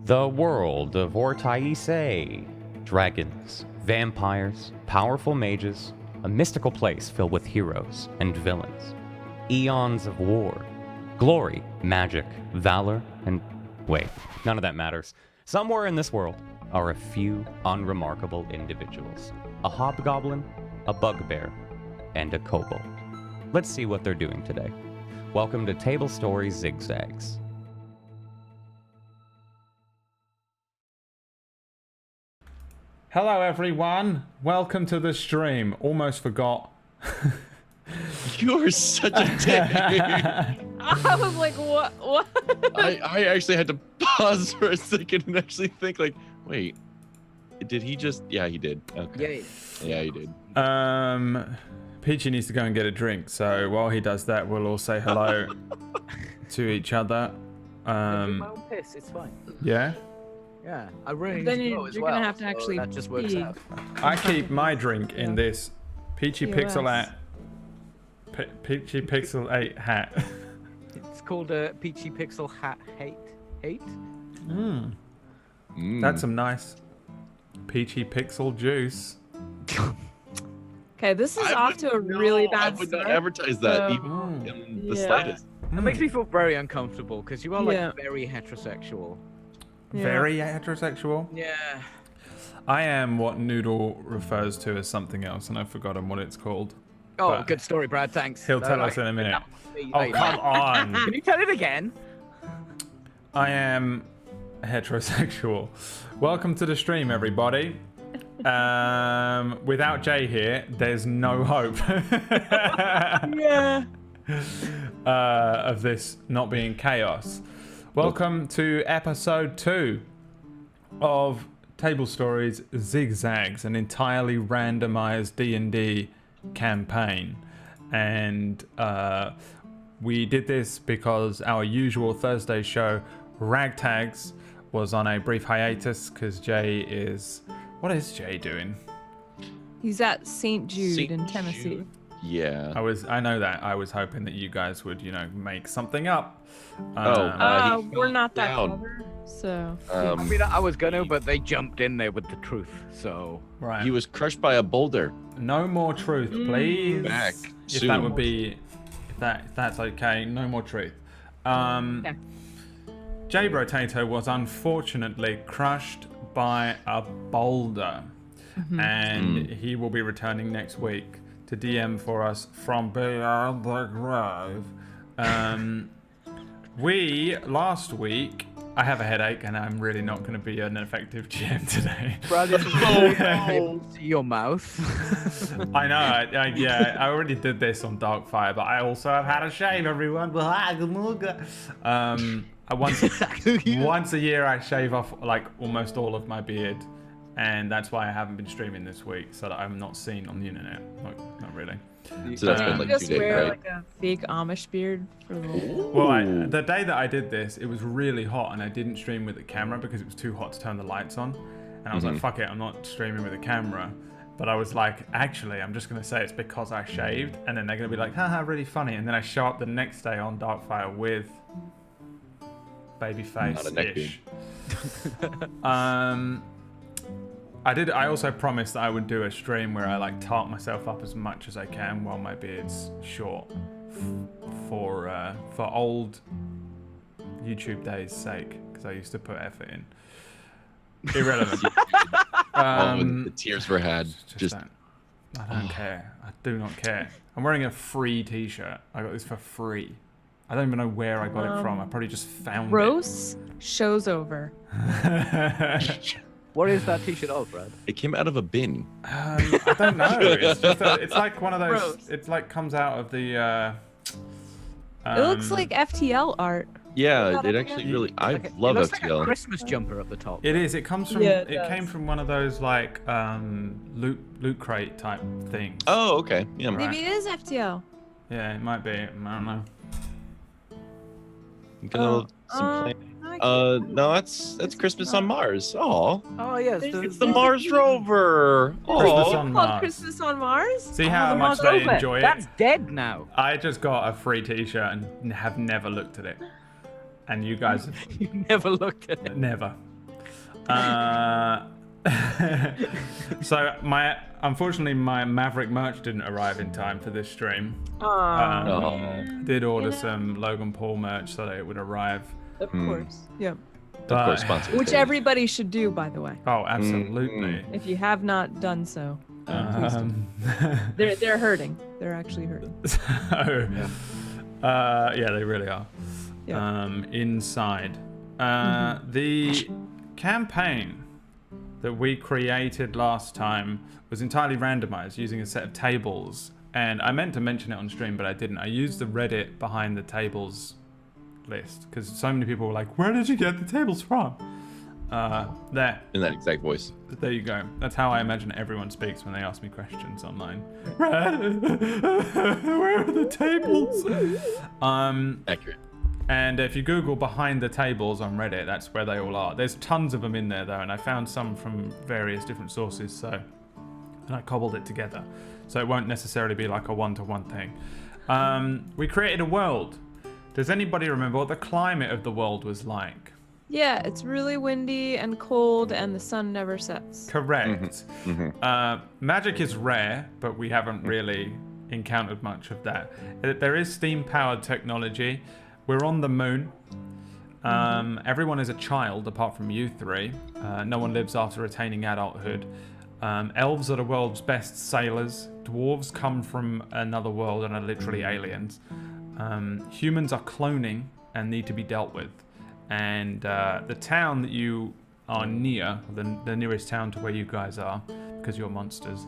The world of Ortaise. Dragons, vampires, powerful mages, a mystical place filled with heroes and villains. Eons of war, glory, magic, valor, and wait, none of that matters. Somewhere in this world are a few unremarkable individuals. A hobgoblin, a bugbear, and a kobold. Let's see what they're doing today. Welcome to Tablestory ZigZags. Hello everyone, welcome to the stream. Almost forgot. You're such a dick. I was like, what? I actually had to pause for a second and actually think like, wait, did he just, yeah, he did. Okay. Yeah, he did. Peachy needs to go and get a drink, so while he does that, we'll all say hello to each other. I drink my own piss, it's fine. Yeah? Yeah, I really Then need to go as you're well, gonna have to so actually that just works pee. out. I keep my drink in this Peachy POS. Pixel Peachy Pixel 8 hat. It's called a Peachy Pixel Hat Hate. That's some nice Peachy Pixel juice. Okay, this is off to a really bad I would start. not advertise that so- even in the Yeah. slightest. It makes me feel very uncomfortable because you are like Yeah. very heterosexual. Yeah. Very heterosexual. Yeah. I am what Noodle refers to as something else, and I've forgotten what it's called. Oh, But good story, Brad. Thanks. He'll No, tell I- us in a minute. Hey, Oh, hey, come on. Can you tell it again? I am heterosexual. Welcome to the stream, everybody. Without Jay here, there's no hope Yeah. of this not being chaos. Welcome to episode 2 of Table Stories ZigZags, an entirely randomized D&D campaign. And we did this because our usual Thursday show, Ragtags, was on a brief hiatus because Jay is... What is Jay doing? He's at St. Jude St. in Tennessee. Jude. Yeah. I know that. I was hoping that you guys would, make something up. He We're fell not that down. clever, so. I mean, I was gonna, but they jumped in there with the truth. So Right. He was crushed by a boulder. No more truth, please. Back If soon. that would be, if that's okay. No more truth. Jay Brotato was unfortunately crushed by a boulder, and he will be returning next week to DM for us from beyond the grove. Last week, I have a headache, and I'm really not going to be an effective GM today. Brad is able to see your mouth. I know, I already did this on Darkfire, but I also have had a shave, everyone. Once a year I shave off like almost all of my beard, and that's why I haven't been streaming this week, so that I'm not seen on the internet. Not really. So that's Can been you like just 2 days, wear right? like a fake Amish beard for the Well, the day that I did this, it was really hot, and I didn't stream with the camera because it was too hot to turn the lights on. And I was like, fuck it, I'm not streaming with the camera. But I was like, actually, I'm just going to say it's because I shaved, and then they're going to be like, haha, really funny. And then I show up the next day on Darkfire with baby face-ish. I also promised that I would do a stream where I like tart myself up as much as I can while my beard's short for old YouTube days' sake, because I used to put effort in. Irrelevant. The tears were had. Just I don't care. I do not care. I'm wearing a free t-shirt. I got this for free. I don't even know where I got it from. I probably just found Gross. Show's over. it. What is that T-shirt of, Brad? it came out of a bin. I don't know. It's just it's like one of those. Gross. It's like comes out of the. It looks like FTL art. Yeah, it actually really. I love it looks like a FTL. Christmas jumper at the top. It is. It comes from. Yeah, it it came does. from one of those like loot crate type things. Oh, okay. Yeah. Right. Maybe it is FTL. Yeah, it might be. I don't know. Some no, that's Christmas on Mars. Oh, Oh yes, it's the Mars rover. Christmas Oh, on Called Mars. Christmas on Mars? See how the much Mars they rover. enjoy it. That's dead now. I just got a free t-shirt and have never looked at it. And you guys have You never looked at it. never. So unfortunately my Maverick merch didn't arrive in time for this stream. Did order some Logan Paul merch so that it would arrive. Of course. Yeah. Of course, sponsored. Which everybody should do, by the way. Oh, absolutely. If you have not done so, please do. They're hurting. They're actually hurting. So, yeah, they really are. Yeah. Inside. The campaign that we created last time was entirely randomized using a set of tables. And I meant to mention it on stream, but I didn't. I used the Reddit behind the tables list because so many people were like, where did you get the tables from? There. In that exact voice. There you go. That's how I imagine everyone speaks when they ask me questions online. Where are the tables? Accurate. And if you Google behind the tables on Reddit, that's where they all are. There's tons of them in there though, and I found some from various different sources, and I cobbled it together. So it won't necessarily be like a one-to-one thing. We created a world. Does anybody remember what the climate of the world was like? Yeah, it's really windy and cold, and the sun never sets. Correct. Magic is rare, but we haven't really encountered much of that. There is steam-powered technology. We're on the moon. Everyone is a child apart from you three. No one lives after attaining adulthood. Elves are the world's best sailors. Dwarves come from another world and are literally aliens. Humans are cloning and need to be dealt with. And the town that you are near, the nearest town to where you guys are, because you're monsters,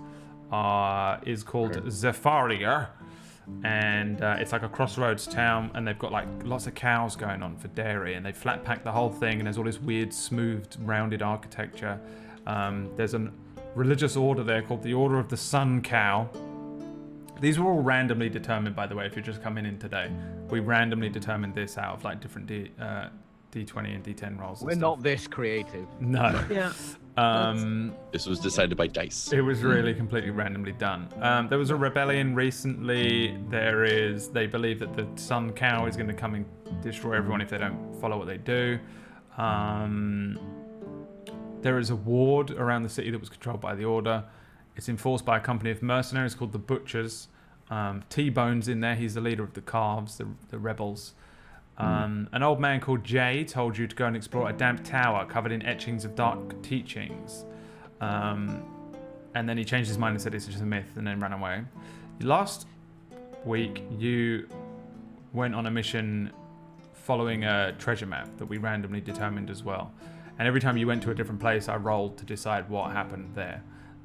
is called Zepharia. And it's like a crossroads town, and they've got like lots of cows going on for dairy, and they flat pack the whole thing, and there's all this weird, smoothed, rounded architecture. There's a religious order there called the Order of the Sun Cow. These were all randomly determined, by the way, if you're just coming in today. We randomly determined this out of like different D20 and D10 rolls. We're not this creative. No. Yeah. This was decided by dice. It was really completely randomly done. There was a rebellion recently. They believe that the Sun Cow is going to come and destroy everyone if they don't follow what they do. There is a ward around the city that was controlled by the Order. It's enforced by a company of mercenaries called the Butchers. T-Bone's in there. He's the leader of the Calves, the rebels. An old man called Jay told you to go and explore a damp tower covered in etchings of dark teachings. And then he changed his mind and said it's just a myth and then ran away. Last week, you went on a mission following a treasure map that we randomly determined as well. And every time you went to a different place, I rolled to decide what happened there.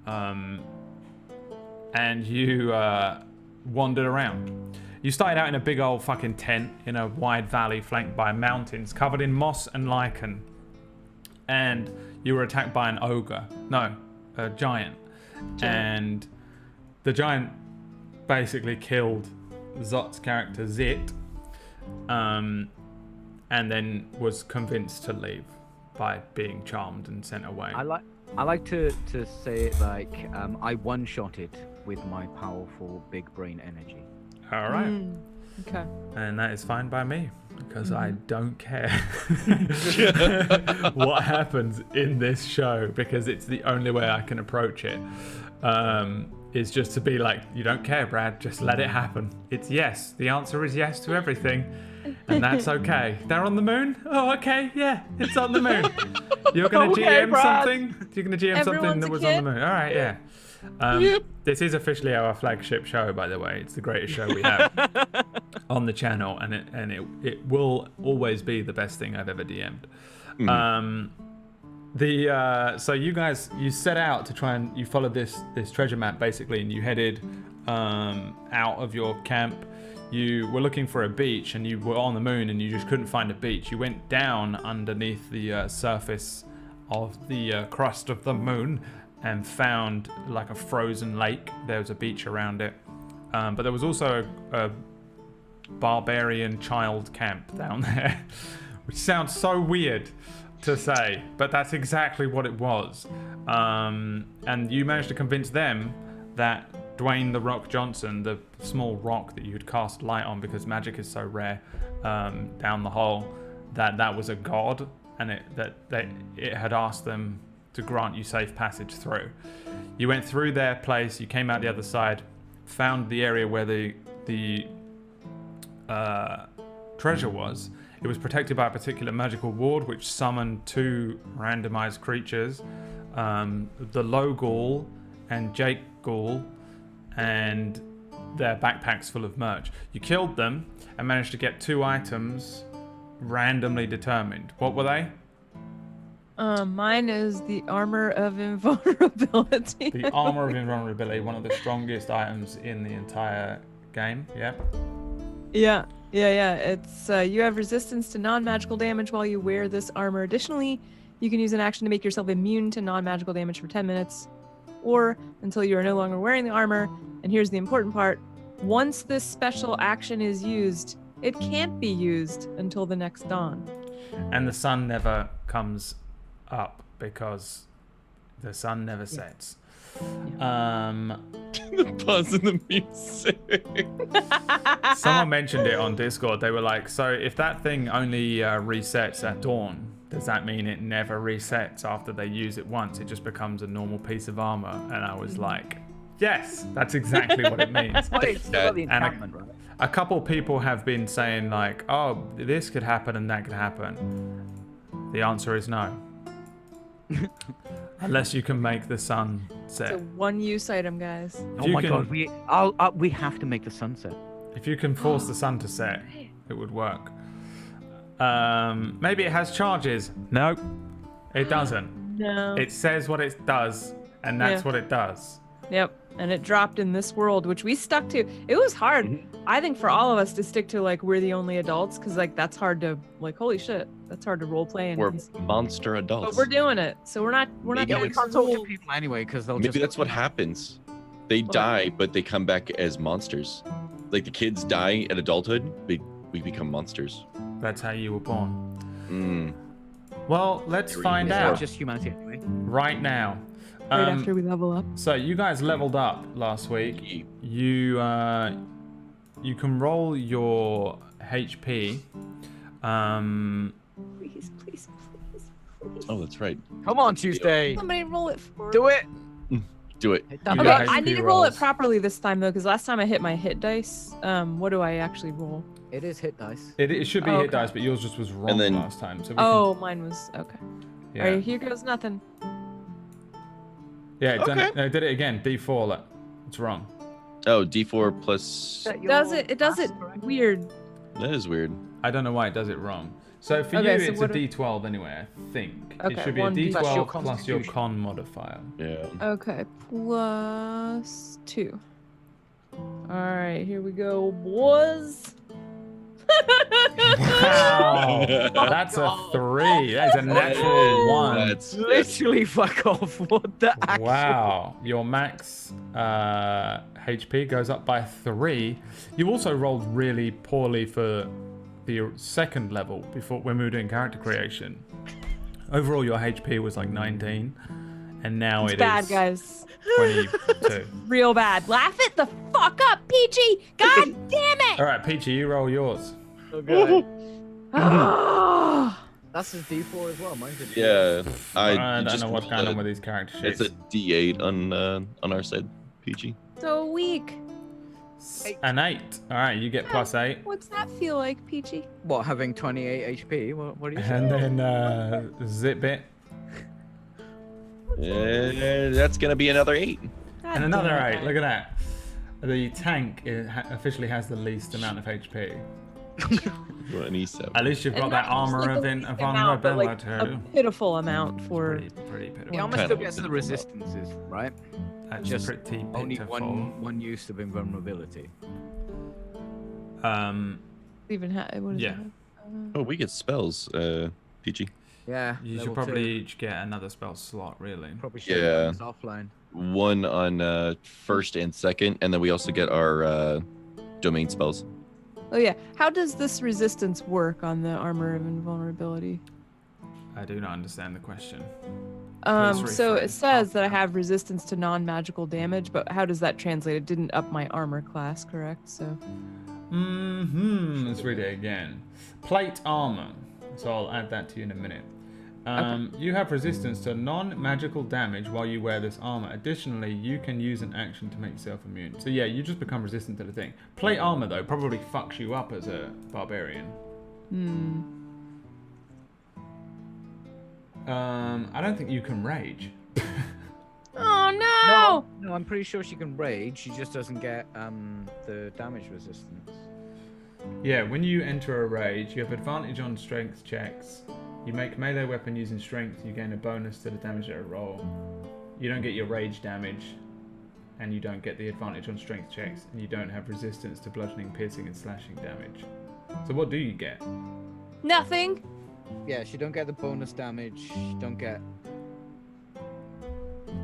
And you wandered around. You started out in a big old fucking tent in a wide valley flanked by mountains covered in moss and lichen. And you were attacked by an ogre. No, a giant. And the giant basically killed Zot's character Zit. And then was convinced to leave by being charmed and sent away. I like to say it like I one-shotted with my powerful big brain energy. All right. Okay. And that is fine by me because I don't care what happens in this show because it's the only way I can approach it. Is just to be like, you don't care, Brad, just let it happen. It's yes. The answer is yes to everything. And that's okay. They're on the moon? Oh, okay. Yeah, it's on the moon. You're going to GM Brad. something? You're going to GM something that was on the moon. All right, yeah. This is officially our flagship show, by the way. It's the greatest show we have on the channel, and it will always be the best thing I've ever DM'd. So you set out to try and you followed this treasure map basically, and you headed out of your camp. You were looking for a beach, and you were on the moon, and you just couldn't find a beach. You went down underneath the surface of the crust of the moon and found like a frozen lake. There was a beach around it, but there was also a barbarian child camp down there, which sounds so weird to say, but that's exactly what it was. And you managed to convince them that Dwayne the Rock Johnson, the small rock that you had cast light on because magic is so rare down the hole, that was a god and it had asked them to grant you safe passage through. You went through their place, you came out the other side, found the area where the treasure was. It was protected by a particular magical ward which summoned 2 randomized creatures, the Low Ghoul and Jake Ghoul, and their backpacks full of merch. You killed them and managed to get 2 items randomly determined. What were they? Mine is the armor of invulnerability. The armor of invulnerability, one of the strongest items in the entire game. Yep. Yeah. It's you have resistance to non-magical damage while you wear this armor. Additionally, you can use an action to make yourself immune to non-magical damage for 10 minutes, or until you are no longer wearing the armor. And here's the important part: once this special action is used, it can't be used until the next dawn. And the sun never comes up because the sun never sets. The buzz in the music. Someone mentioned it on Discord. They were like, so if that thing only resets at dawn, does that mean it never resets after they use it once? It just becomes a normal piece of armor. And I was like, yes, that's exactly what it means. It's about the enchantment, right? A couple people have been saying like, oh, this could happen and that could happen. The answer is no. Unless you can make the sun set. It's a one-use item, guys. Oh my god, we have to make the sunset. If you can force the sun to set, it would work. Maybe it has charges. No, it doesn't. No. It says what it does, and that's what it does. Yep. And it dropped in this world, which we stuck to. It was hard, I think, for all of us to stick to like we're the only adults, because like that's hard to like. Holy shit, that's hard to role play. And We're monster adults. but we're doing it, so we're not. Yeah, we can't talk to people anyway because they'll Maybe that's what happens. They die, but they come back as monsters. Like the kids die at adulthood, we become monsters. That's how you were born. Mm. Well, let's find It's out not just humanity anyway. right now. Right after we level up. So you guys leveled up last week. You can roll your HP. Please. Oh, that's right. Come on, Tuesday. Somebody roll it for Do it. Do it. You Okay, got I HP need to roll it rolls. properly this time though, because last time I hit my hit dice. What do I actually roll? It is hit dice. It should be Oh, hit okay. dice, but yours just was wrong And then- last time. So Oh, mine was okay. yeah. All right, here goes nothing. Yeah, it, done Okay. it, no, it did it again. D4. Look. It's wrong. Oh, D4 plus. It does it weird. That is weird. I don't know why it does it wrong. So for Okay, you, so it's a what D12 anyway, I think. Okay, It should be a one D- D12 Plus your plus your constitution. con modifier. Yeah. Okay, +2. All right, here we go, boys. Wow. That's a 3. That is a natural 1. That's Literally fuck off. What the actual? Wow. Your max HP goes up by 3. You also rolled really poorly for the second level before when we were doing character creation. Overall, your HP was like 19, and now It's it bad, is guys. 22. Real bad. Laugh it the fuck up, Peachy. God damn it. All right, Peachy, you roll yours. Okay. Ah. That's his D4 as well. Mine's a D4. Yeah. I don't just know what's rolled going on with these character sheets. It's a D8 on our side, PG. So weak. An 8. All right, you get +8. What's that feel like, Peachy? What, having 28 HP? What are you And saying? then Zip It. That's gonna be another 8. God And another damn 8. it. Look at that. The tank officially has the least amount of HP. Well, an E7. At least you've got And that not just, armor like, of a least amount, but, invulnerability. like, a pitiful amount for. Pretty pitiful. It almost Kind still of gets the pitiful. resistances, right? That's just pretty Only pitiful. one use of invulnerability. Even what is Yeah. that? Oh, we get spells, PG. Yeah. You should level probably 2. each get another spell slot, really. Probably should. Yeah. It's offline. One on first and second, and then we also get our domain spells. Oh yeah. How does this resistance work on the armor of invulnerability? I do not understand the question. Please So rephrase. it says that I have resistance to non-magical damage, but how does that translate? It didn't up my armor class, correct? So Let's read it again. Plate armor. So I'll add that to you in a minute. You have resistance to non-magical damage while you wear this armor. Additionally, you can use an action to make yourself immune. So yeah, you just become resistant to the thing. Plate armor though probably fucks you up as a barbarian. I don't think you can rage. Oh no! No, I'm pretty sure she can rage. She just doesn't get the damage resistance. Yeah, when you enter a rage, you have advantage on strength checks. You make melee weapon using strength, you gain a bonus to the damage at a roll. You don't get your rage damage, and you don't get the advantage on strength checks, and you don't have resistance to bludgeoning, piercing, and slashing damage. So what do you get? Nothing. Yeah, she don't get the bonus damage. She don't get.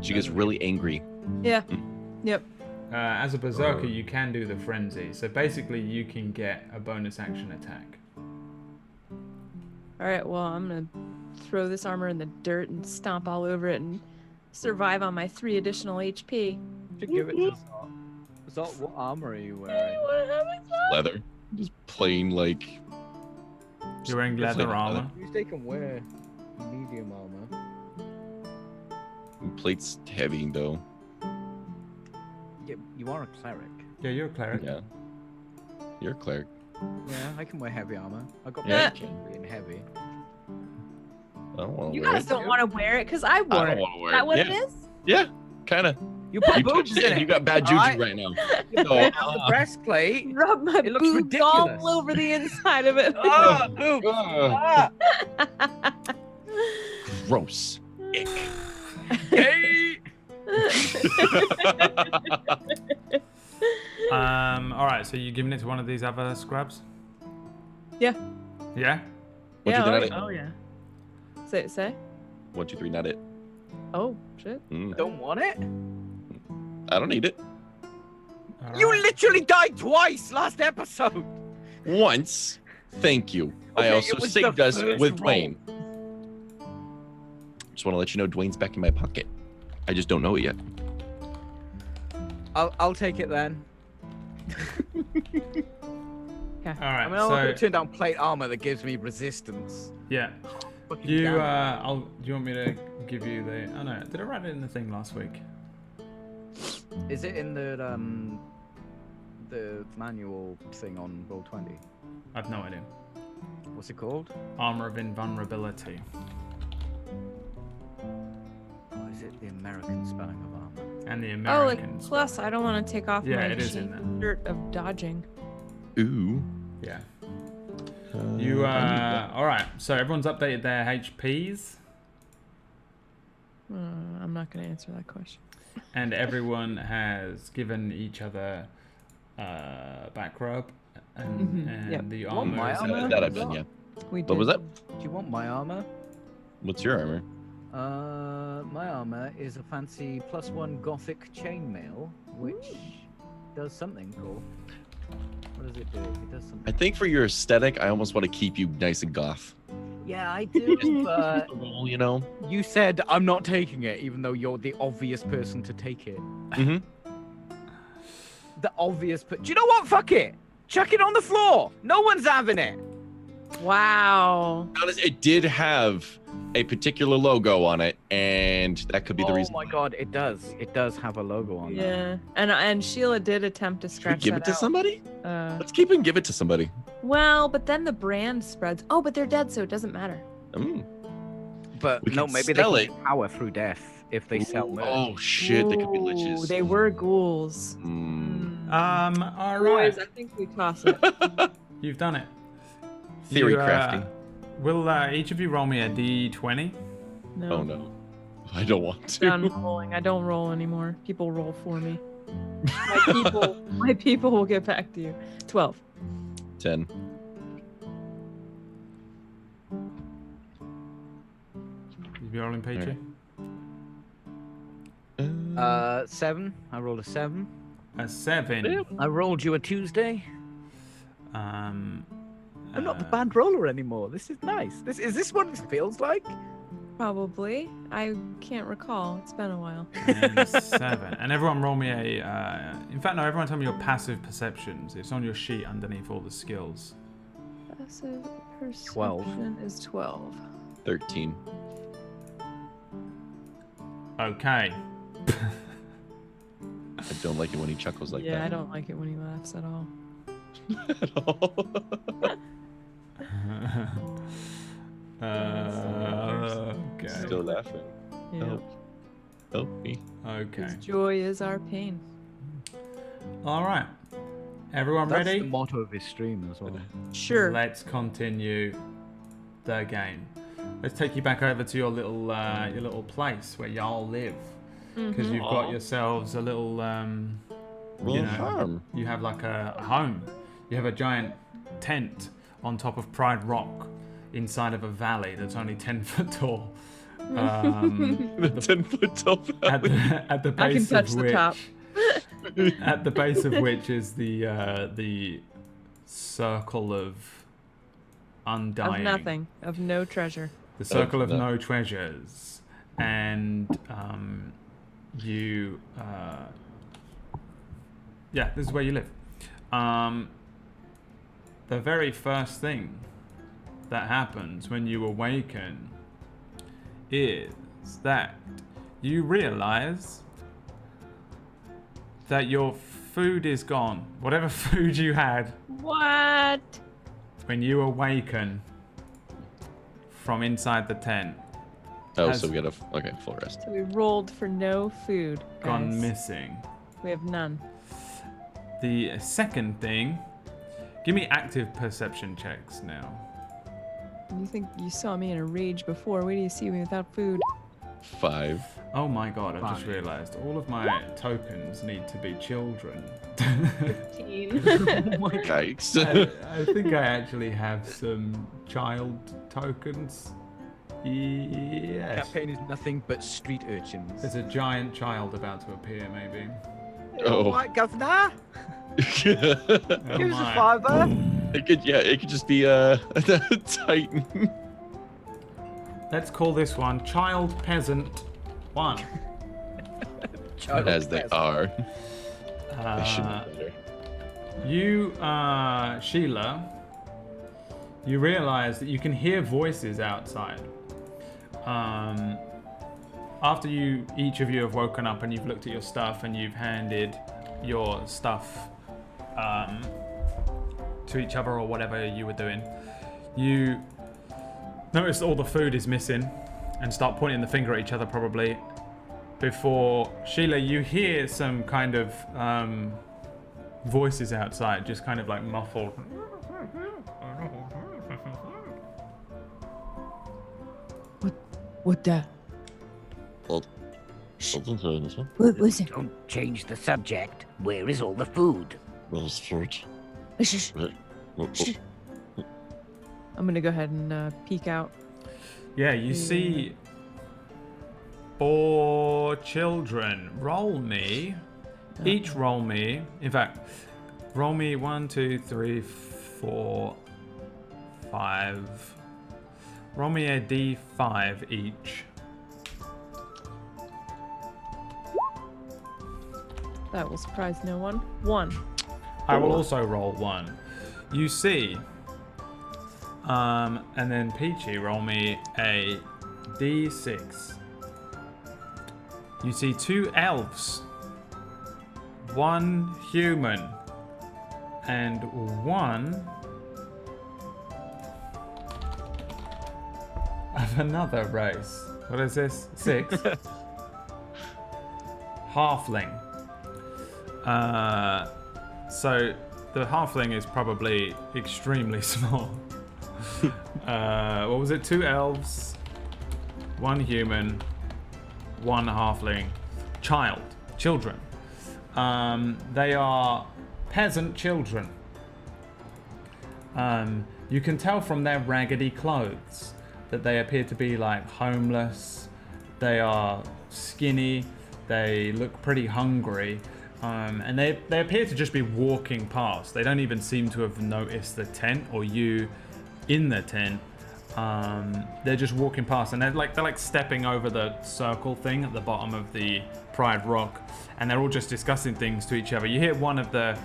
She gets really angry. Yeah. Yep. As a berserker, you can do the frenzy. So basically, you can get a bonus action attack. All right. Well, I'm gonna throw this armor in the dirt and stomp all over it and survive on my 3 additional HP. To give it to Zot. Zot, what armor are you wearing? Leather. Just plain, like... You're wearing leather armor. Tuesday can wear medium armor. Plate's heavy, though. Yeah, you are a cleric. Yeah, you're a cleric. Yeah. You're a cleric. Yeah, I can wear heavy armor. I got Yeah, being heavy. I don't want to You wear guys it. don't want to wear it because I I wore don't it. want to wear Is that what it. it is? Yeah, kind of. You put You boobs touched it in and it. you got bad juju alright? right now. You So, put out the breastplate. Rub my It looks boobs ridiculous. all over the inside of it. Ah, boobs. Ah. Gross. Ick. Hey. All right. So you giving it to one of these other scrubs? Yeah. Yeah. 1, 2, 3, not it. Oh yeah. Say. 1, 2, 3, not it. Oh shit. Don't want it? I don't need it. All You right. literally died twice last episode. Once. Thank you. I Okay, also it was the saved us first with roll. Dwayne. Just want to let you know Dwayne's back in my pocket. I just don't know it yet. I'll take it then. All right. I mean, I'm not gonna So turn down plate armor that gives me resistance. yeah. Fucking You damn it. do you want me to give you the? Oh no, did I write it in the thing last week? Is it in the manual thing on Roll20? I've no idea. What's it called? Armor of invulnerability. Or is it the American spelling of armor? And the Oh, like Americans. plus I don't want to take off Yeah, my it is in chain shirt of dodging. Ooh. Yeah. You all right. So everyone's updated their HPs, I'm not gonna answer that question. and everyone has given each other back rub and Yep. the Want my armor. armor? That I've done, yeah. We did. What was that? Do you want my armor? What's your armor? My armor is a fancy +1 gothic chainmail, which does something cool. What does it do? It does something. I think for your aesthetic, I almost want to keep you nice and goth. Yeah, I do, but Well, you know? you said I'm not taking it, even though you're the obvious person to take it. Mm-hmm. The obvious do you know what? Fuck it! Chuck it on the floor! No one's having it! Wow. Honest, it did have a particular logo on it, and that could be the reason. Oh my god, it does. It does have a logo on it. Yeah, and Sheila did attempt to Should we scratch give that it to out. somebody? Uh, Let's keep it and give it to somebody. well, but then the brand spreads. Oh, but they're dead, so it doesn't matter. But We no, can maybe they sell can it. get power through death if they sell merch. Oh shit, they could be Ooh, liches. They were ghouls. All right. Boys, I think we toss it. You've done it. Theory You, crafting. Will each of you roll me a d20? No. Oh no. I don't want to. Done rolling. I don't roll anymore. People roll for me. My people will get back to you. 12. 10. You be rolling, Peachy? Alright. 7. I rolled a 7. A 7. I rolled you a Tuesday. Um, I'm not the bad roller anymore. This is nice. Is this what it feels like? Probably. I can't recall. It's been a while. and 7. And everyone roll me a... in fact, no, everyone tell me your passive perceptions. It's on your sheet underneath all the skills. Passive perception 12. is 12. 13. Okay. I don't like it when he chuckles like Yeah, I that. don't like it when he laughs at all. At all. Okay. Still laughing. Yeah. Help me. Okay. His joy is our pain. All right. Everyone That's ready? the motto of his stream as well. Sure. Let's continue the game. Let's take you back over to your little place where y'all live, because you've got Aw. yourselves a little Little farm. You have like a home. You have a giant tent on top of Pride Rock, inside of a valley that's only 10 foot tall. The 10-foot tall At valley. at the I can base touch of the which, top. at the base of which is the circle of undying. Of nothing. Of no treasure. The circle of no. no treasures, and you yeah, this is where you live. The very first thing that happens when you awaken is that you realize that your food is gone. Whatever food you had What? when you awaken from inside the tent Oh, Has- so we got a full rest. So we rolled for no food. gone guys. missing. We have none. The second thing, give me active perception checks now. You think you saw me in a rage before? Wait till you see me without food. 5. Oh my god, I've just Fine. realized all of my tokens need to be children. 15. Yikes. I think I actually have some child tokens. Yes. Campaign is nothing but street urchins. There's a giant child about to appear, maybe. Oh. Right, governor? Oh Here's a my. fiver. It could just be a Titan. Let's call this one Child Peasant 1. As they are. They should Uh, be better. You, Sheila, you realize that you can hear voices outside. After each of you have woken up and you've looked at your stuff and you've handed your stuff to each other or whatever you were doing, you notice all the food is missing and start pointing the finger at each other probably. Before, Sheila, you hear some kind of voices outside, just kind of like muffled. What the? Listen. Don't change the subject. Where is all the food? Shh. I'm gonna go ahead and peek out. Yeah, you see 4 children. Roll me. Each roll me. In fact, roll me 1, 2, 3, 4, 5. Roll me a d5 each. That will surprise no one. 1. I will also roll 1. You see, and then Peachy, roll me a d6. You see 2 elves, 1 human, and 1 of another race. What is this? 6. Halfling. So the halfling is probably extremely small. What was it? 2 elves, 1 human, 1 halfling. Children. They are peasant children. You can tell from their raggedy clothes that they appear to be like homeless. They are skinny. They look pretty hungry. And they appear to just be walking past. They don't even seem to have noticed the tent or you in the tent. They're just walking past, and they're like stepping over the circle thing at the bottom of the Pride Rock, and they're all just discussing things to each other. You hear one of the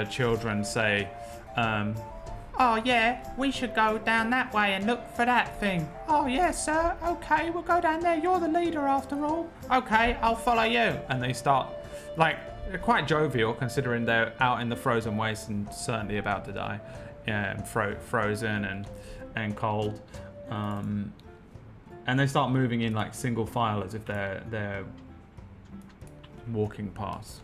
children say, Oh, yeah, we should go down that way and look for that thing. Oh, yes, sir. Okay, we'll go down there. You're the leader after all. Okay, I'll follow you. And they start, like, they're quite jovial considering they're out in the frozen waste and certainly about to die. Frozen and cold. And they start moving in like single file as if they're walking past.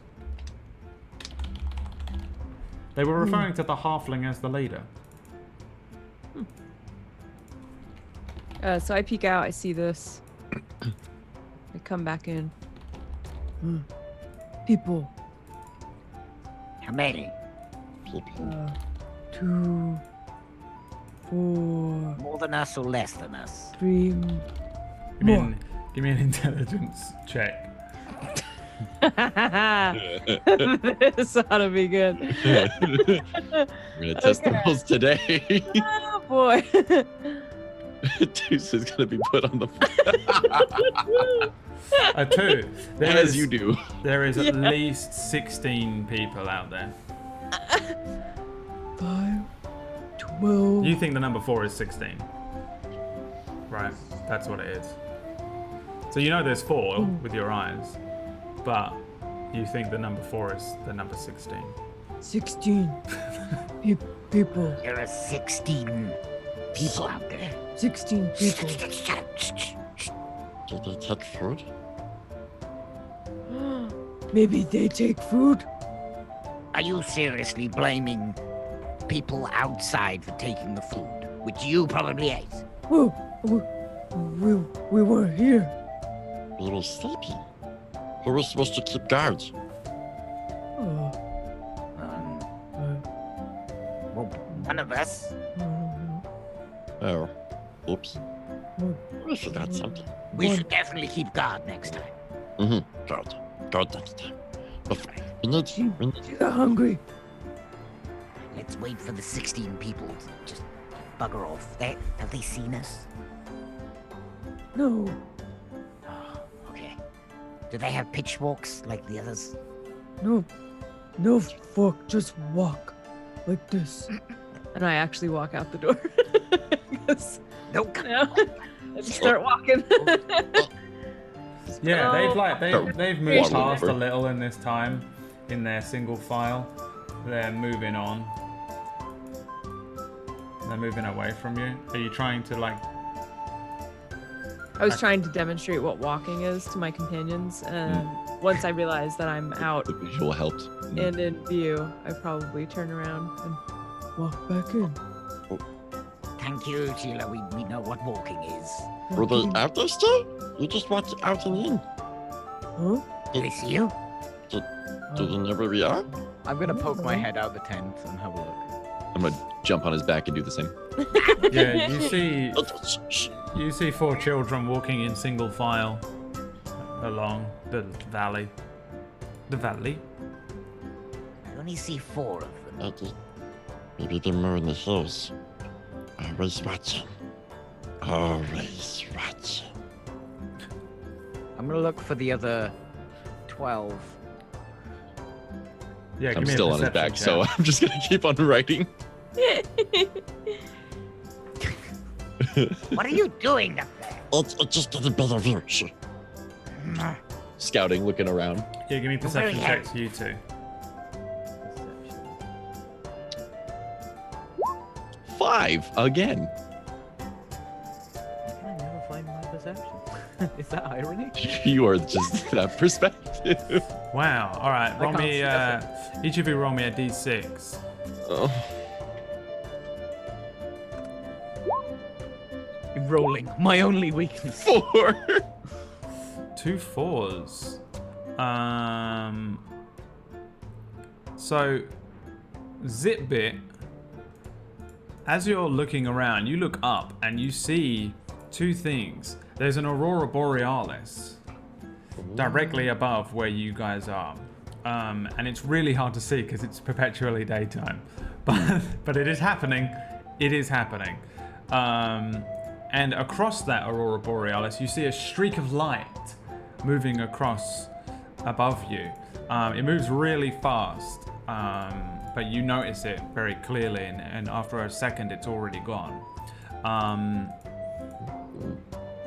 They were referring to the halfling as the leader. So I peek out, I see this. I come back in. People. How many? 2, 4, More than us or less than us? 3. Give me an intelligence check. This ought to be good. We're gonna test the rules today. Oh boy. Deuce is gonna be put on the A 2. as you do. There is at least 16 people out there. 5, 12. You think the number 4 is 16. Right, that's what it is. So you know there's 4 with your eyes, but you think the number 4 is the number 16. 16 people. There are 16 people out there. 16 people. Do they take food? Maybe they take food. Are you seriously blaming people outside for taking the food, which you probably ate? Whoa, we weren't here. We were sleeping. Who was supposed to keep guards? Well, one of us. Oh, oops. I forgot something. We should definitely keep guard next time. Guard next time. But we need. You're hungry. Let's wait for the 16 people to just bugger off. Have they seen us? No. Oh, okay. Do they have pitchforks like the others? No fork, just walk like this. And I actually walk out the door. Nope. No. I just start walking. Yeah, they've moved Walk past over. a little in this time in their single file. They're moving on. They're moving away from you. Are you trying to like? I was trying to demonstrate what walking is to my companions, and once I realized that I'm out The visual helped. and in view, I probably turn around and walk back in. Thank you, Sheila. We know what walking is. Were they out there still? You just walked out and in. Huh? Do they see you? Do they know where we are? I'm gonna poke my head out the tent and have a look. I'm gonna jump on his back and do the same. Yeah, Shh. you see 4 children walking in single file along the valley. The valley. I only see 4 of them. Maybe they're more in the hills. Always watching. Always watching. I'm gonna look for the other 12. Yeah, I'm give me a still on his perception back, so check. I'm just gonna keep on writing. What are you doing up there? It's just get a better view. Shh. Scouting, looking around. Yeah, give me perception very checks, you two. Perception. 5 again. Why can I never find my perception? Is that irony? You are just that perspective. Wow. All right, roll can't me. see nothing. Each of you roll me a d6. Oh. Rolling. My only weakness. 4. 2 4s. So, Zipbit, as you're looking around, you look up and you see 2 things. There's an Aurora Borealis directly above where you guys are. And it's really hard to see because it's perpetually daytime. But it is happening. It is happening. And across that Aurora Borealis, you see a streak of light moving across above you. It moves really fast, but but you notice it very clearly, and after a second, it's already gone.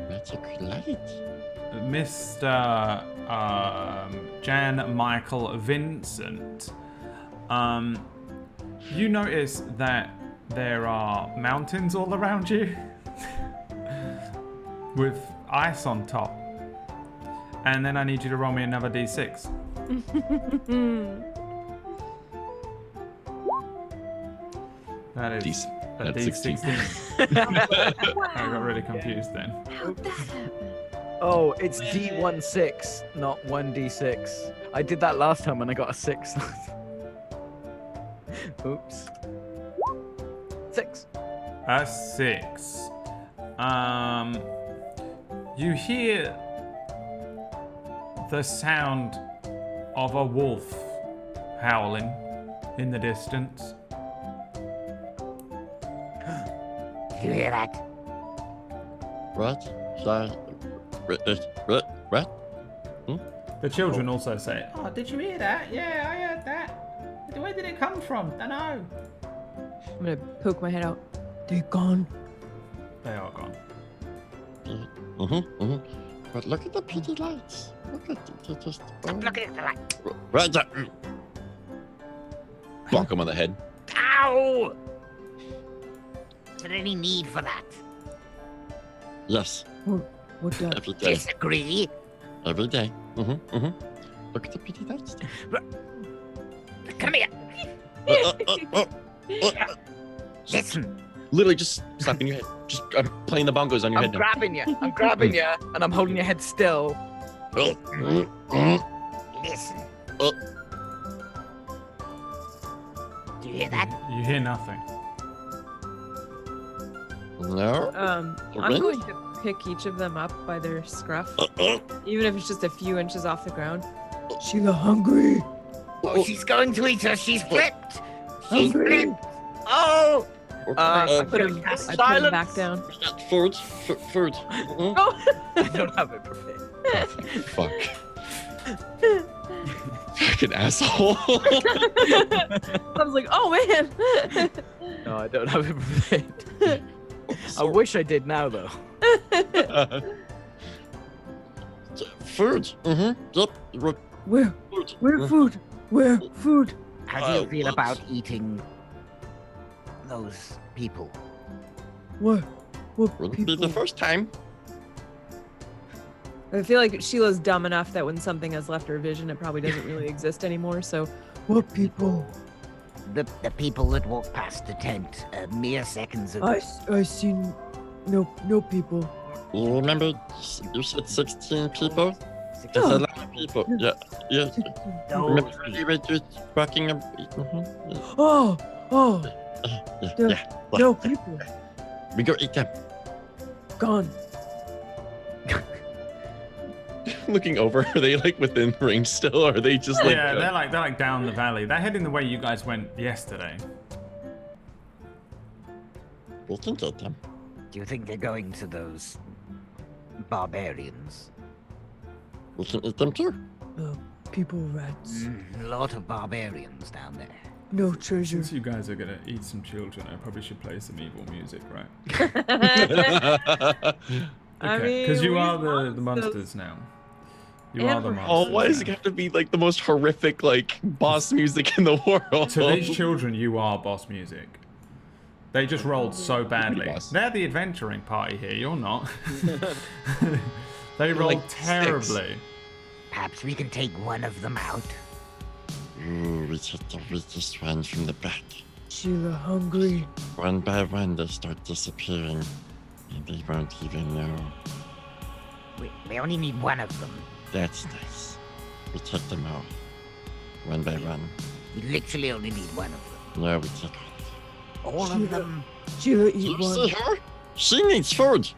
Magic light. Mr. Jan Michael Vincent, you notice that there are mountains all around you with ice on top. And then I need you to roll me another d6. That is a That's 16. I got really confused then. How'd that happen? Oh, it's D16, not 1d6. I did that last time and I got a 6. Oops. 6. A 6. You hear the sound of a wolf howling in the distance. Do you hear that? What? Sorry. What? The children also say, "Oh, did you hear that? Yeah, I heard that. Where did it come from? Dunno." I'm gonna poke my head out. They're gone. They are gone. But look at the pretty lights. Look at they just. Stop looking at the light. Right there. Bonk him on the head. Ow! Is there any need for that? Yes. What the? Every day. Disagree. Every day. Look at the pretty lights. Come here. Oh. Listen. Literally just slapping your head. Just I'm playing the bongos on your I'm head now. grabbing you. I'm grabbing you, and I'm holding your head still. Listen. Do you hear that? You hear nothing. No. I'm Really? going to pick each of them up by their scruff, even if it's just a few inches off the ground. Sheila hungry. Oh, she's going to eat us. She's flipped. She's Hungry. flipped. Oh! I put him back down. Food. Food. Oh! I don't have it prepared. Fuck. Fucking asshole. I was like, oh man. No, I don't have it prepared. I wish I did now, though. Food. Yep. Where? Food. Where food? Where food? How do you feel about eating those people? What? What Wouldn't be people? the first time. I feel like Sheila's dumb enough that when something has left her vision, it probably doesn't really exist anymore. So, what people? The people that walked past the tent mere seconds ago. I seen no people. You remember you said 16 people? That's a Oh. lot of people. Yeah. Those Remember people. we were just walking up. Oh, Yeah. no people We go eat them. gone. Looking over, are they like within range still, or are they just like? Yeah, they're like down the valley. They're heading the way you guys went yesterday. We can get them. Do you think they're going to those barbarians? We can eat them too. People rats. A lot of barbarians down there. No treasure. Since you guys are gonna eat some children, I probably should play some evil music, right? I Okay, mean, because you we are the monsters. monsters now. You are the And- monsters. Oh, why does it now. have to be like the most horrific like boss music in the world? To these children, you are boss music. They just rolled so badly. boss. They're the adventuring party here. You're not. They rolled like six. terribly. Perhaps we can take one of them out. Ooh, we take the weakest one from the back. Sheila hungry. One by one, they start disappearing. And they won't even know. We only need one of them. That's nice. We take them all. One by one. We literally only need one of them. No, we take all. All of them. Sheila Do you eat see one. her? She needs food.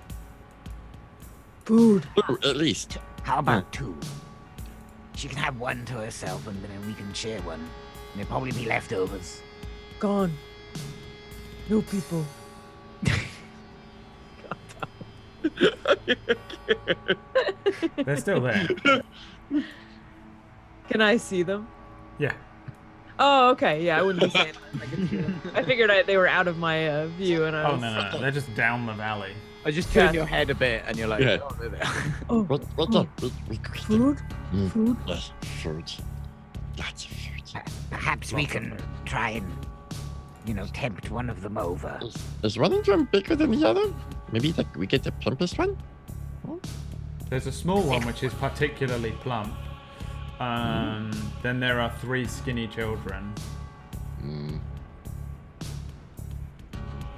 Food. Two, at least. How about two? She can have one to herself, and then we can share one. And there'll probably be leftovers. Gone. No people. They're still there. Can I see them? Yeah. Oh, okay. Yeah, I wouldn't be saying that. I could see them. I figured they were out of my view, and I Oh was. no, they're just down the valley. I just turn Yeah. your head a bit, and you're like, Yeah. oh, there they are. Oh, Well done. We food? Mm. Food? Yes, food. Lots of food. Perhaps we can try and, tempt one of them over. Is one of them bigger than the other? Maybe we get the plumpest one? There's a small one which is particularly plump. Then there are 3 skinny children. Mm.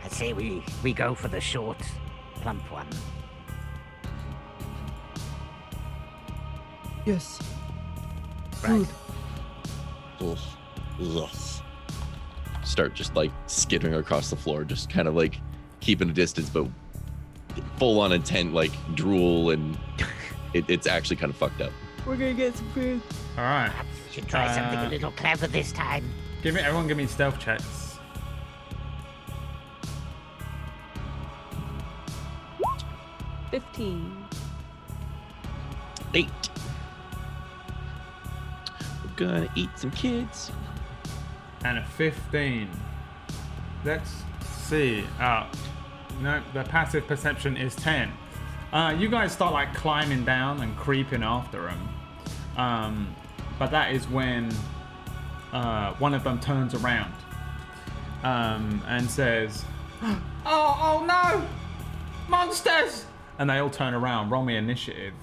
I say we go for the short, plump one. Yes. Right. Yes. Yes. Start just like skittering across the floor, just kind of like keeping a distance, but full on intent, like drool, and it's actually kind of fucked up. We're gonna get some food. All right. Perhaps we should try something a little clever this time. Everyone give me stealth checks. 15. 8. We're gonna eat some kids. And a 15. Let's see. No, the passive perception is 10. You guys start like climbing down and creeping after him. But that is when one of them turns around and says, oh no! Monsters! And they all turn around. Roll me initiative.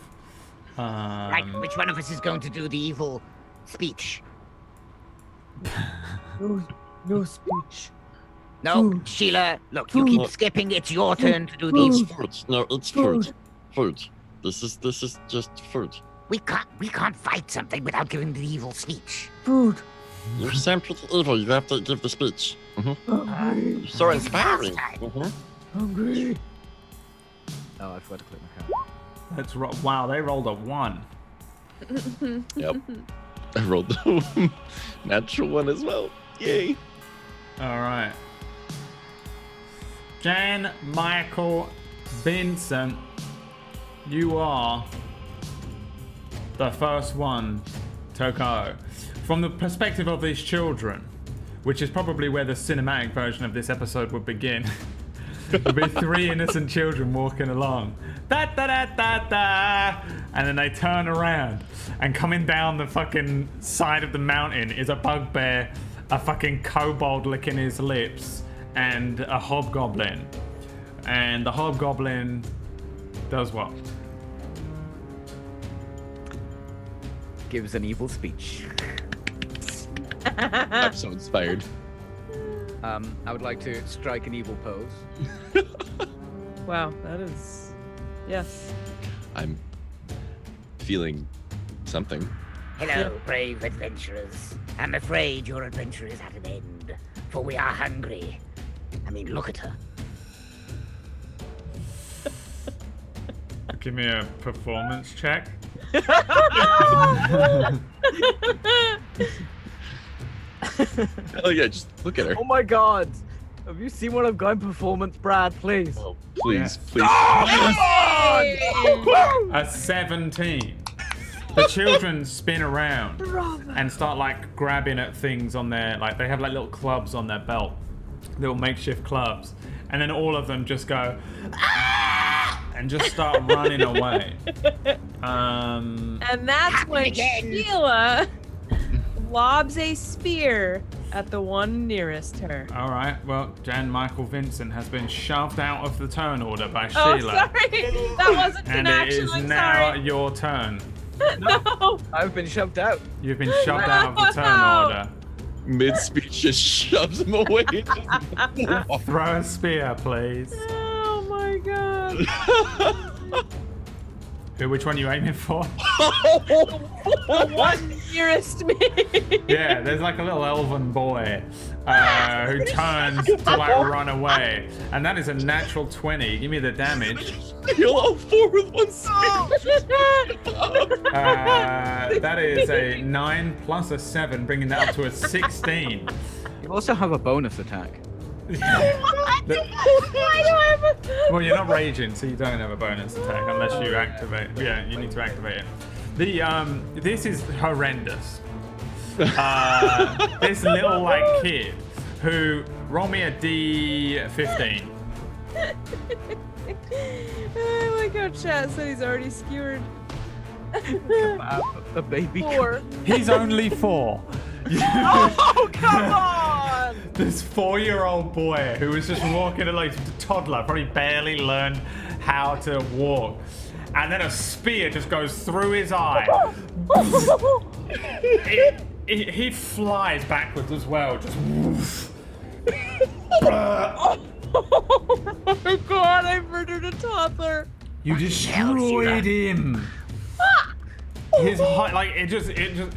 Right, which one of us is going to do the evil speech? No speech. No, Sheila, look, you keep skipping. It's your turn to do the It's evil. food. No, it's food. Food. This is just food. We can't fight something without giving the evil speech. Food. You're simply evil. You have to give the speech. Hungry. So inspiring. Hungry. Oh, I forgot to click my card. Let's wow, they rolled a 1. Yep. I rolled the natural one as well. Yay. All right. Jan, Michael, Vincent, you are the first one to go. From the perspective of these children, which is probably where the cinematic version of this episode would begin. There'll be 3 innocent children walking along. Da da da da da! And then they turn around, and coming down the fucking side of the mountain is a bugbear, a fucking kobold licking his lips, and a hobgoblin. And the hobgoblin does what? Gives an evil speech. I'm so inspired. I would like to strike an evil pose. Wow, that is. Yes. I'm feeling something. Hello, brave adventurers. I'm afraid your adventure is at an end, for we are hungry. I mean, look at her. Give me a performance check. Oh yeah, just look at her. Oh my god! Have you seen what I've got in performance, Brad? Please. Oh, please, please. A 17. The children spin around and start like grabbing at things on their, like they have like little clubs on their belt, little makeshift clubs, and then all of them just go "Ah!" and just start running away. And that's Happen when again. Sheila lobs a spear at the one nearest her. All right, well, Jan Michael Vincent has been shoved out of the turn order by Oh, Sheila. sorry. That wasn't an And it action. is I'm now sorry. your turn. No. I've been shoved out. You've been shoved out of the turn No. order. Mid-speech just shoves him away. Throw a spear, please. Oh my god. Which one are you aiming for? The one nearest me. Yeah, there's like a little elven boy who turns to like run away. And that is a natural 20. Give me the damage. Heal all 4 with one spear. That is a 9 plus a 7, bringing that up to a 16. You also have a bonus attack. Well, you're not raging, so you don't have a bonus attack unless you activate. Yeah, you need to activate it. This is horrendous. this little like kid who roll me a D15. I like how chat said he's already skewered. A baby. 4. He's only 4. Oh, come on! This 4-year-old boy who was just walking like a toddler, probably barely learned how to walk. And then a spear just goes through his eye. He flies backwards as well. Just woof. Oh my god, I murdered a toddler. You destroyed him. His it just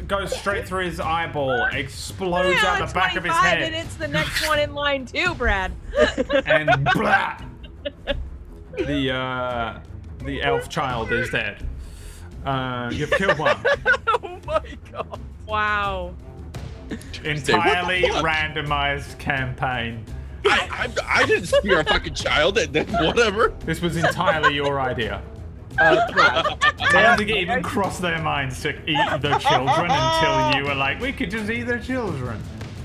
goes straight through his eyeball, explodes out the back of his head. And it's the next one in line too, Brad. And blah! The elf child is dead. You've killed one. Oh my god. Wow. Entirely randomized campaign. I didn't spear a fucking child. And then whatever. This was entirely your idea. Brad, I don't think it even crossed their minds to eat the children until you were like, we could just eat their children.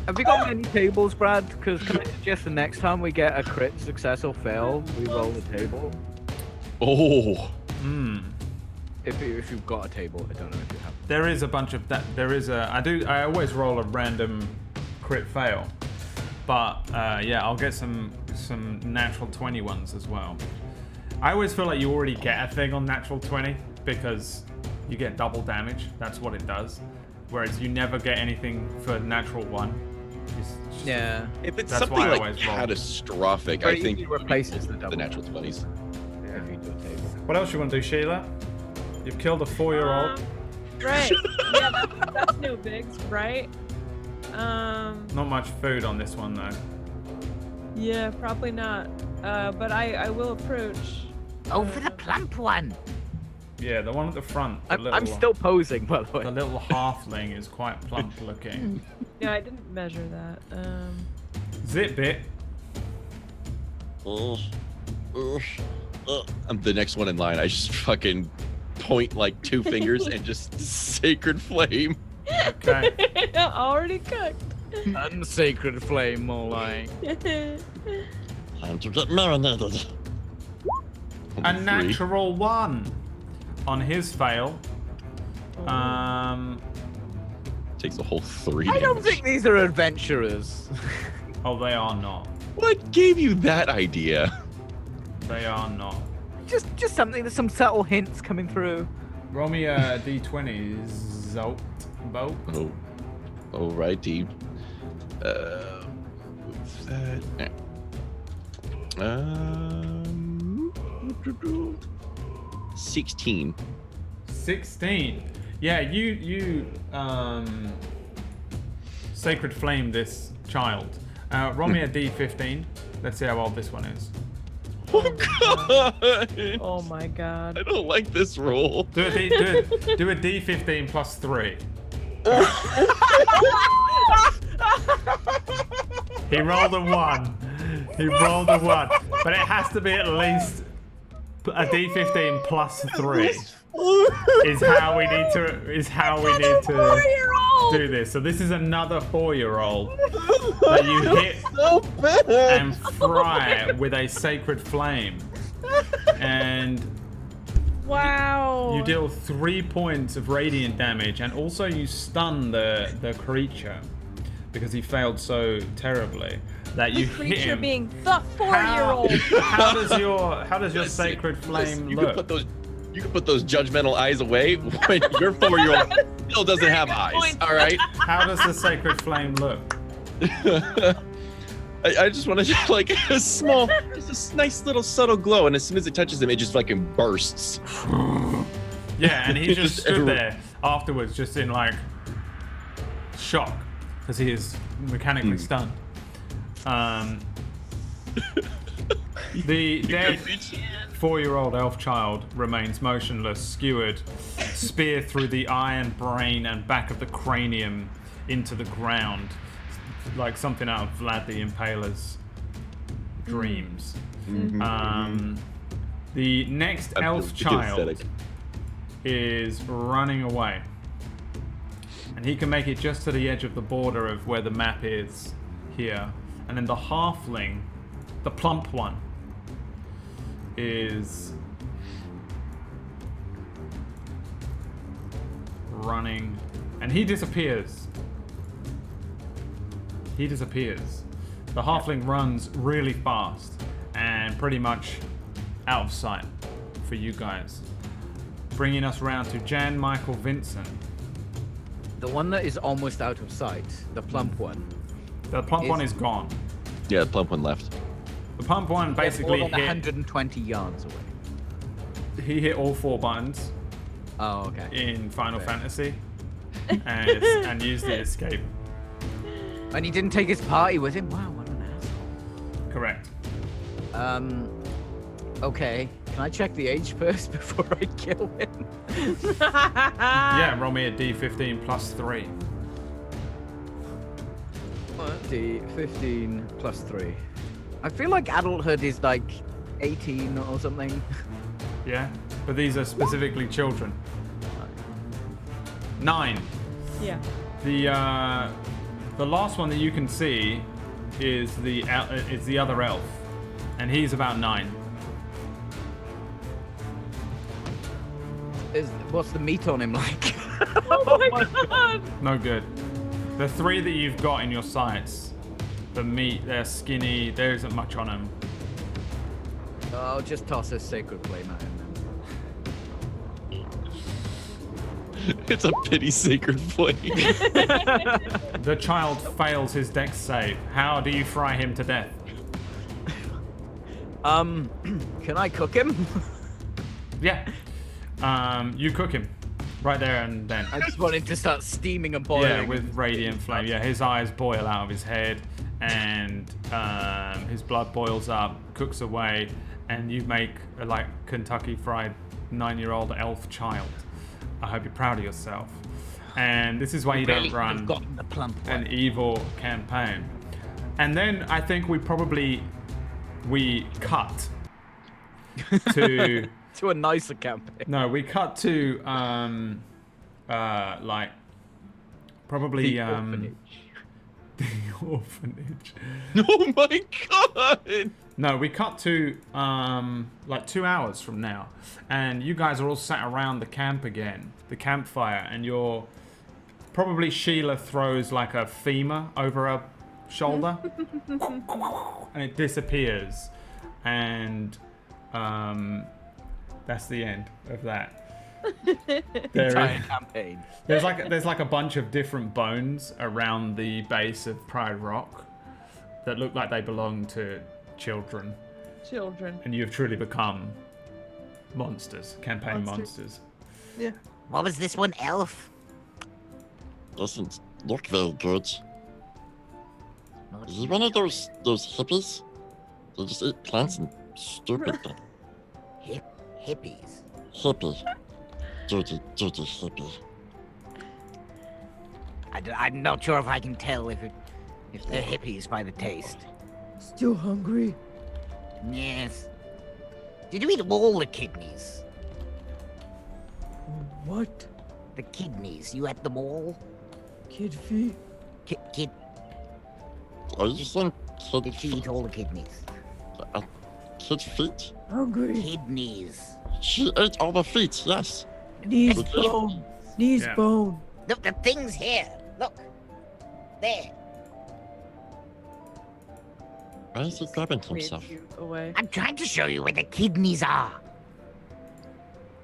have you got many tables, Brad? Because can I suggest the next time we get a crit success or fail, we roll the table? Oh. If you've got a table, I don't know if you have. There is a bunch of that. There is a. I always roll a random crit fail, but yeah, I'll get some natural 20 ones as well. I always feel like you already get a thing on natural 20 because you get double damage. That's what it does. Whereas you never get anything for natural 1. Yeah. If it's That's something why I like always roll. catastrophic, I think it replaces the double natural 20s. Yeah, if you do a table. What else you want to do, Sheila? You've killed a 4-year-old. Right. Yeah, that's no bigs, right? Not much food on this one though. Yeah, probably not. But I will approach. Oh, for the plump one. Yeah, the one at the front. I'm still posing, by the way. The little halfling is quite plump looking. Yeah, I didn't measure that. Zip bit. I'm the next one in line. I just fucking point like 2 fingers and just sacred flame. Okay. Already cooked. Unsacred flame, more like. Time to get marinated. A 3. natural 1 on his fail. Takes a whole 3 I don't damage. think these are adventurers. Oh, they are not. What gave you that idea? They are not. just something. There's some subtle hints coming through. Roll me a d20. Zolt. Boat. Oh, alrighty. 16. 16. Yeah, you sacred flame this child. Roll me a d15. Let's see how old this one is. Oh god! Oh my god. I don't like this roll. Do a d15 plus 3. He rolled a 1. He rolled a 1. But it has to be at least a d15 plus 3. Is how we need to do this. So this is another 4-year-old that you hit So bad. and fry with a sacred flame. And Wow. you deal 3 points of radiant damage, and also you stun the creature because he failed so terribly that you The hit creature him. being the 4-year-old. How does your sacred flame Listen, you look? can put those judgmental eyes away when your 4-year-old still doesn't have eyes. All right. How does the sacred flame look? I just want to like a small, just a nice little subtle glow, and as soon as it touches him, it just fucking bursts. Yeah, and he just stood there afterwards, just in like shock because he is mechanically stunned. The dead 4-year-old elf child remains motionless, skewered, spear through the iron brain and back of the cranium into the ground, like something out of Vlad the Impaler's dreams. The next elf child is running away, and he can make it just to the edge of the border of where the map is here. And then the halfling, the plump one, is running, and he disappears. He disappears. The halfling runs really fast and pretty much out of sight for you guys. Bringing us round to Jan Michael Vincent. The one that is almost out of sight, the plump one. The plump one is gone. Yeah, the plump one left. The plump one basically More than hit. 120 yards away. He hit all 4 buttons Oh, okay. in Final Fair. Fantasy, and used the escape. And he didn't take his party with him. Wow, what an asshole. Correct. Okay. Can I check the age first before I kill him? Yeah, roll me a d15 plus 3. D15 plus 3. I feel like adulthood is like 18 or something. Yeah, but these are specifically children. 9. Yeah. The last one that you can see is the other elf, and he's about 9. What's the meat on him like? Oh my god! No good. The 3 that you've got in your sights, the meat, they're skinny. There isn't much on them. I'll just toss a sacred flame at him then. It's a pity sacred flame. The child fails his dex save. How do you fry him to death? Can I cook him? Yeah. You cook him right there and then. I just wanted to start steaming and boiling. Yeah, with radiant flame. Yeah, his eyes boil out of his head, and his blood boils up, cooks away, and you make a like Kentucky Fried 9-year-old elf child. I hope you're proud of yourself. And this is why you don't run Gotten the plump one. an evil campaign. And then I think we cut to To a nicer campaign. no, we cut to like probably The orphanage. the orphanage. Oh my god! No, we cut to like 2 hours from now, and you guys are all sat around the camp again, the campfire, and you're probably Sheila throws like a femur over her shoulder, and it disappears, and that's the end of that. Entire campaign. There's like a bunch of different bones around the base of Pride Rock that look like they belong to children, Children. and you've truly become monsters, campaign monsters. Yeah. What was this one, elf? Doesn't look very good. Is he one of those hippies? They just eat plants and stupid thing. Hippies. Hippie. Dirty hippie. I'm not sure if I can tell if they're hippies by the taste. Still hungry? Yes. Did you eat all the kidneys? What? The kidneys. You ate them all? Kid feet? Kid. Are you saying kid Did she eat feet? all the kidneys? Kid feet? Hungry? Kidneys. She ate all the feet, yes. Knees Okay. bone. Knees Yeah. bone. The thing's here. Look. There. Why is he grabbing himself? Wave you away. I'm trying to show you where the kidneys are.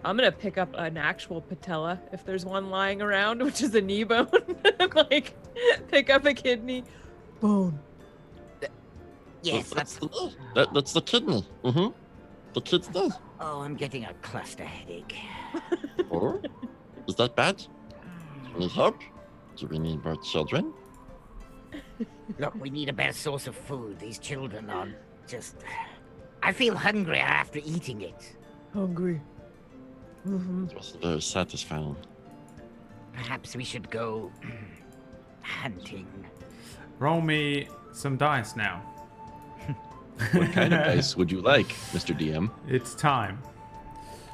I'm gonna pick up an actual patella if there's one lying around, which is a knee bone. Like, pick up a kidney. Bone. Yes, that's that's. the knee. That's the kidney. Mm-hmm. The kid's knee. Oh, I'm getting a cluster headache. Oh? Is that bad? Do you need help? Do we need more children? Look, we need a better source of food. These children are just. I feel hungry after eating it. Hungry. Mm-hmm. It wasn't very satisfying. Perhaps we should go hunting. Roll me some dice now. What kind of dice would you like, Mr. DM? It's time.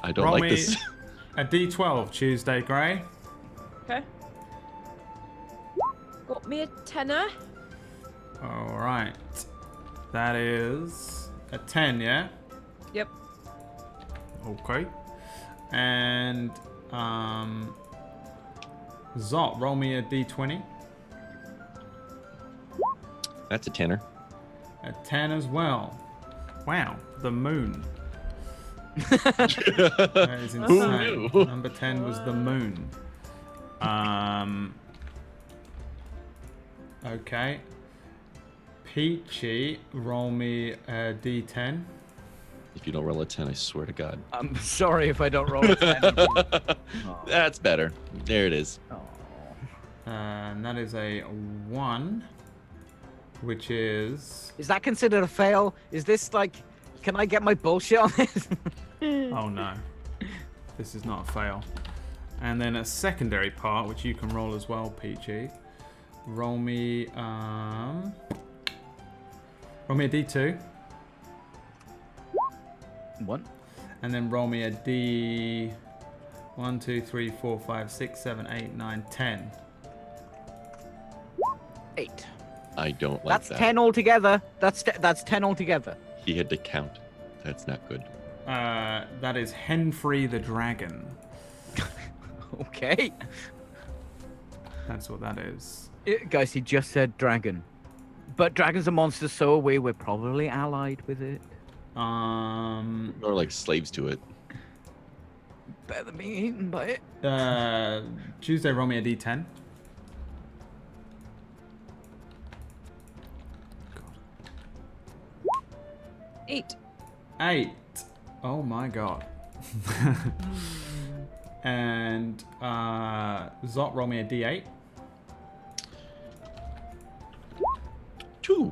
I don't Roll like me this. a D12, Tuesday Gray. Okay. Got me a tenner. All right. That is a 10, yeah? Yep. Okay. And Zot, roll me a d20. That's a tenner. A 10 as well. Wow, the moon. That is insane. knew? Number 10 was the moon. Okay. Peachy, roll me a d10. If you don't roll a 10, I swear to God. I'm sorry if I don't roll a 10. Oh. That's better. There it is. Oh. And that is a 1, which is... Is that considered a fail? Is this like, can I get my bullshit on this? Oh no. This is not a fail. And then a secondary part, which you can roll as well, Peachy. Roll me a d2. 1. And then roll me a d... 1, 2, 3, 4, 5, 6, 7, 8, 9, 10. 8. I don't like That's that. 10 altogether. That's 10 altogether. He had to count. That's not good. That is Henfrey the Dragon. Okay. That's what that is. Guys, he just said dragon. But dragons are monsters, so are we. We're probably allied with it. Or like slaves to it. Better than being eaten by it. Tuesday, roll me a d10. 8. 8. Oh my god. And Zot, roll me a d8. 2.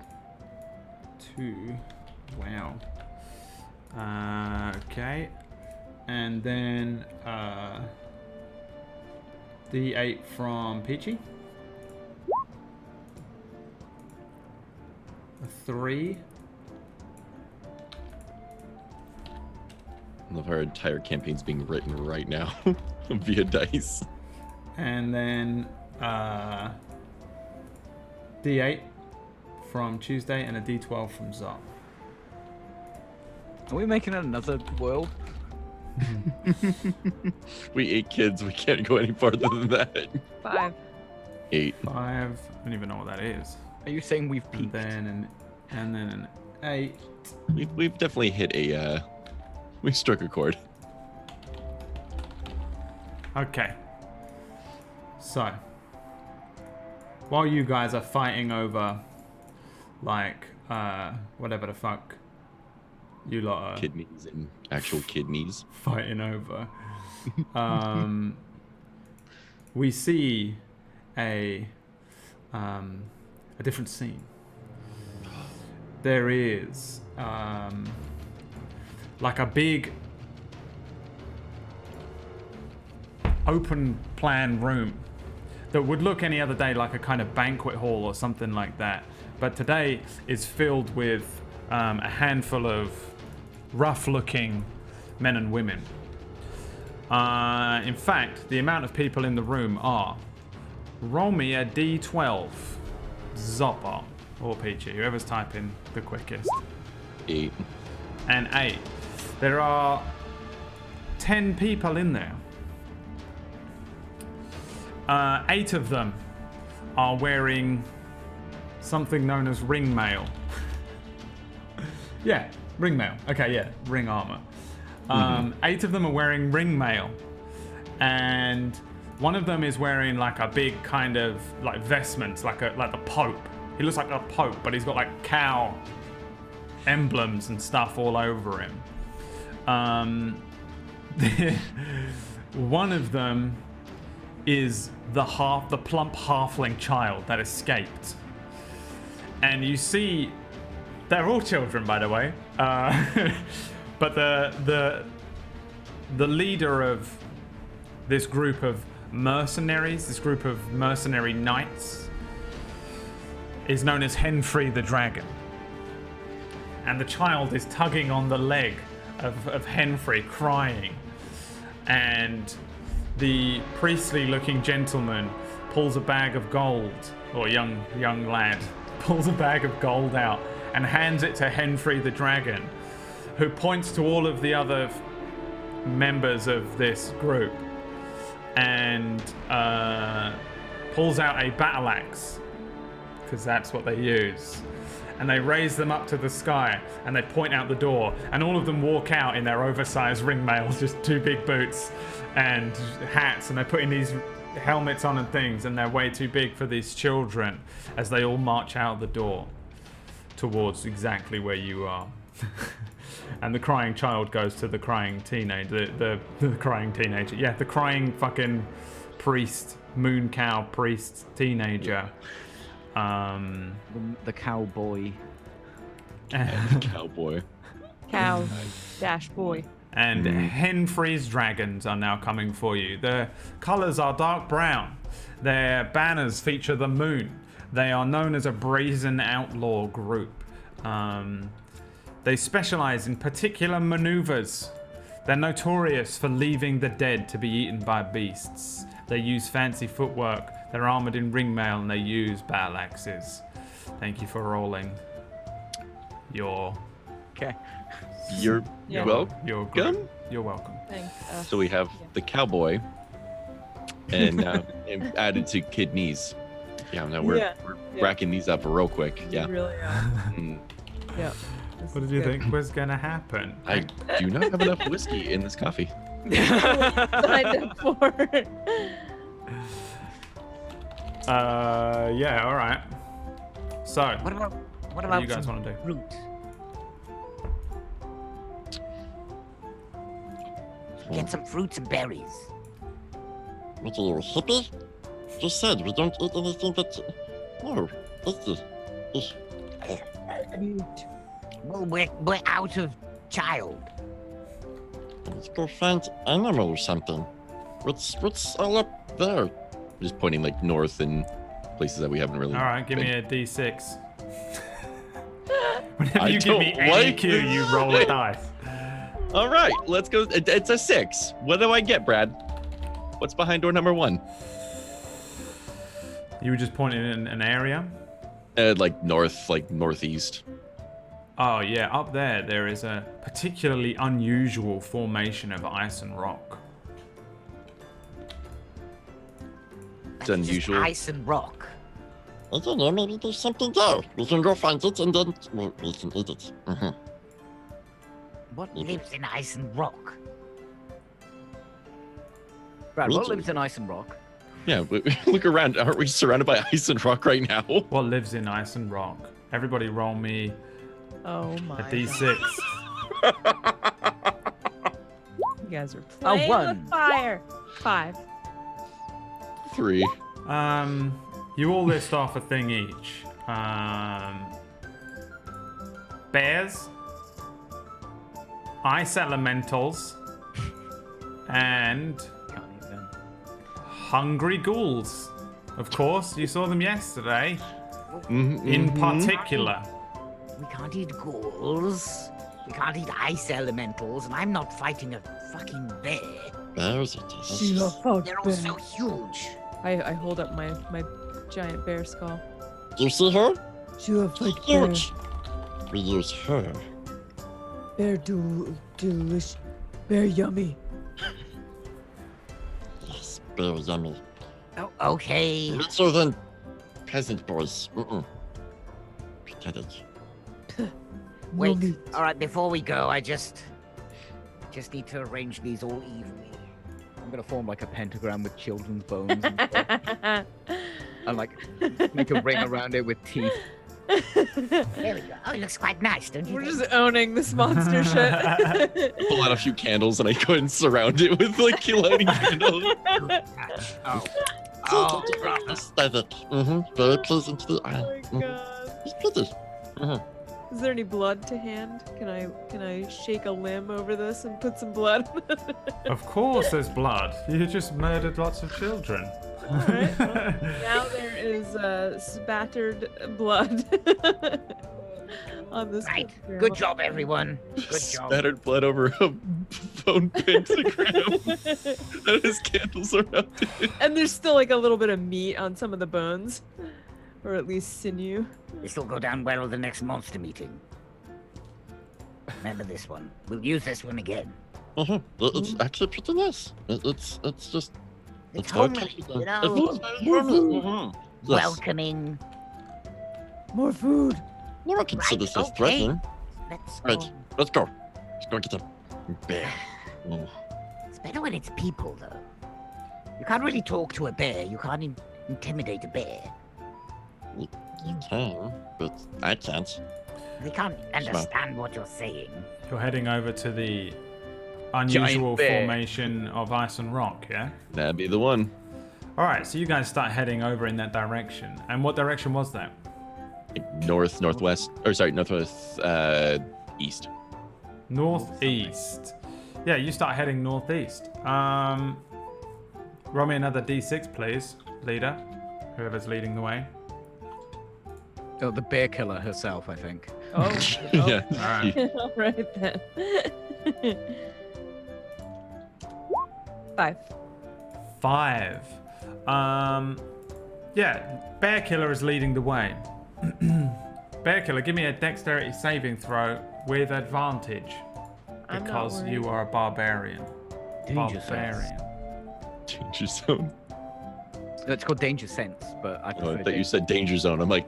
2. Wow. Okay. And then d8 from Peachy. A 3. I love our entire campaign's being written right now via dice. And then d8 from Tuesday and a d12 from Zot. Are we making another world? We 8 kids. We can't go any farther than that. 5. 8. 5. I don't even know what that is. Are you saying we've And peaked? then an 8. We've definitely hit a. We struck a chord. Okay. So, while you guys are fighting over, like, whatever the fuck you lot are Kidneys and actual kidneys. fighting over, we see a different scene. There is like a big open plan room that would look any other day like a kind of banquet hall or something like that, but today is filled with a handful of rough looking men and women. In fact, the amount of people in the room are, roll me a d12, Zopper or Peachy, whoever's typing the quickest. 8. And 8. There are 10 people in there. 8 of them are wearing something known as ring mail. Yeah, ring mail. Okay, yeah, ring armor. 8 of them are wearing ring mail, and one of them is wearing like a big kind of like vestments, like the Pope. He looks like a Pope, but he's got like cow emblems and stuff all over him. One of them is the plump halfling child that escaped, and you see they're all children, by the way. But the leader of this group of mercenaries, this group of mercenary knights, is known as Henfrey the Dragon. And the child is tugging on the leg of Henfrey, crying. And the priestly-looking gentleman pulls a bag of gold or young lad, pulls a bag of gold out and hands it to Henfrey the dragon, who points to all of the other members of this group and pulls out a battle axe, because that's what they use. And they raise them up to the sky and they point out the door, and all of them walk out in their oversized ringmails, just 2 big boots and hats, and they're putting these helmets on and things, and they're way too big for these children as they all march out the door towards exactly where you are. And the crying child goes to the crying teenager, the crying teenager, yeah, the crying fucking priest, moon cow priest teenager. The cowboy. Cowboy. Cow dash boy. And Henfrey's dragons are now coming for you. Their colors are dark brown. Their banners feature the moon. They are known as a brazen outlaw group. They specialize in particular maneuvers. They're notorious for leaving the dead to be eaten by beasts. They use fancy footwork. They're armored in ringmail and they use battle axes. Thank you for rolling your... Okay. You're Yeah. welcome. You're welcome. Thanks. So we have the cowboy, and and added to kidneys. Yeah, now we're racking these up real quick. Yeah. Really are. Mm. Yeah. What did you think was gonna happen? I do not have enough whiskey in this coffee. Signed up for. Yeah, all right. So, What what do about you guys some want to do? fruit? Get some fruits and berries. What are you, a hippie? Just said we don't eat anything that... No, this is... Well, we're out of child. Let's go find animal or something. What's all up there? Just pointing like north and places that we haven't really. All right, give me been. a d6. Whenever I you give me don't any like cue, this. you roll a dice. All right, let's go. It's a 6. What do I get, Brad? What's behind door number 1? You were just pointing in an area. Like north, like northeast. Oh yeah, up there is a particularly unusual formation of ice and rock. It's Just unusual. ice and rock. I don't know, maybe there's something there. We can go find it and then we can eat it. What lives in ice and rock? Brad, Me what too. lives in ice and rock? Yeah, look around. Aren't we surrounded by ice and rock right now? What lives in ice and rock? Everybody roll me Oh my. a d6. You guys are playing one. with fire. 5. 3. You all list off a thing each. Bears, ice elementals, and Can't eat them. hungry ghouls. Of course, you saw them yesterday. Mm-hmm, In particular. We can't eat ghouls. We can't eat ice elementals, and I'm not fighting a fucking bear. Bears are delicious. They're all so huge. I hold up my giant bear skull. Do you see her? Huge. We use her. Bear delish. Bear yummy. Yes, bear yummy. Oh, okay. Lesser than peasant boys. Pathetic. Wait. All right. Before we go, I just need to arrange these all evenly. I'm gonna form like a pentagram with children's bones and stuff, and like make a ring around it with teeth. There we go. Oh, it looks quite nice, don't you We're think? just owning this monster shit. Pull out a few candles and I go and surround it with like lighting candles. Oh, Aesthetic. Very pleasing to the eye. Oh my god. It's pretty. Is there any blood to hand? Can I shake a limb over this and put some blood? Of course there's blood. You just murdered lots of children. Alright, well, now there is spattered blood on this. right. pentagram. Good job, everyone. Good job. Spattered blood over a bone pentagram that has candles around it. And there's still like a little bit of meat on some of the bones. Or at least sinew. This will go down well with the next monster meeting. Remember this one. We'll use this one again. It's actually pretty nice. It's just. It's very homely, comfortable. you know. It feels very homely. Yes. Welcoming. More food. Never consider this okay. threatening. Let's Right, go. let's go. Let's go get a bear. Oh. It's better when it's people, though. You can't really talk to a bear. You can't intimidate a bear. You can, but I can't. They can't understand what you're saying. You're heading over to the unusual bear. formation of ice and rock, yeah? That'd be the one. All right, so you guys start heading over in that direction. And what direction was that? Like northwest, east. Northeast. Yeah, you start heading northeast. Roll me another d6, please, leader. Whoever's leading the way. Oh, the bear killer herself, I think. Oh. Yeah. All right. All right then. 5. 5. Yeah, Bear Killer is leading the way. Bear Killer, give me a dexterity saving throw with advantage. I'm not Because worried. you are a barbarian. Danger sense. Barbarian. Danger zone. It's called danger sense, but I Oh, prefer. I thought you said danger zone. I'm like,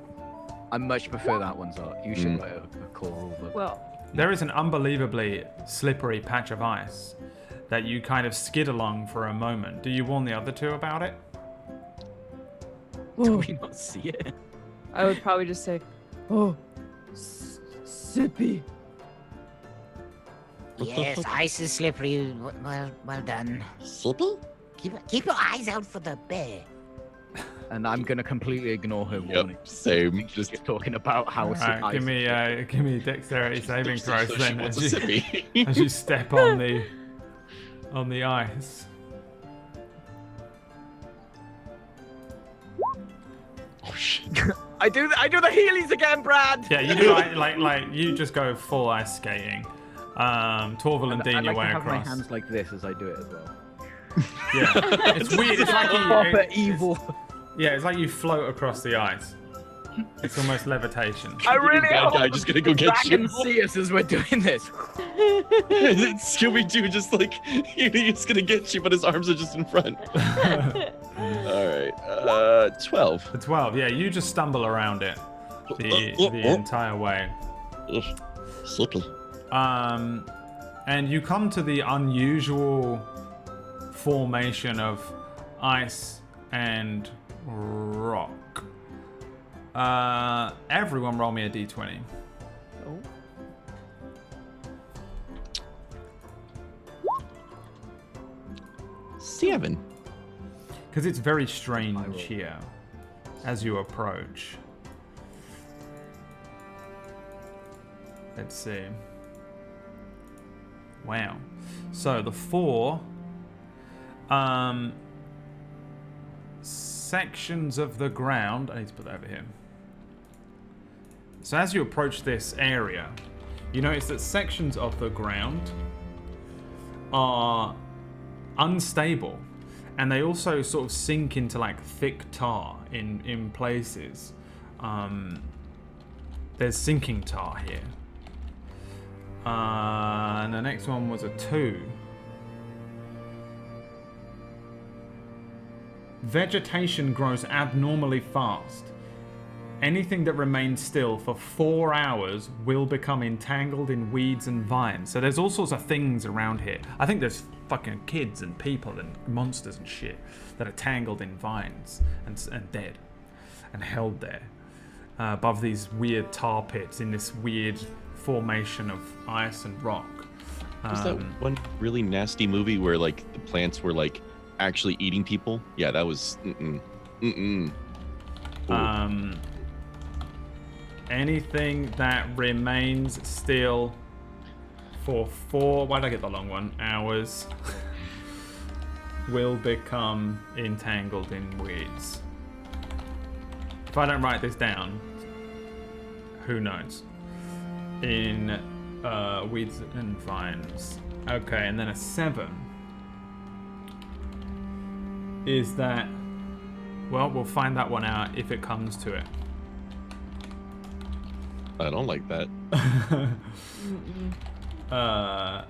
I much prefer that one, so you should write a core rule book. Well, There is an unbelievably slippery patch of ice that you kind of skid along for a moment. Do you warn the other two about it? Do we not see it? I would probably just say, oh, sippy. Yes, ice is slippery. Well done. Sippy? Keep your eyes out for the bear. And I'm gonna completely ignore her warning. yep, same. Just Just talking about how Alright, give me dexterity saving throws so she then wants as a you, sippy. as you step on the ice. Oh shit. I do the Heelys again, Brad. Yeah, you do like you just go full ice skating. Torval and Dean I your like way to have my across. hands like this as I do it as well. Yeah, it's weird. It's like Proper you, evil. yeah, it's like you float across the ice. It's almost levitation. I really Bad hope guy just gonna go get you. dragons see us as we're doing this. Scooby Doo just like he's gonna get you, but his arms are just in front. All right, 12. The 12. Yeah, you just stumble around it the entire way. Sippy. And you come to the unusual formation of ice and rock. Everyone roll me a d20. Oh. Seven. Because it's very strange here as you approach. Let's see. Wow. So the 4 sections of the ground. I need to put that over here. So as you approach this area, you notice that sections of the ground are unstable, and they also sort of sink into like thick tar in places. There's sinking tar here. And the next one was a 2. Vegetation grows abnormally fast. Anything that remains still for 4 hours will become entangled in weeds and vines. So there's all sorts of things around here. I think there's fucking kids and people and monsters and shit that are tangled in vines and dead and held there above these weird tar pits in this weird formation of ice and rock. Was that one really nasty movie where like the plants were like actually eating people? Yeah, that was. Ooh. Anything that remains still for 4, why did I get the long one? Hours will become entangled in weeds. If I don't write this down, who knows? In weeds and vines. Okay, and then a 7 is that, well, we'll find that one out if it comes to it. I don't like that. Mm-mm. uh,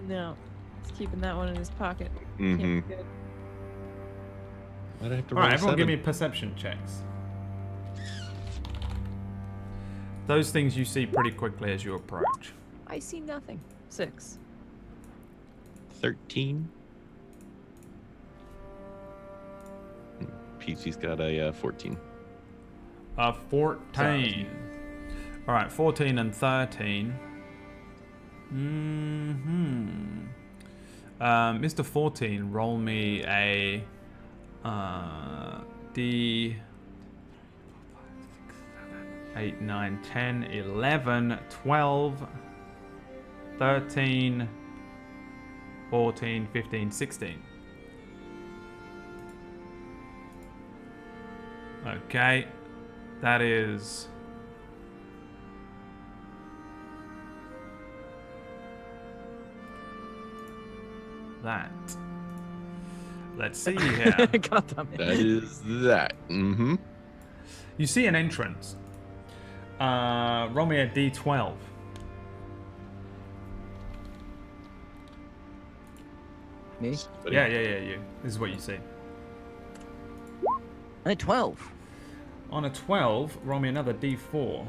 No. He's keeping that one in his pocket. Mm-hmm. Can't be good. Why'd I have to all roll right, a everyone, give me 7? perception checks. Those things you see pretty quickly as you approach. I see nothing. 6. 13. Peachy's got a 14. 14. All right, 14 and 13. Mr. 14, roll me a D 8, 9, 10, 11, 12, 13, 14, 15, 16. Okay, that is... that. Let's see here. God damn it. That is that. Mm-hmm. You see an entrance. Roll me a D12. Me? Yeah, you. This is what you see. A 12. On a 12, roll me another D4.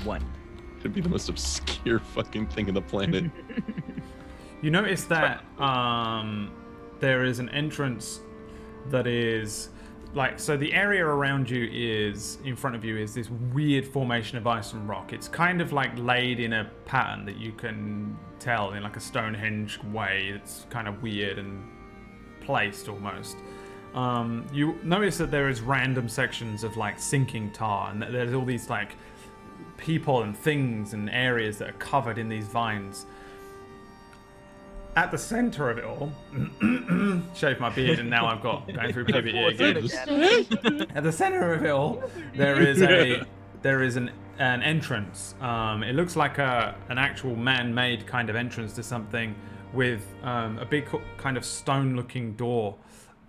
1. Could be the most obscure fucking thing on the planet. You notice that there is an entrance that is like, so the area around you is, in front of you, is this weird formation of ice and rock. It's kind of like laid in a pattern that you can tell in like a Stonehenge way. It's kind of weird and placed almost. You notice that there is random sections of like sinking tar, and that there's all these like people and things and areas that are covered in these vines. At the center of it all, shave my beard, and now I've got going through puberty again. At the center of it all, there is an entrance. It looks like an actual man-made kind of entrance to something with a big kind of stone-looking door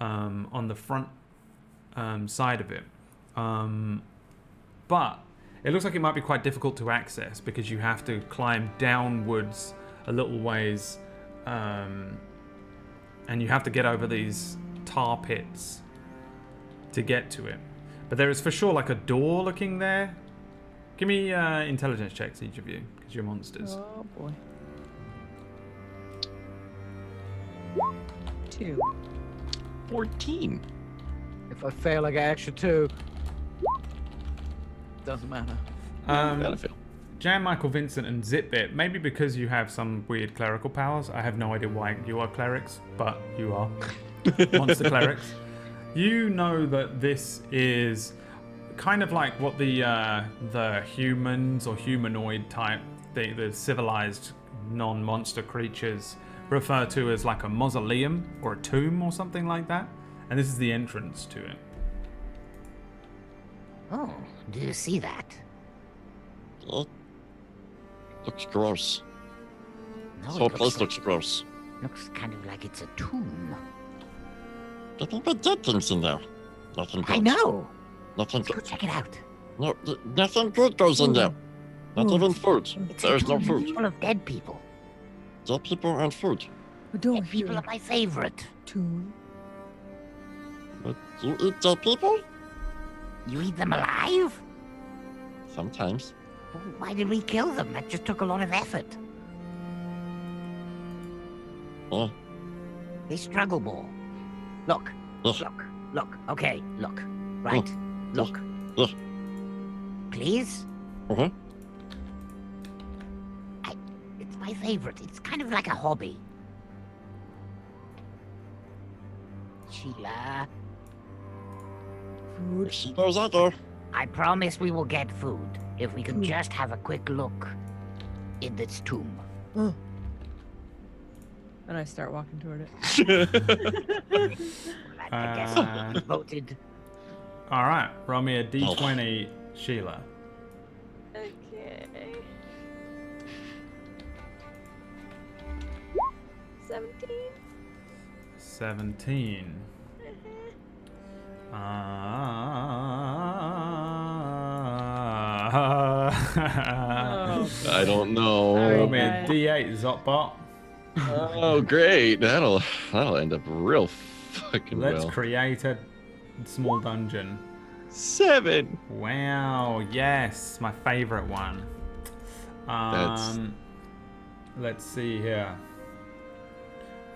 on the front side of it. But it looks like it might be quite difficult to access because you have to climb downwards a little ways. And you have to get over these tar pits to get to it. But there is for sure like a door looking there. Give me intelligence checks, each of you, because you're monsters. Oh boy. 2. 14. If I fail, I get extra 2. Doesn't matter. Gotta fail. Jan, Michael, Vincent, and Zipbit, maybe because you have some weird clerical powers. I have no idea why you are clerics, but you are. Monster clerics. You know that this is kind of like what the humans or humanoid type, the civilized non-monster creatures refer to as like a mausoleum or a tomb or something like that. And this is the entrance to it. Oh, do you see that? It looks gross. No, This it whole place like- looks gross. Looks kind of like it's a tomb. Nothing but dead things in there. Nothing good. I know. Nothing Let's go good. check it out. No, nothing good goes in there. Not even food. It's There's a no tomb food. full of dead people. Dead people and food. Dead people are my favorite. But you eat dead people? You eat them alive? Sometimes. Well, why did we kill them? That just took a lot of effort. Yeah. They struggle more. Look, Yes. look. Okay, look. Right, look. Yes. Please? Uh-huh. It's my favorite. It's kind of like a hobby. Sheila, She goes out there. I promise we will get food if we can just have a quick look in this tomb. And I start walking toward it. I guess we voted. All right, roll me a d20, Sheila. Okay. 17. 17. I don't know. Roll Sorry. me a D8, Zotbot. Oh, great. That'll end up real fucking Let's well. create a small dungeon. 7. Wow, yes, my favorite one. That's- Let's see here.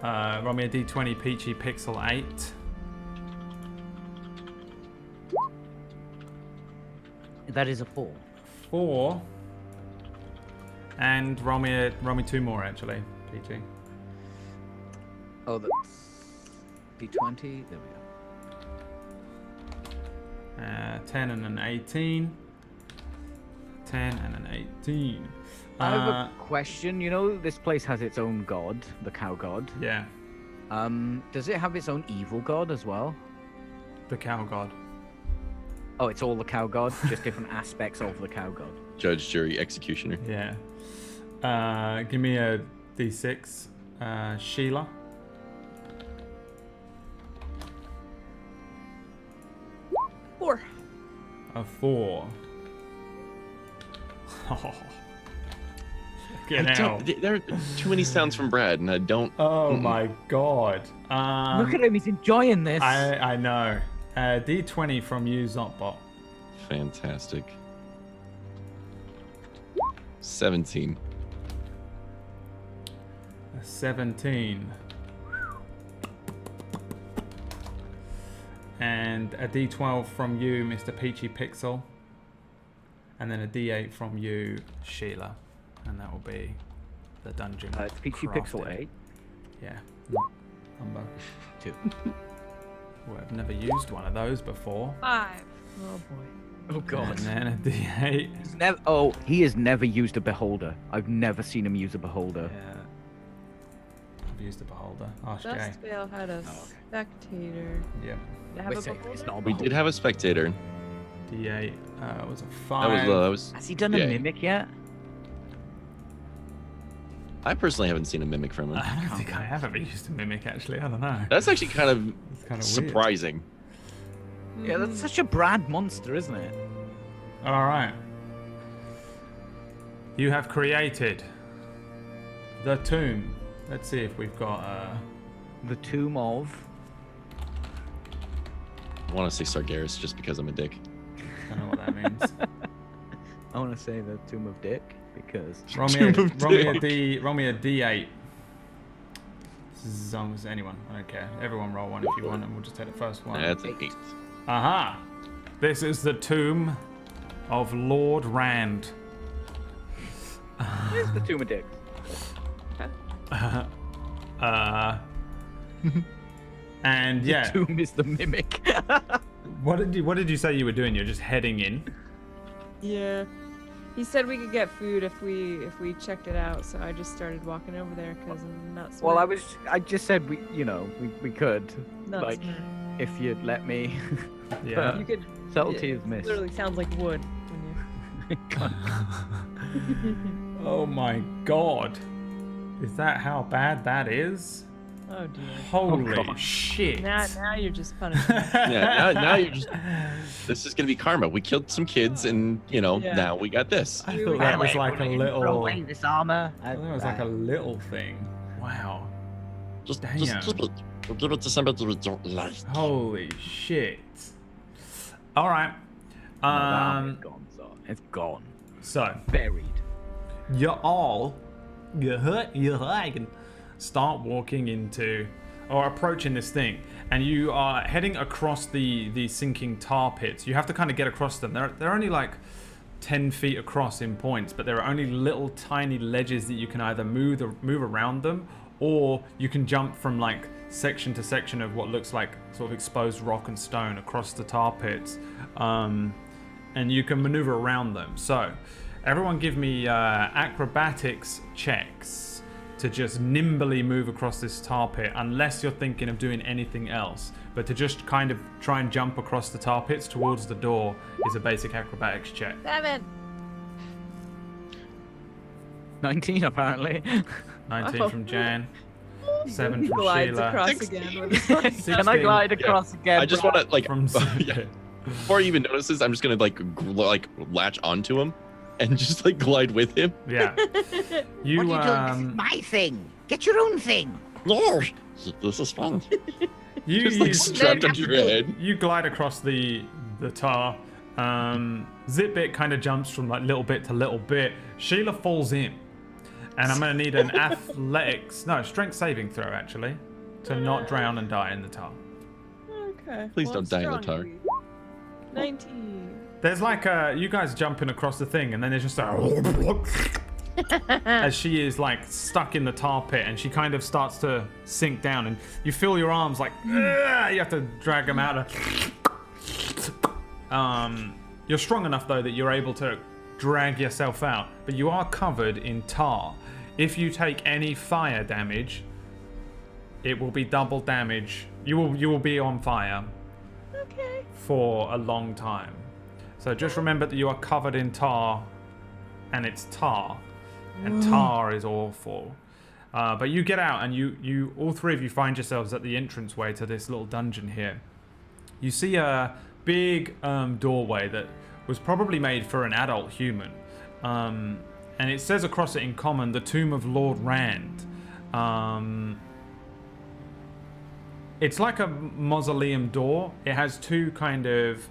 Roll me a D20 Peachy Pixel 8. That is a 4. 4. And roll me 2 more actually, Peachy. Oh, that's D20. There we go. 10 and an 18. 10 and an 18. I have a question. You know, this place has its own god, the cow god. Yeah, Does it have its own evil god as well? the cow god. Oh, it's all the cow god, just different aspects of the cow god. Judge, jury, executioner. Yeah. Give me a D6, Sheila. Four. A 4. Oh. Get out. There are too many sounds from Brad, and I don't. Oh my god. Look at him, he's enjoying this. I know. D20 from you, Zotbot. Fantastic. 17. A 17. And a D12 from you, Mr. Peachy Pixel. And then a D8 from you, Sheila. And that will be the dungeon. It's Peachy crafting. Pixel 8. Yeah. Number 2. Well, I've never used one of those before. 5. Oh boy. Oh god. And then a D8. He has never used a beholder. I've never seen him use a beholder. Yeah. I've used a beholder. Ask Jay. Dustvale had a spectator. Yep. Did I have a It's beholder? not a We beholder. did have a spectator. D8 was a That 5. was. Has he done yeah. a mimic yet? I personally haven't seen a mimic from him. I don't think I have ever used a mimic actually. I don't know. That's actually kind of It's kind of surprising. Yeah, that's such a Brad monster, isn't it? weird. All right. You have created the tomb. Let's see if we've got. The tomb of. I want to say Sargeras just because I'm a dick. I don't know what that means. I want to say the tomb of Dick because. roll me a D8. As long as anyone, I don't care. Everyone roll one if you want, and we'll just take the first one. That's an 8. Aha! This is the tomb of Lord Rand. Where's the tomb of Dick? And yeah, The tomb is the mimic. what did you say you were doing? You're just heading in. Yeah. He said we could get food if we checked it out, so I just started walking over there because I'm not smart. Well, I just said we could, Not like, smart. if you'd let me. Yeah. You could. Subtlety it is missed. Literally sounds like wood. When Oh my god. Is that how bad that is? you... Oh dear. Holy God. shit. Now you're just punishing me. Yeah, now you're just. This is gonna be karma. We killed some kids, and Yeah. now we got this. I thought that was like a Throw little. away this armor. I thought it was like a little thing. Wow. Just Damn. keep it. We'll give it to somebody we don't like. Holy shit. All right. It's gone, so it's gone. So Buried. you can start walking into or approaching this thing, and you are heading across the sinking tar pits. You have to kind of get across them. They're only like 10 feet across in points, but there are only little tiny ledges that you can either move around them, or you can jump from like section to section of what looks like sort of exposed rock and stone across the tar pits, and you can maneuver around them. So everyone give me acrobatics checks to just nimbly move across this tar pit, unless you're thinking of doing anything else. But to just kind of try and jump across the tar pits towards the door is a basic acrobatics check. 7. 19 apparently. 19 Oh. from Jan, 7 He from glides Sheila, across 16. again with his 16 Can I glide across again? I just want to like from yeah. Before he even notices, I'm just gonna like latch onto him. and just like glide with him. Yeah. You What are you doing? This is my thing. Get your own thing. No, this is fun. you Just like you- strapped you- onto your head. You glide across the tar. Zipbit kind of jumps from like little bit to little bit. Sheila falls in, and I'm gonna need an strength saving throw actually, to not drown and die in the tar. Okay. Please well, don't die in the tar. 19. There's like you guys jumping across the thing, and then there's just a as she is like stuck in the tar pit, and she kind of starts to sink down, and you feel your arms like you have to drag them out. You're strong enough though that you're able to drag yourself out, but you are covered in tar. If you take any fire damage, it will be double damage. You will be on fire Okay. for a long time. So just remember that you are covered in tar, and it's tar, and tar is awful. But you get out, and you all three of you find yourselves at the entranceway to this little dungeon here. You see a big doorway that was probably made for an adult human, and it says across it in common, "The Tomb of Lord Rand." It's like a mausoleum door. It has two kind of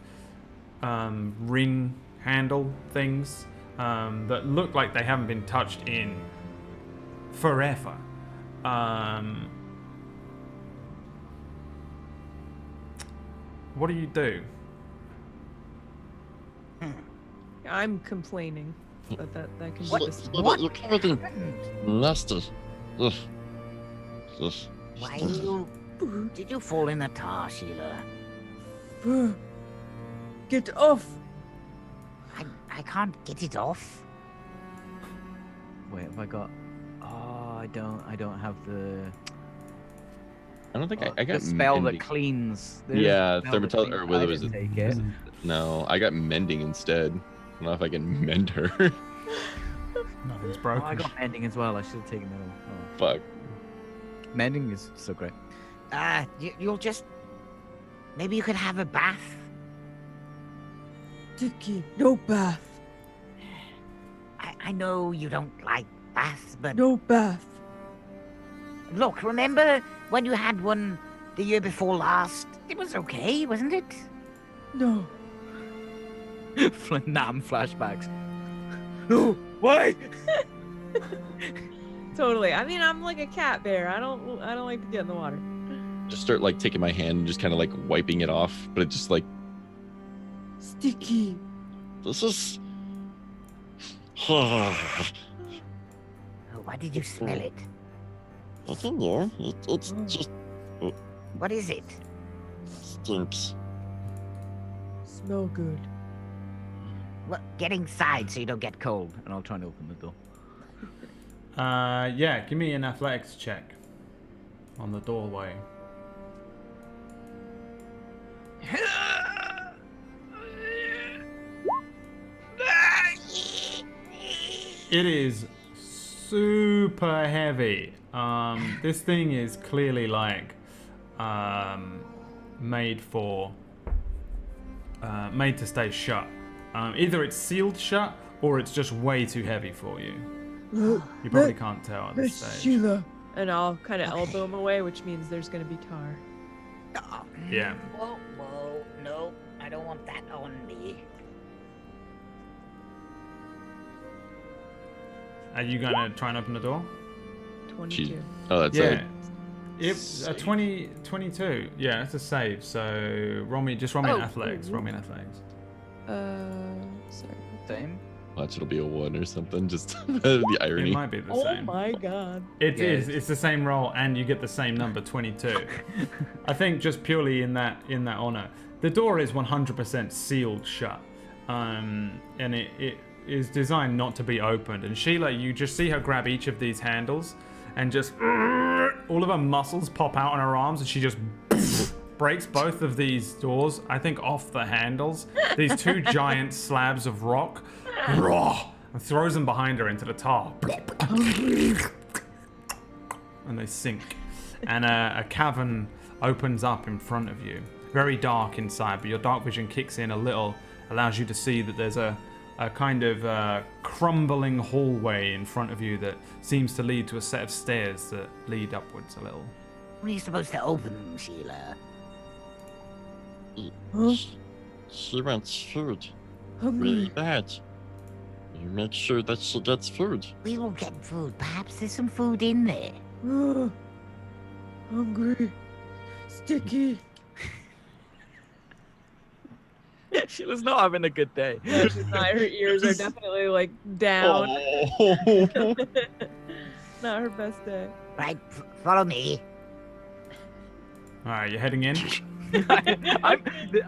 ring handle things that look like they haven't been touched in forever. What do you do? I'm complaining, but that can be What? this. You're covered in nasty. Ugh. Ugh. Why did you fall in the tar, Sheila? Get off! I can't get it off. Wait, have I got? Oh, I don't have the. I don't think I got the spell mending. that cleans. There is Yeah, a spell that thermatel, cleans. or whether I it was didn't take it. No, I got mending instead. I don't know if I can mend her. Nothing's Oh, broken. I got mending as well. I should have taken that one. Oh. Fuck. Mending is so great. You'll just. Maybe you could have a bath. Dicky, no bath. I know you don't like baths, but No bath. look, remember when you had one the year before last? It was okay, wasn't it? No. Nam flashbacks. No, why? Totally. I mean, I'm like a cat bear. I don't like to get in the water. Just start like taking my hand and just kind of like wiping it off, but it just like Sticky. This is. Oh, why did you smell it? I don't know. It's just What is it? stinks. Smell good. Well, get inside so you don't get cold. And I'll try and open the door. Yeah, give me an athletics check on the doorway. It is super heavy. This thing is clearly like made to stay shut. Either it's sealed shut or it's just way too heavy for you. You probably can't tell at this stage. Sheila. And I'll kind of elbow him away, which means there's going to be tar. Yeah. Whoa, no, I don't want that on me. Are you gonna try and open the door? 22. oh, that's Yeah. It's a 22. Yeah, it's a save. So roll me an athletics. Roll me an athletics. Sorry. Same. watch it'll be a 1 or something. Just the irony. It might be the Oh same. my god. It Yeah, is. It's the same roll, and you get the same number, 22. I think just purely in that honor, the door is 100% sealed shut, and it is designed not to be opened. And Sheila, you just see her grab each of these handles, and just all of her muscles pop out on her arms, and she just breaks both of these doors, I think, off the handles. These two giant slabs of rock, and throws them behind her into the tar. And they sink. And a cavern opens up in front of you. Very dark inside, but your dark vision kicks in a little, allows you to see that there's a kind of crumbling hallway in front of you that seems to lead to a set of stairs that lead upwards a little. When are you supposed to open them, Sheila? She wants food Hungry. really bad. You make sure that she gets food. We will get food. Perhaps there's some food in there. Hungry. Sticky. Sheila's not having a good day. No, she's not. Her ears are definitely like down. Not her best day. Right, follow me. All right, you're heading in.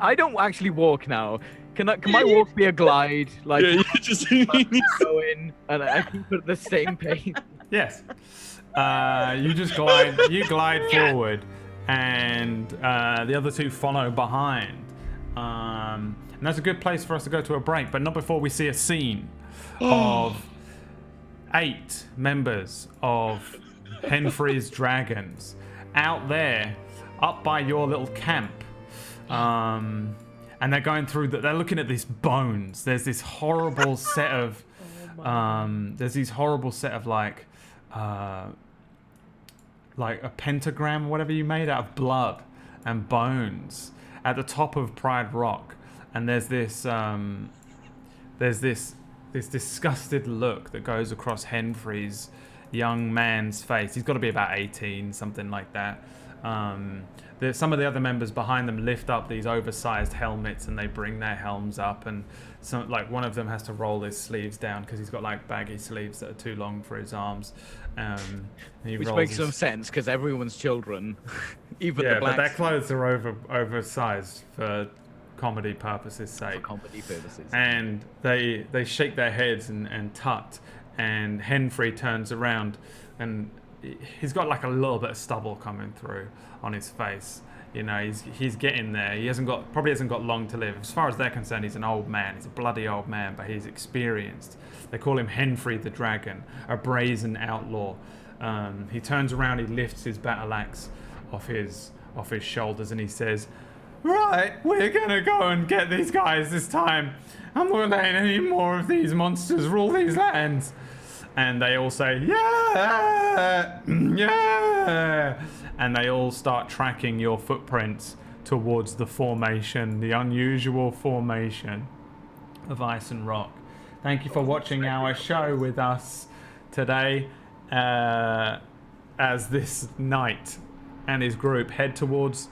I don't actually walk now. Can my walk be a glide? Like Yeah, you just go in and I keep at the same pace. Yes. You just glide forward, and the other two follow behind. And that's a good place for us to go to a break, but not before we see a scene of 8 members of Henfrey's Dragons out there, up by your little camp. And they're going through they're looking at these bones. There's this horrible set of like a pentagram or whatever you made out of blood and bones at the top of Pride Rock. And there's this disgusted look that goes across Henfrey's young man's face. He's got to be about 18, something like that. Some of the other members behind them lift up these oversized helmets and they bring their helms up, and one of them has to roll his sleeves down because he's got like baggy sleeves that are too long for his arms. Which makes some sense because everyone's children, even the but blacks. their clothes are oversized for comedy purposes' sake. For comedy purposes. And they shake their heads and tut, and Henfrey turns around and he's got like a little bit of stubble coming through on his face. You know, he's getting there. He probably hasn't got long to live. As far as they're concerned, he's an old man. He's a bloody old man, but he's experienced. They call him Henfrey the Dragon, a brazen outlaw. He turns around, he lifts his battle axe off his shoulders, and he says, "Right, we're gonna go and get these guys this time. I'm not letting any more of these monsters rule these lands." And they all say, "Yeah, yeah," and they all start tracking your footprints towards the formation, the unusual formation of ice and rock. Thank you for watching our show with us today, as this knight and his group head towards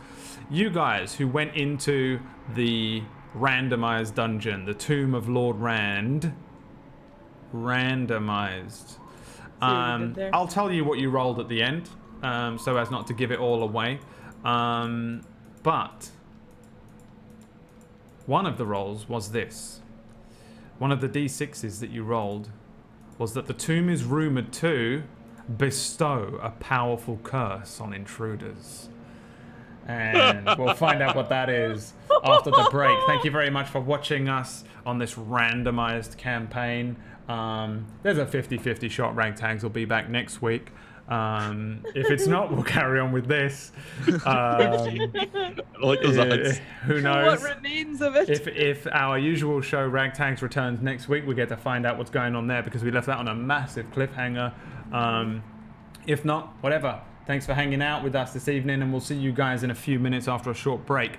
you guys who went into the randomized dungeon, the Tomb of Lord Rand. Randomized. I'll tell you what you rolled at the end, so as not to give it all away. But one of the rolls was this. One of the D6s that you rolled was that the tomb is rumored to bestow a powerful curse on intruders. And we'll find out what that is after the break. Thank you very much for watching us on this randomized campaign. There's a 50-50 shot. Ragtags will be back next week. If it's not, we'll carry on with this. I like those odds. Who knows? What remains of it? If our usual show Ragtags returns next week, we get to find out what's going on there because we left that on a massive cliffhanger. If not, whatever. Thanks for hanging out with us this evening, and we'll see you guys in a few minutes after a short break.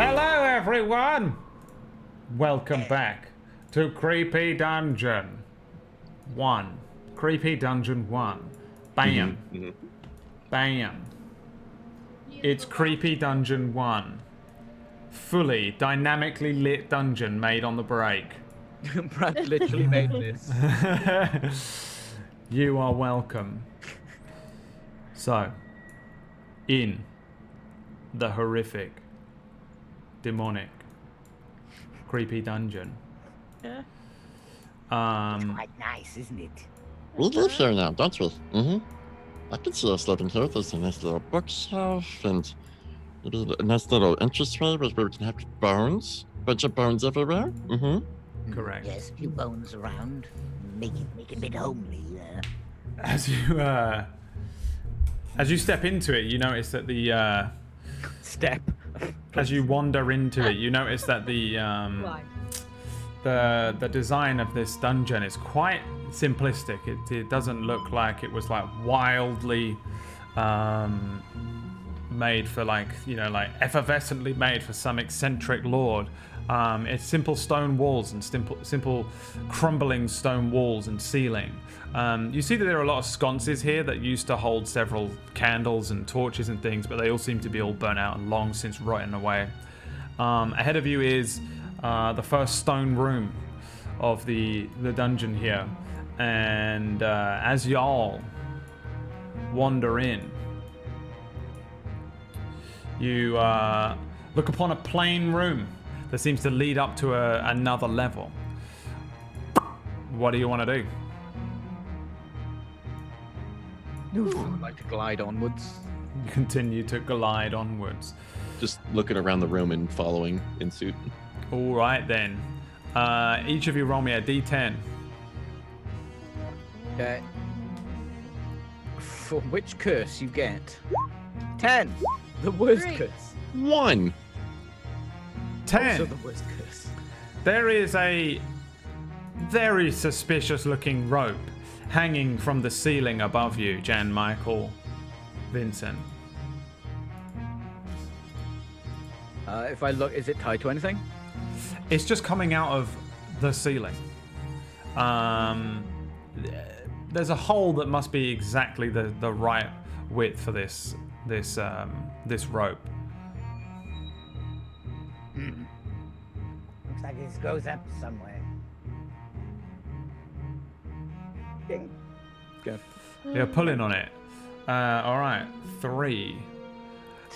Hello, everyone! Welcome back to Creepy Dungeon 1. Creepy Dungeon 1. Bam. Mhm. Bam. It's Creepy Dungeon 1. Fully, dynamically lit dungeon made on the break. Brad literally made this. You are welcome. So, in the horrific, demonic, creepy dungeon. Yeah. Quite nice, isn't it? We live here now, don't we? Mm-hmm. I can see us living here. There's a nice little bookshelf and maybe a nice little entranceway where we can have bones. Bunch of bones everywhere. Mm-hmm. Correct. Yes, a few bones around. Make it a bit homely there. As you step into it, you notice that the Step. as you wander into it, you notice that the design of this dungeon is quite simplistic. It doesn't look like it was like wildly made for like effervescently made for some eccentric lord. It's simple stone walls and simple crumbling stone walls and ceiling. You see that there are a lot of sconces here that used to hold several candles and torches and things, but they all seem to be all burnt out and long since rotting away. Ahead of you is the first stone room of the dungeon here, and as y'all wander in, you look upon a plain room that seems to lead up to another level. What do you want to do? I'd like to glide onwards. You continue to glide onwards. Just looking around the room and following in suit. All right then. Each of you roll me a d10. Okay. For which curse you get? 10. The worst Great. curse. 1. 10. Also the worst curse. There is a very suspicious looking rope hanging from the ceiling above you, Jan Michael Vincent. If I look, is it tied to anything? It's just coming out of the ceiling. There's a hole that must be exactly the right width for this rope. Looks like this goes up somewhere. Ding. Go. You're pulling on it. All right, 3.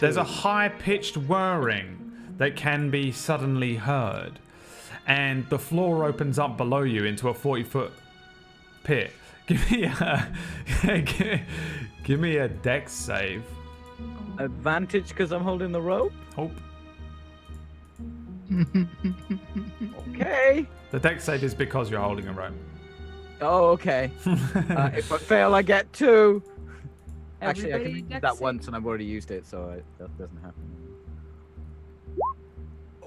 There's a high-pitched whirring that can be suddenly heard, and the floor opens up below you into a 40-foot pit. Give me a dex save. Advantage because I'm holding the rope? Hope. Okay. The dex save is because you're holding a rope. Oh, okay. If I fail, I get 2. Actually, I Everybody can use dex that save. once and I've already used it, so that doesn't happen.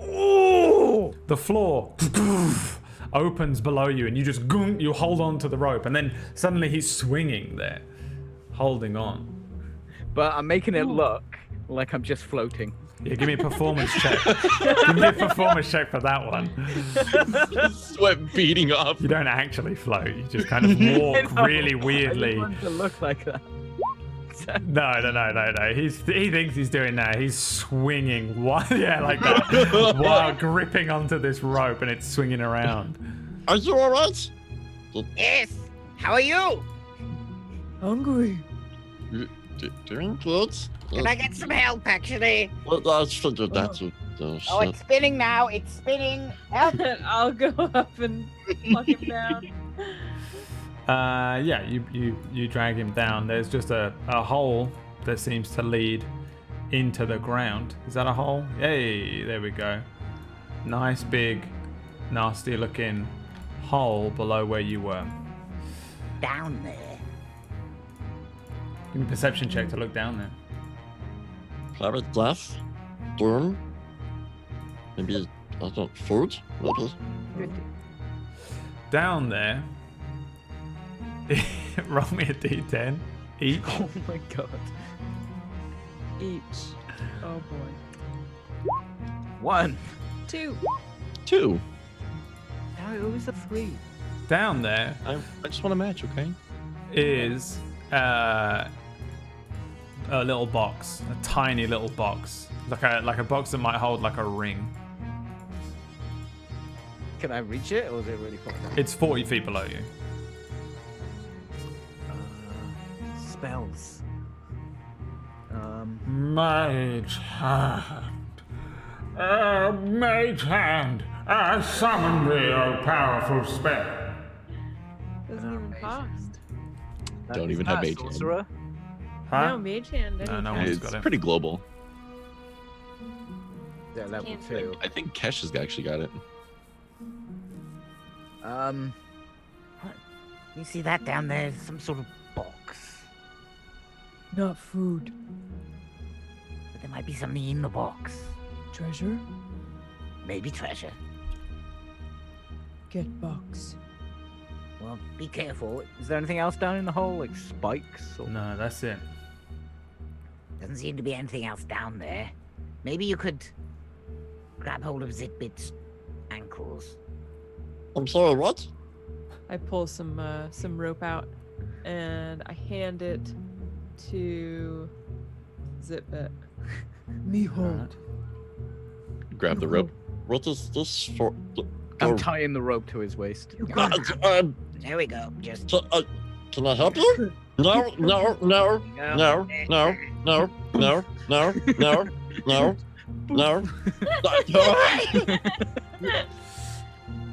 Ooh! The floor opens below you, and you just you hold on to the rope, and then suddenly he's swinging there, holding on. But I'm making it look like I'm just floating. Yeah, give me a performance check. Give me a performance check for that one. Sweat beating off. You don't actually float. You just kind of walk really I weirdly. just want to look like that. No. He thinks he's doing that. He's swinging, like that, while gripping onto this rope, and it's swinging around. Are you alright? Yes. How are you? Hungry. Doing good. Can I get some help, actually? Well, I figured that would Oh, shit. it's spinning now. It's spinning. Help. I'll go up and pluck him down. Yeah, you drag him down. There's just a hole that seems to lead into the ground. Is that a hole? Hey, there we go. Nice big, nasty looking hole below where you were. Down there. Give me a perception check to look down there. Climate death. Doom. Maybe, I don't, food? Maybe. Down there. Roll me a d10 each. Oh my god. Each. Oh boy. 1. 2. 2. No, it was a 3. Down there I just want to match, okay? is a little box, a tiny little box, like a box that might hold like a ring. Can I reach it, or is it really far down? It's 40 feet below you. Spells. Mage hand. Mage hand. I summon thee, O powerful spell. Doesn't even cost. Don't Is even that have a mage hand. sorcerer? No, mage hand. No, any no kind. one's It's got it. pretty global. Yeah, level Can't 2. I think Kesh has actually got it. You see that down there? Some sort of box. Not food. But there might be something in the box. Treasure? Maybe treasure. Get box. Well, be careful. Is there anything else down in the hole, like spikes? Or... No, that's it. Doesn't seem to be anything else down there. Maybe you could grab hold of Zitbit's ankles. I'm sorry, what? I pull some rope out, and I hand it to Zitbit. Me hold. Grab the rope. What is this for? I'm Oh, tying the rope to his waist. There we go. Just can I help you? No, no, no, go. no, no, no, no, no, no, no, no.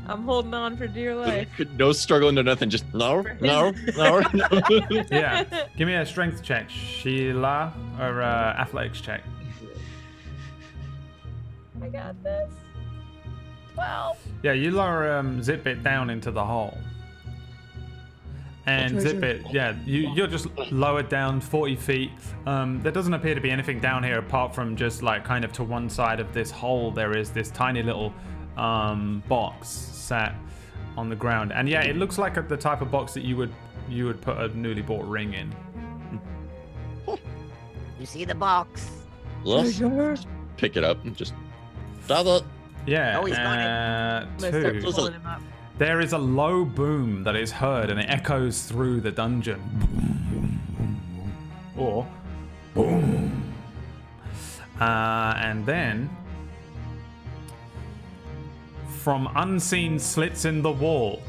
I'm holding on for dear life. No struggle, no nothing. Just No, no, no. Yeah. Give me a strength check, Sheila, or athletics check. I got this. 12. Yeah, you lower Zitbit down into the hole. And Zitbit, yeah, you're just lowered down 40 feet. There doesn't appear to be anything down here apart from just like kind of to one side of this hole there is this tiny little box sat on the ground. And yeah, it looks like the type of box that you would put a newly bought ring in. You see the box? Yes, pick it up and just. got it. Yeah. Oh, he's got it. I'm gonna start Two. pulling him up. There is a low boom that is heard and it echoes through the dungeon. Or boom. And then from unseen slits in the wall,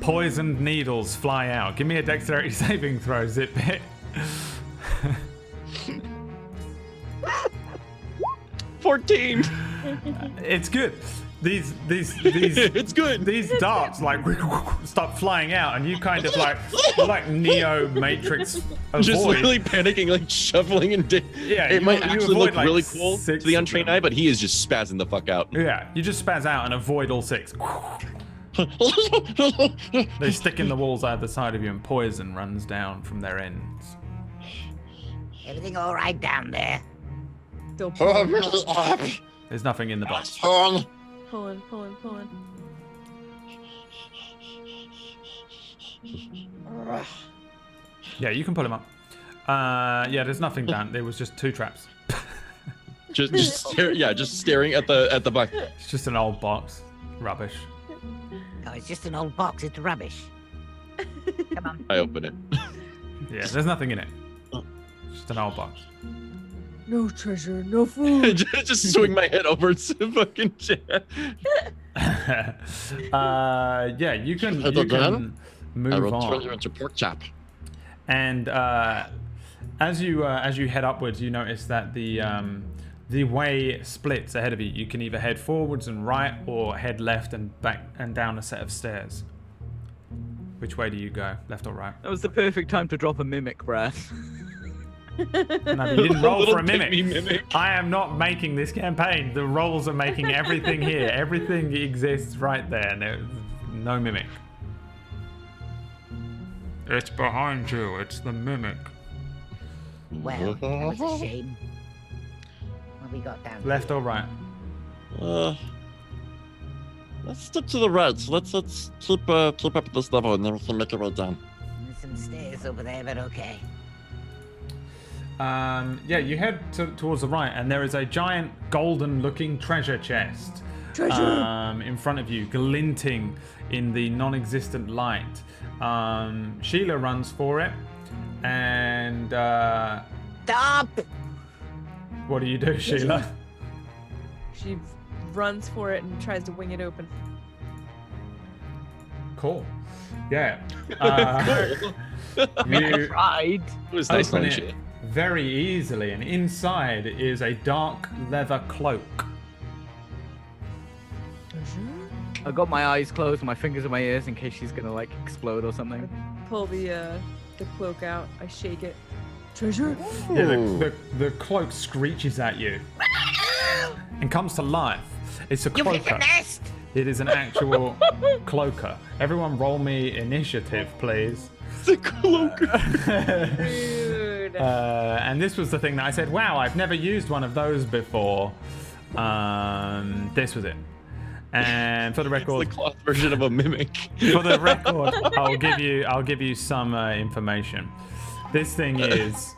poisoned needles fly out. Give me a dexterity saving throw, Zitbit. 14. It's good. These It's good. These darts like start flying out, and you kind of like Neo Matrix avoid. Just literally panicking, like shuffling and. Yeah, it you- might you actually avoid, look like, really cool to 6 the of untrained them. eye, but he is just spazzing the fuck out. Yeah, you just spaz out and avoid all 6. They stick in the walls either side of you, and poison runs down from their ends. Everything all right down there? Still pulling, There's nothing in the box. Turn. pulling. Yeah, you can pull him up. Yeah, there's nothing down. There was just 2 traps. Just staring at the box. It's just an old box. Rubbish. No, it's just an old box. It's rubbish. Come on. I open it. Yeah, there's nothing in it. It's just an old box. No treasure, no food. Just swing my head over to the fucking chair. Yeah, you can Head again? move I will turn on. you into pork chop. And as you head upwards, you notice that the way splits ahead of you. You can either head forwards and right, or head left and back and down a set of stairs. Which way do you go, left or right? That was the perfect time to drop a mimic, Brad. No, but you didn't roll Little for a mimic. pygmy mimic. I am not making this campaign. The rolls are making everything here. Everything exists right there. No mimic. It's behind you. It's the mimic. Well, that was a shame. What we got down Left here? or right? Let's stick to the right. Let's keep up at this level, and then we can make our way down. There's some stairs over there, but okay. Yeah, you head towards the right, and there is a giant golden-looking treasure chest in front of you, glinting in the non-existent light. Sheila runs for it, and Stop! What do you do, Sheila? She runs for it and tries to wing it open. Cool. Yeah. You Tried. It was nice open knowing it you. very easily, and inside is a dark leather cloak. I got my eyes closed and my fingers in my ears in case she's gonna like explode or something. Pull the cloak out. I shake it. Treasure? Yeah, the cloak screeches at you and comes to life. It's a You hit the cloaker. nest! It is an actual cloaker. Everyone roll me initiative, please. The cloak. Dude. And this was the thing that I said, wow, I've never used one of those before. This was it. And for the It's the record, cloth version of a mimic. for the record, I'll give you some information. This thing is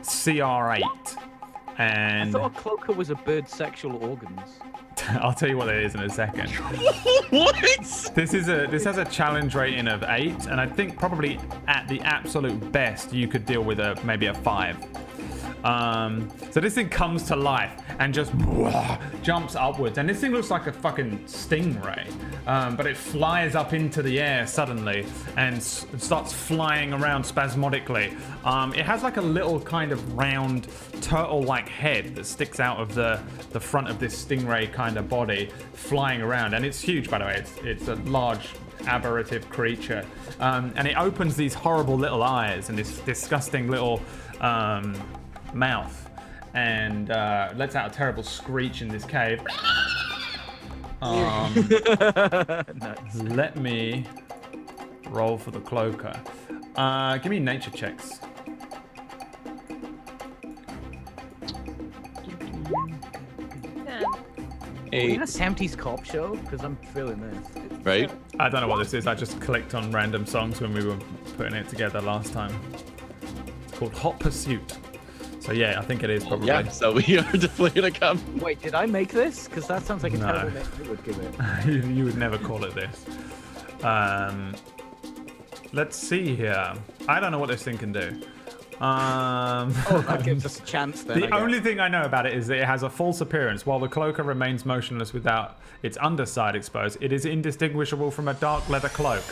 CR8, I and thought a cloaker was a bird's sexual organs. I'll tell you what it is in a second. What? This has a challenge rating of 8, and I think probably at the absolute best you could deal with maybe a 5. So this thing comes to life and just jumps upwards, and this thing looks like a fucking stingray, but it flies up into the air suddenly and starts flying around spasmodically. It has like a little kind of round turtle-like head that sticks out of the front of this stingray kind of body, flying around, and it's huge, by the way. It's a large aberrative creature, and it opens these horrible little eyes and this disgusting little mouth, and lets out a terrible screech in this cave. Let me roll for the cloaker. Give me nature checks. Hey, Is that Samty's cop show? Because I'm feeling this. right? I don't know what this is. I just clicked on random songs when we were putting it together last time. It's called Hot Pursuit. So yeah, I think it is probably. Yeah, so we are definitely gonna come. Wait, did I make this? Because that sounds like a No. terrible name I would give it. You would never call it this. Let's see here. I don't know what this thing can do. Oh, that gives us a chance then. The only thing I know about it is that it has a false appearance. While the cloaker remains motionless without its underside exposed, it is indistinguishable from a dark leather cloak.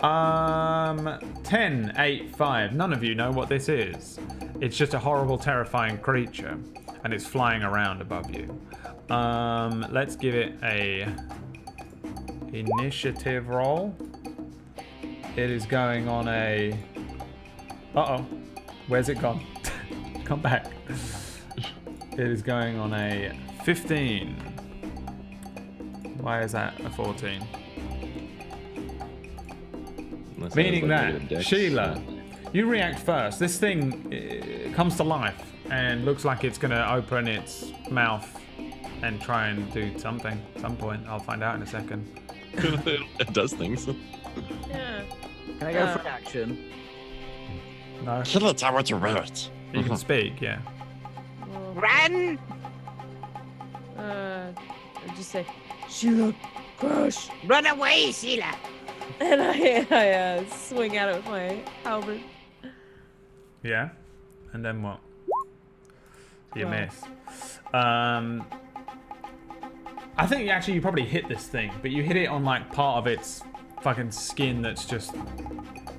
10, 8, 5. None of you know what this is. It's just a horrible, terrifying creature, and it's flying around above you. Let's give it a initiative roll. It is going on a... Uh-oh. Where's it gone? Come back. It is going on a 15. Why is that a 14? Unless I Meaning was looking that, at a dex. Sheila, you react first. This thing comes to life and looks like it's going to open its mouth and try and do something at some point. I'll find out in a second. It does things. Yeah. Can I go for an action? No? Kill it, I want to wear it. You can speak, yeah. Well, Run! I just say, Sheila, crush. Run away, Sheila! And I swing at it with my halberd. Yeah? And then what? You Well. miss. I think actually you probably hit this thing, but you hit it on like part of its fucking skin that's just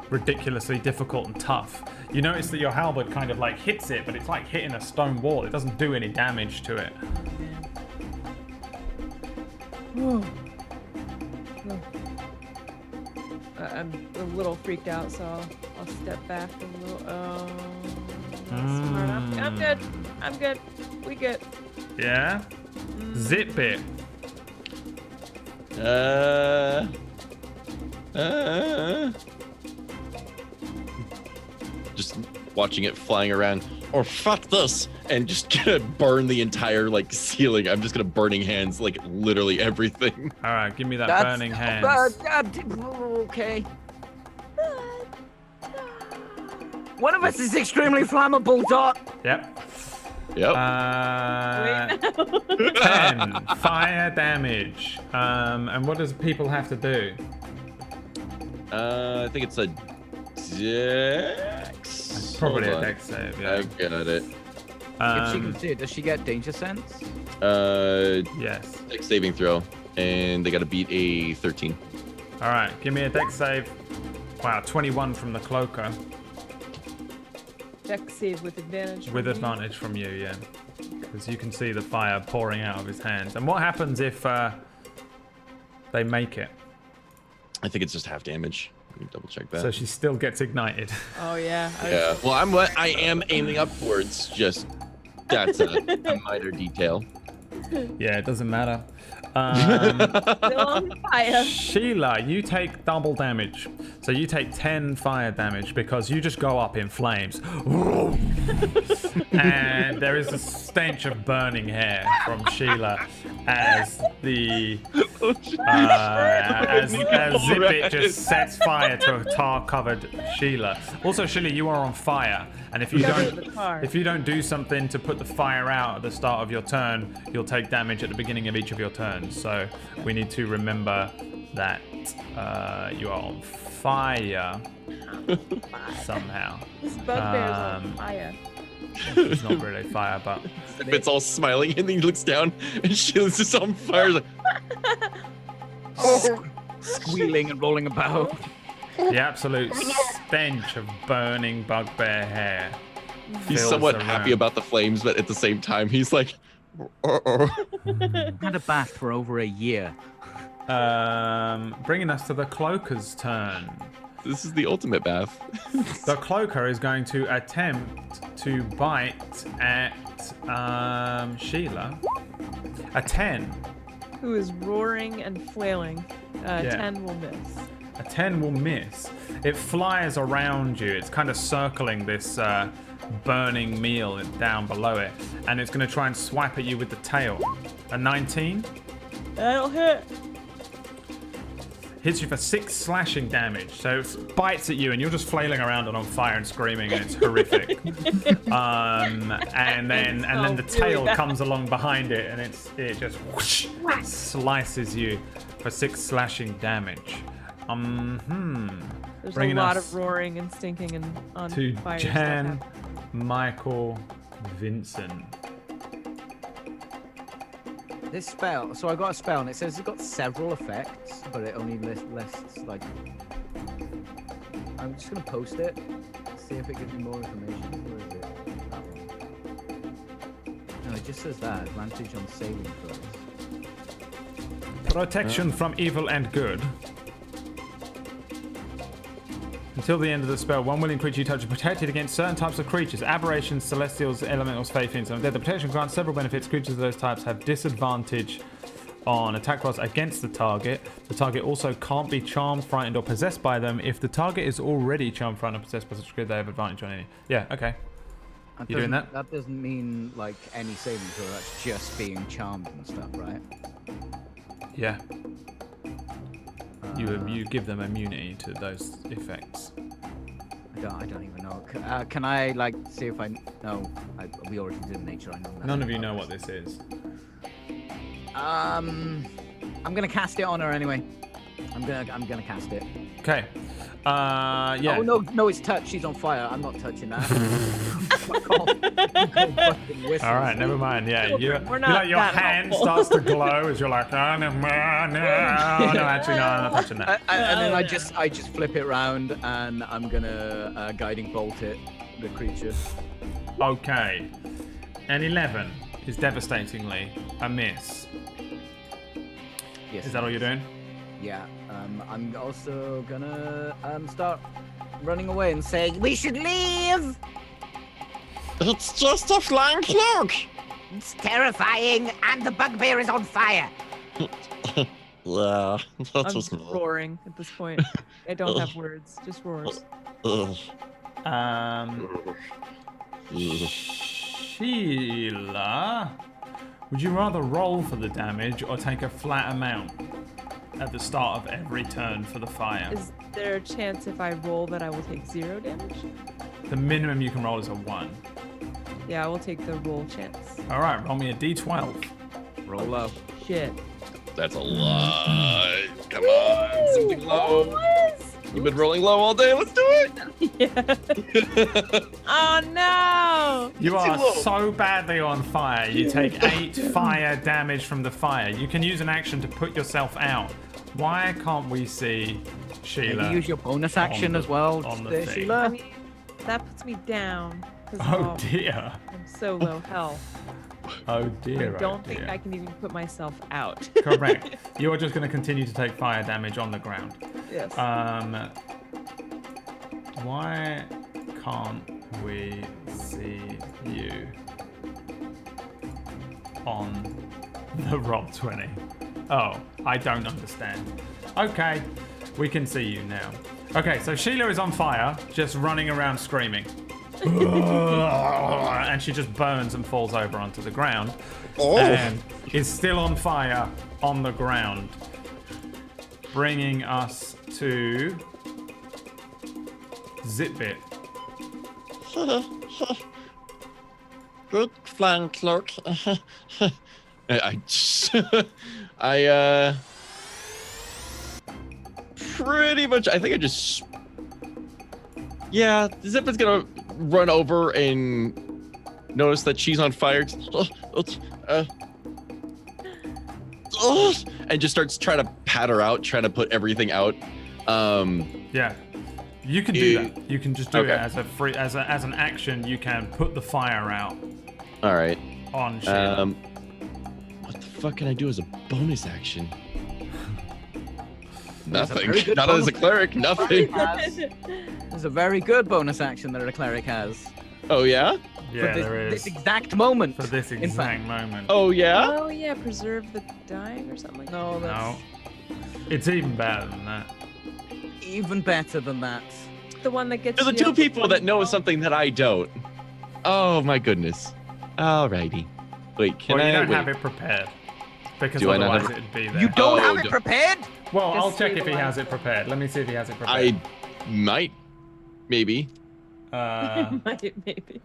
ridiculously difficult and tough. You notice that your halberd kind of like hits it, but it's like hitting a stone wall. It doesn't do any damage to it. Whoa. I'm a little freaked out, so I'll step back a little. Smart. I'm good. I'm good. We good. Yeah? Zip it. Just watching it flying around. Or fuck this, and just gonna burn the entire like ceiling. I'm just gonna burning hands like literally everything. All right, give me that That's burning hands. Okay. One of us is extremely flammable, Dot. Yep. Yep. 10 fire damage. And what does people have to do? I think it's a dex. Probably Hold a on. dex save, I yeah. got it. If she can see it, does she get danger sense? Yes. Dex saving throw, and they got to beat a 13. All right, give me a dex save. Wow, 21 from the cloaker. Dex save with advantage. With from me. advantage from you, yeah. Because you can see the fire pouring out of his hands. And what happens if they make it? I think it's just half damage. Let me double check that. So she still gets ignited. Oh yeah. Yeah. Well, I am aiming upwards. Just that's a minor detail. Yeah, it doesn't matter. Still on fire. Sheila, you take double damage. So you take 10 fire damage because you just go up in flames. And there is a stench of burning hair from Sheila as the as Zipit just sets fire to a tar-covered Sheila. Also, Sheila, you are on fire, and if you don't do something to put the fire out at the start of your turn, you'll take damage at the beginning of each of your turns. So we need to remember that you are on fire somehow. This bugbear's on fire. It's not really fire, but It's all smiling, and then he looks down, and Sheila's just on fire. Like, Squealing and rolling about. the absolute stench of burning bugbear hair. he's fills somewhat the happy room. about the flames, but at the same time, he's like, uh-oh. Had a bath for over a year. Bringing us to the cloaker's turn. This is the ultimate bath. The cloaker is going to attempt to bite at Sheila. A 10. Who is roaring and flailing. Yeah. 10 will miss. A 10 will miss. It flies around you. It's kind of circling this burning meal down below it. And it's going to try and swipe at you with the tail. A 19 That'll hit. hits you for 6 slashing damage. So it bites at you and you're just flailing around and on fire and screaming, and it's horrific. And then the really tail bad. comes along behind it, and it just whoosh, slices you for 6 slashing damage. There's Bringing a lot us of roaring and stinking and on to fire. Jan, Michael, Vincent. This spell, so I got a spell and it says it's got several effects, but it only lists like. I'm just gonna post it, see if it gives me more information. Where is it? That one. No, it just says that advantage on saving throws. Protection from evil and good. Until the end of the spell, one willing creature you touch is protected against certain types of creatures, aberrations, celestials, elementals, fae, fiends, and undead. The protection grants several benefits. Creatures of those types have disadvantage on attack rolls against the target. The target also can't be charmed, frightened, or possessed by them. If the target is already charmed, frightened, or possessed by such a creature, they have advantage on any. Yeah, okay. You doing that? That doesn't mean like any saving throw. That's just being charmed and stuff, right? Yeah. You give them immunity to those effects. I don't even know. Can I like see if I? No, we already did nature. I know. None of you know what this is. I'm gonna cast it on her anyway. I'm gonna cast it. Okay. Yeah. Oh no, it's touch. She's on fire. I'm not touching that. Fuck off. All right, never mind. Yeah, We're not your that hand helpful. starts to glow as you're like, oh, no, actually, no, I'm not touching that. And then I just flip it round and I'm gonna guiding bolt it, the creature. Okay. An 11 is devastatingly a miss. Yes. Is that all you're doing? Yeah. I'm also gonna start running away and saying we should leave. It's just a flying cloak. It's terrifying, and the bugbear is on fire. Yeah, I'm that's just just roaring at this point. I don't have words, just roars. Sheila, would you rather roll for the damage or take a flat amount at the start of every turn for the fire? Is there a chance if I roll that I will take 0 damage? The minimum you can roll is a 1. Yeah, I will take the roll chance. All right, roll me a d12. Roll low. Shit. That's a lot. Come on, something low. You've been rolling low all day. Let's do it. Oh no! You Too are low. so badly on fire. You take 8 fire damage from the fire. You can use an action to put yourself out. Why can't we see Sheila? Maybe use your bonus action the- as well, on the there, thing. I Sheila. mean, that puts me down. 'cause Oh dear. I'm so low health. Oh dear. I don't oh think dear. I can even put myself out. Correct. You are just going to continue to take fire damage on the ground. Yes. Why can't we see you on the Roll20? Oh, I don't understand. Okay, we can see you now. Okay, so Sheila is on fire, just running around screaming. And she just burns and falls over onto the ground. Oh. And is still on fire on the ground. Bringing us to Zitbit. Good flying cloak. I pretty much. I think I just. Yeah, Zip is gonna run over and notice that she's on fire. And just starts trying to pat her out, trying to put everything out. Yeah. You can do Eh, that. You can just do okay. it as a free as an action. You can put the fire out All right. on Sheila. What the fuck can I do as a bonus action? That's a Nothing. very good Not as a bonus cleric. Nothing. There's a very good bonus action that a cleric has. Oh yeah. Yeah, for this, there this is. exact moment. For this in exact fact. moment. Oh yeah. Oh yeah, preserve the dying or something like that. No, that's No. It's even better than that. even better than that. The one that gets They're the you two up people before that you know fall. something that I don't. Oh my goodness. Alrighty. Wait, can Well, you I? don't wait. have it prepared. Because Do I not otherwise have it'd be there. You don't Oh, have it don't- prepared? Well, I'll Just check say if the he line. has it prepared. Let me see if he has it prepared. I might, maybe. Maybe.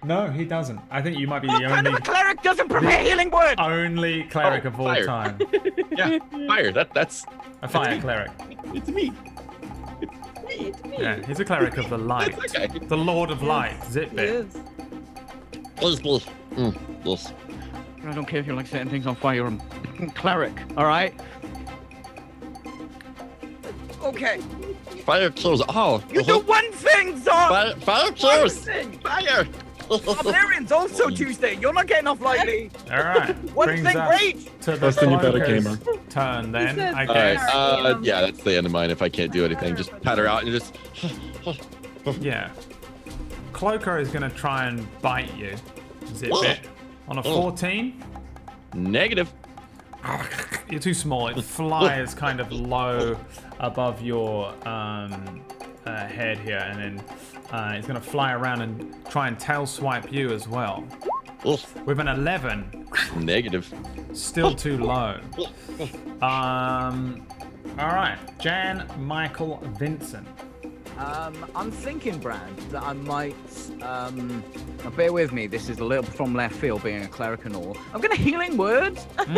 No, he doesn't. I think you might be What the kind only of a cleric doesn't prepare healing word? only cleric Oh, of all fire. time. Yeah, fire. That's A fire cleric. it's me. It's me. Yeah, he's a cleric of the light. That's okay. The Lord of Light, It Zitbit. is. Please, please. Yes. I don't care if you like setting things on fire. I'm a cleric, all right? Okay. Fire kills all. You do one thing, Zon! Fire One kills. thing! Fire. Barbarians also Tuesday. You're not getting off lightly. All right. One brings thing us great. to the Listen, you better, cloaker's gamer. turn then, said I All right. guess. Yeah, that's the end of mine. If I can't do anything, just pat her out and just. Yeah. Cloaker is going to try and bite you, Zitbit. On a 14. Negative. You're too small. It flies kind of low above your head here, and then it's going to fly around and try and tail swipe you as well. With an 11, Negative. still too low. All right, Jan, Michael, Vincent. I'm thinking, Brad, that I might. Now bear with me. This is a little from left field, being a cleric and all. I'm gonna healing word. That's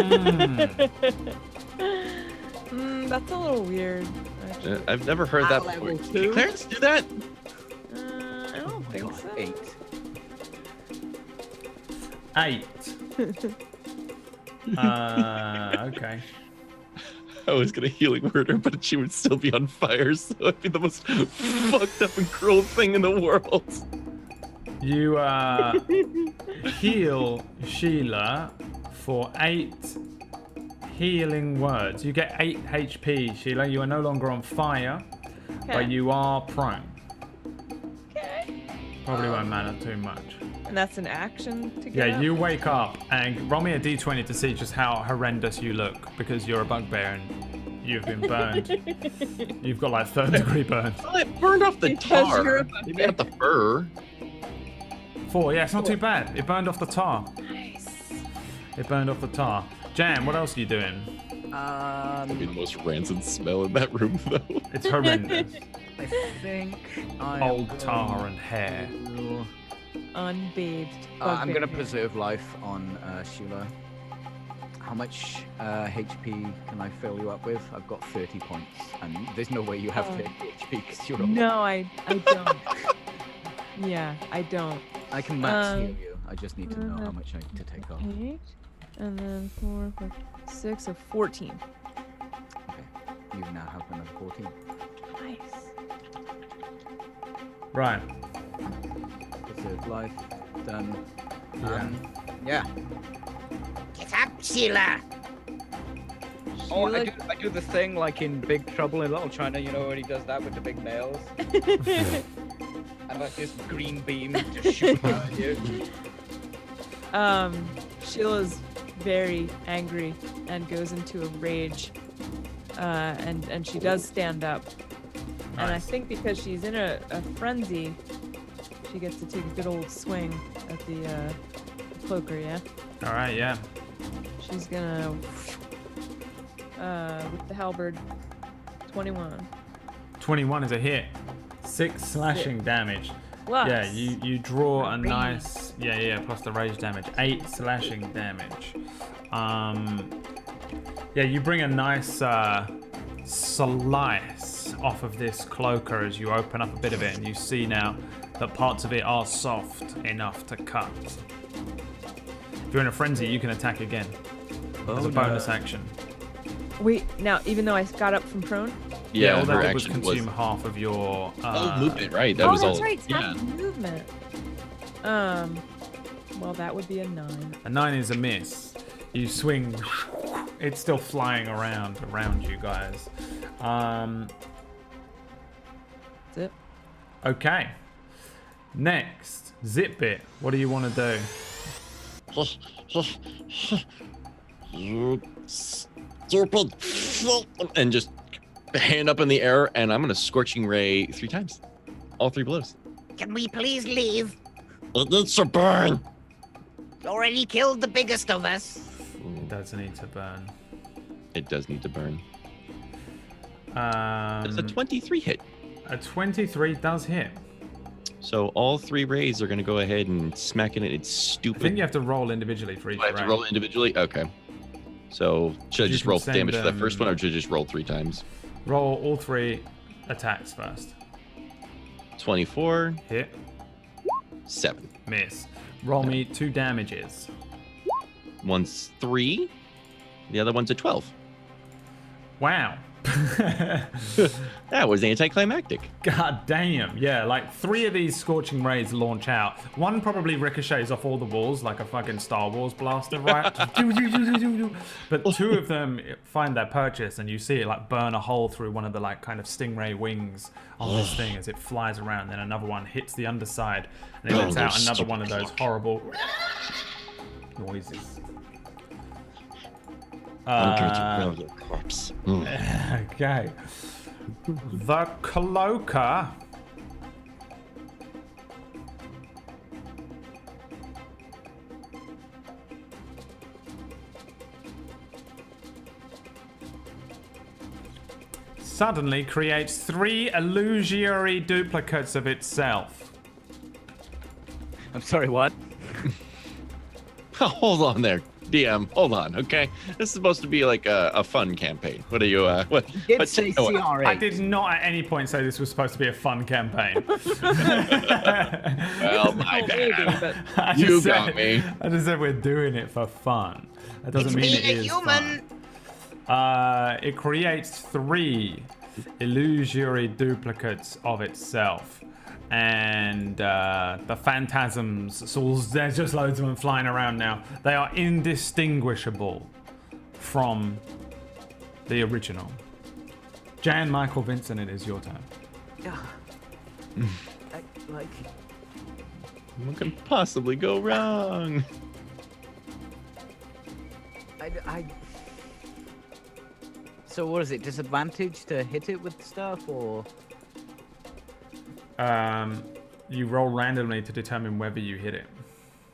a little weird. Actually. I've never heard that At before. level Can 2? Clarence do that? I don't think God, so. 8. 8. Okay. I was gonna healing word her, but she would still be on fire, so it'd be the most fucked up and cruel thing in the world. You heal Sheila for 8 healing words. You get 8 HP, Sheila. You are no longer on fire, but Okay. you are prone. Okay. Probably won't matter too much. And that's an action to get Yeah, up? you wake up and roll me a d20 to see just how horrendous you look because you're a bugbear and you've been burned. You've got like 3rd-degree burns. Well, it burned off the Because you're a tar. Maybe not the fur. 4, yeah, it's not too bad. It burned off the tar. Nice. It burned off the tar. Jan, what else are you doing? That'd be the most rancid smell in that room, though. It's horrendous. I think I am Old tar and hair. to- Unbathed. I'm gonna bugbear. preserve life on Sheila. How much HP can I fill you up with? I've got 30 points, and there's no way you have 30 HP because you're a No, I don't. Yeah, I don't. I can max heal you. I just need to know how much I need to take off. 8, and then 4, 5, 6, so 14. Okay. You now have another 14. Nice. Right. Preserve life. Done. Yeah. Yeah. Get up, Sheila! Oh, Sheila- I do the thing like in Big Trouble in Little China, you know, when he does that with the big nails. And like this green beam just shoots out at you. Sheila's very angry and goes into a rage. And she does stand up. And I Nice. think because she's in a frenzy, she gets to take a good old swing at the cloaker, yeah? All right, yeah. She's gonna with the halberd 21. 21 is a hit. 6 slashing damage. Plus. Yeah, you draw a Rage. nice plus the rage damage. 8 slashing damage. Yeah, you bring a nice slice off of this cloaker as you open up a bit of it, and you see now that parts of it are soft enough to cut. If you're in a frenzy, you can attack again as a bonus action. Wait, now even though I got up from prone? Yeah, all her that did was action consume half of your. movement, right? That oh, was that's all. right. It's Yeah. half movement. Well, that would be a 9. A 9 is a miss. You swing. It's still flying around you guys. That's it. Okay. Next, Zipbit. What do you want to do? You Stupid. And just hand up in the air, and I'm gonna scorching ray 3 times. All 3 blows. Can we please leave? it needs to burn. Already killed the biggest of us. It does need to burn. It does need to burn. It's a 23 hit. A 23 does hit. So all 3 rays are gonna go ahead and smack in it. It's I stupid. think you have to roll individually for each Do I have to ray. roll individually? Okay. So should I You just can roll send damage for the them- first one, or should I just roll 3 times? Roll all 3 attacks first. 24, Hit, 7. miss. Roll me 2 damages. One's 3, the other one's a 12. Wow. That was anticlimactic. God damn. Yeah, like 3 of these scorching rays launch out. One probably ricochets off all the walls like a fucking Star Wars blaster, right? But 2 of them find their purchase, and you see it like burn a hole through one of the like kind of stingray wings on this thing as it flies around. Then another one hits the underside, and it lets out another one of those horrible noises. I'm going to grill your corpse. Okay. The cloaker. Suddenly creates 3 illusory duplicates of itself. I'm sorry, what? Hold on there, DM. Hold on, okay? This is supposed to be like a fun campaign. What are you? What? Did what- say oh, CR8. I did not at any point say this was supposed to be a fun campaign. Well, my Oh, maybe, bad. but I You just got said- me. I just said we're doing it for fun. That doesn't It's mean it being a is human. fun. It creates 3 illusory duplicates of itself. And the phantasms, so there's just loads of them flying around now. They are indistinguishable from the original. Jan, Michael, Vincent, it is your turn. What can possibly go wrong? So what is it? Disadvantage to hit it with stuff, or? You roll randomly to determine whether you hit it.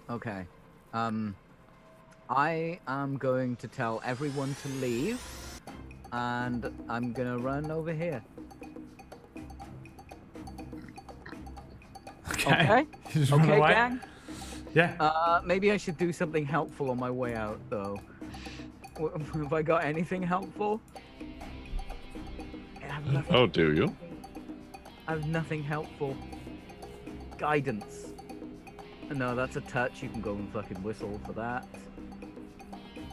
Okay. I am going to tell everyone to leave, and I'm gonna run over here. Okay. You just run Okay, away? gang. Yeah. Maybe I should do something helpful on my way out, though. Have I got anything helpful? I have nothing. Oh, do you? I have nothing helpful. Guidance. No, that's a touch. You can go and fucking whistle for that.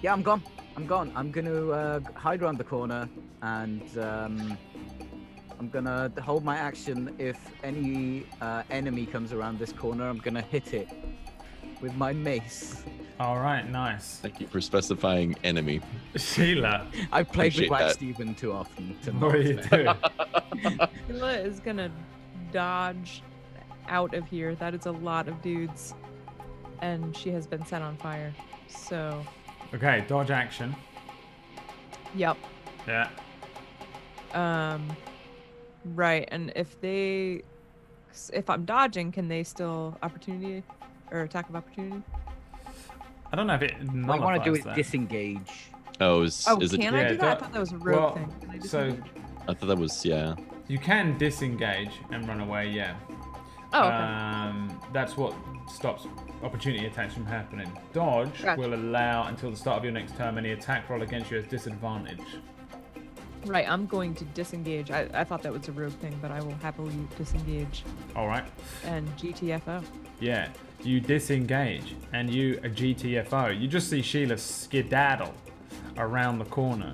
Yeah, I'm gone. I'm gonna hide around the corner and I'm gonna hold my action. If any enemy comes around this corner, I'm gonna hit it with my mace. All right, nice. Thank you for specifying enemy. Sheila, I've played Appreciate with Black that. Steven too often. To what are you not doing? Sheila is gonna dodge out of here. That is a lot of dudes, and she has been set on fire. So, Okay, dodge action. yep. Yeah. Right. And if I'm dodging, can they still opportunity or attack of opportunity? I don't know if it What I want to do nullifies is that. disengage. Oh, Oh, is it? can I Yeah, do that? I don't- thought that was a rogue well, thing. Can I so disengage? I thought that was, yeah. you can disengage and run away, yeah. Oh, okay. That's what stops opportunity attacks from happening. Dodge Gotcha. will allow until the start of your next turn any attack roll against you as disadvantage. Right, I'm going to disengage. I thought that was a rogue thing, but I will happily disengage All right. and GTFO. Yeah. You disengage and you a GTFO. You just see Sheila skedaddle around the corner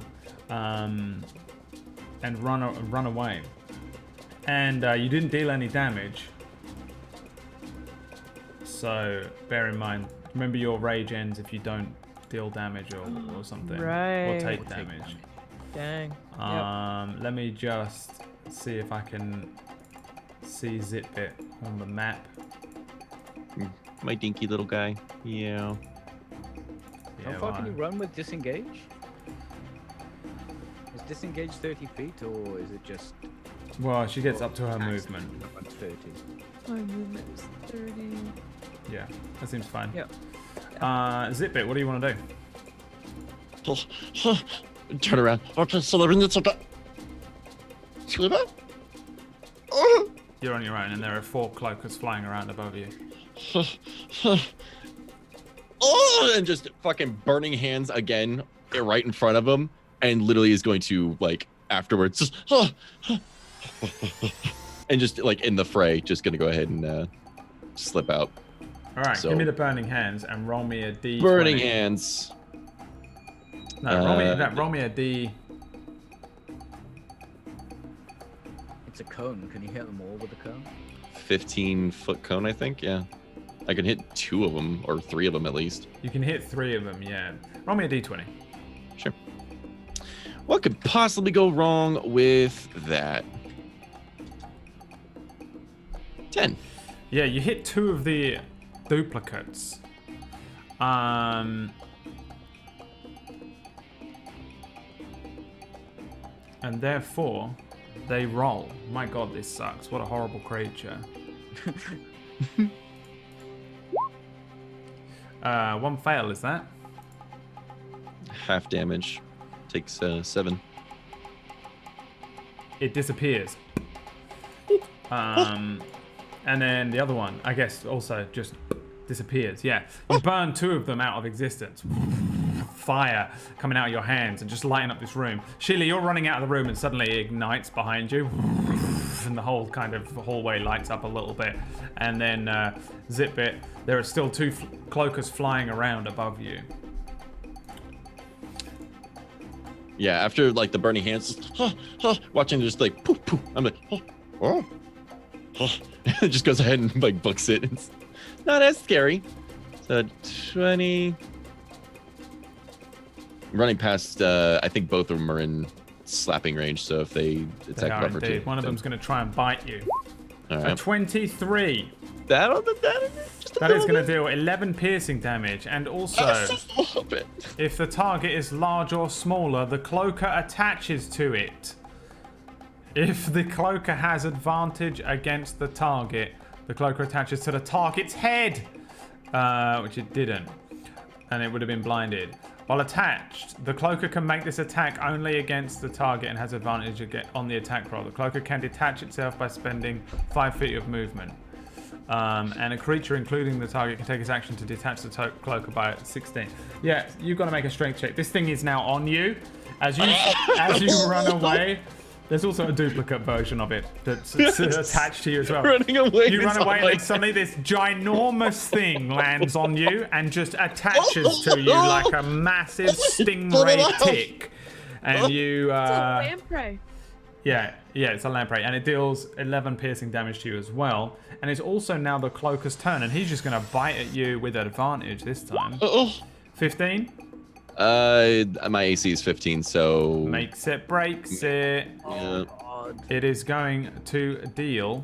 and run away. And you didn't deal any damage. So bear in mind, remember your rage ends if you don't deal damage or something. Or Right. take damage. Dang. Let me just see if I can see Zitbit on the map. My dinky little guy. Yeah. How far can you run with disengage? Is disengage 30 feet or is it just Well, she gets up to her max movement. of 30? My movement is 30. Yeah, that seems fine. Yep. Zitbit, what do you want to do? Turn around. Okay, so they're in the top. Sheila? Oh. You're on your own, and there are 4 cloakers flying around above you. Oh, and just fucking burning hands again right in front of him, and literally is going to, like, afterwards, just, and just, like, in the fray, just gonna go ahead and slip out. All right, So- give me the burning hands and roll me a D20. Burning hands. No, roll me a D. It's a cone. Can you hit them all with a cone? 15-foot cone, I think. Yeah, I can hit 2 of them or 3 of them at least. You can hit 3 of them, yeah. Roll me a D20. Sure. What could possibly go wrong with that? 10. Yeah, you hit 2 of the duplicates. And therefore, they roll. My god, this sucks. What a horrible creature. 1 fail, is that? Half damage. Takes 7. It disappears. And then the other one, I guess, also just disappears. Yeah, you burn 2 of them out of existence. Fire coming out of your hands and just lighting up this room. Sheila, you're running out of the room and suddenly it ignites behind you. And the whole kind of hallway lights up a little bit. And then Zitbit, there are still 2 cloakers flying around above you. Yeah, after like the burning hands, watching just like poof poof. I'm like, it just goes ahead and like books it. It's not as scary. So 20. Running past, I think both of them are in slapping range. So if they They attack are of indeed. opportunity, One of them's going to try and bite you. all A right. 23. That That is going to deal 11 piercing damage. And also, just a little bit. if the target is large or smaller, the cloaker attaches to it. If the cloaker has advantage against the target, the cloaker attaches to the target's head, which it didn't, and it would have been blinded. While attached, the cloaker can make this attack only against the target and has advantage on the attack roll. The cloaker can detach itself by spending 5 feet of movement. And a creature, including the target, can take its action to detach the cloak by 16. Yeah, you've got to make a strength check. This thing is now on you. As you run away, there's also a duplicate version of it that's attached to you as well. Running away. You run away, and suddenly this ginormous thing lands on you and just attaches to you like a massive stingray tick. And you. It's a lamprey. Yeah, it's a lamprey, and it deals 11 piercing damage to you as well. And it's also now the cloaker's turn, and he's just going to bite at you with advantage this time. 15? My AC is 15, so... Makes it, breaks it. Yeah. It is going to deal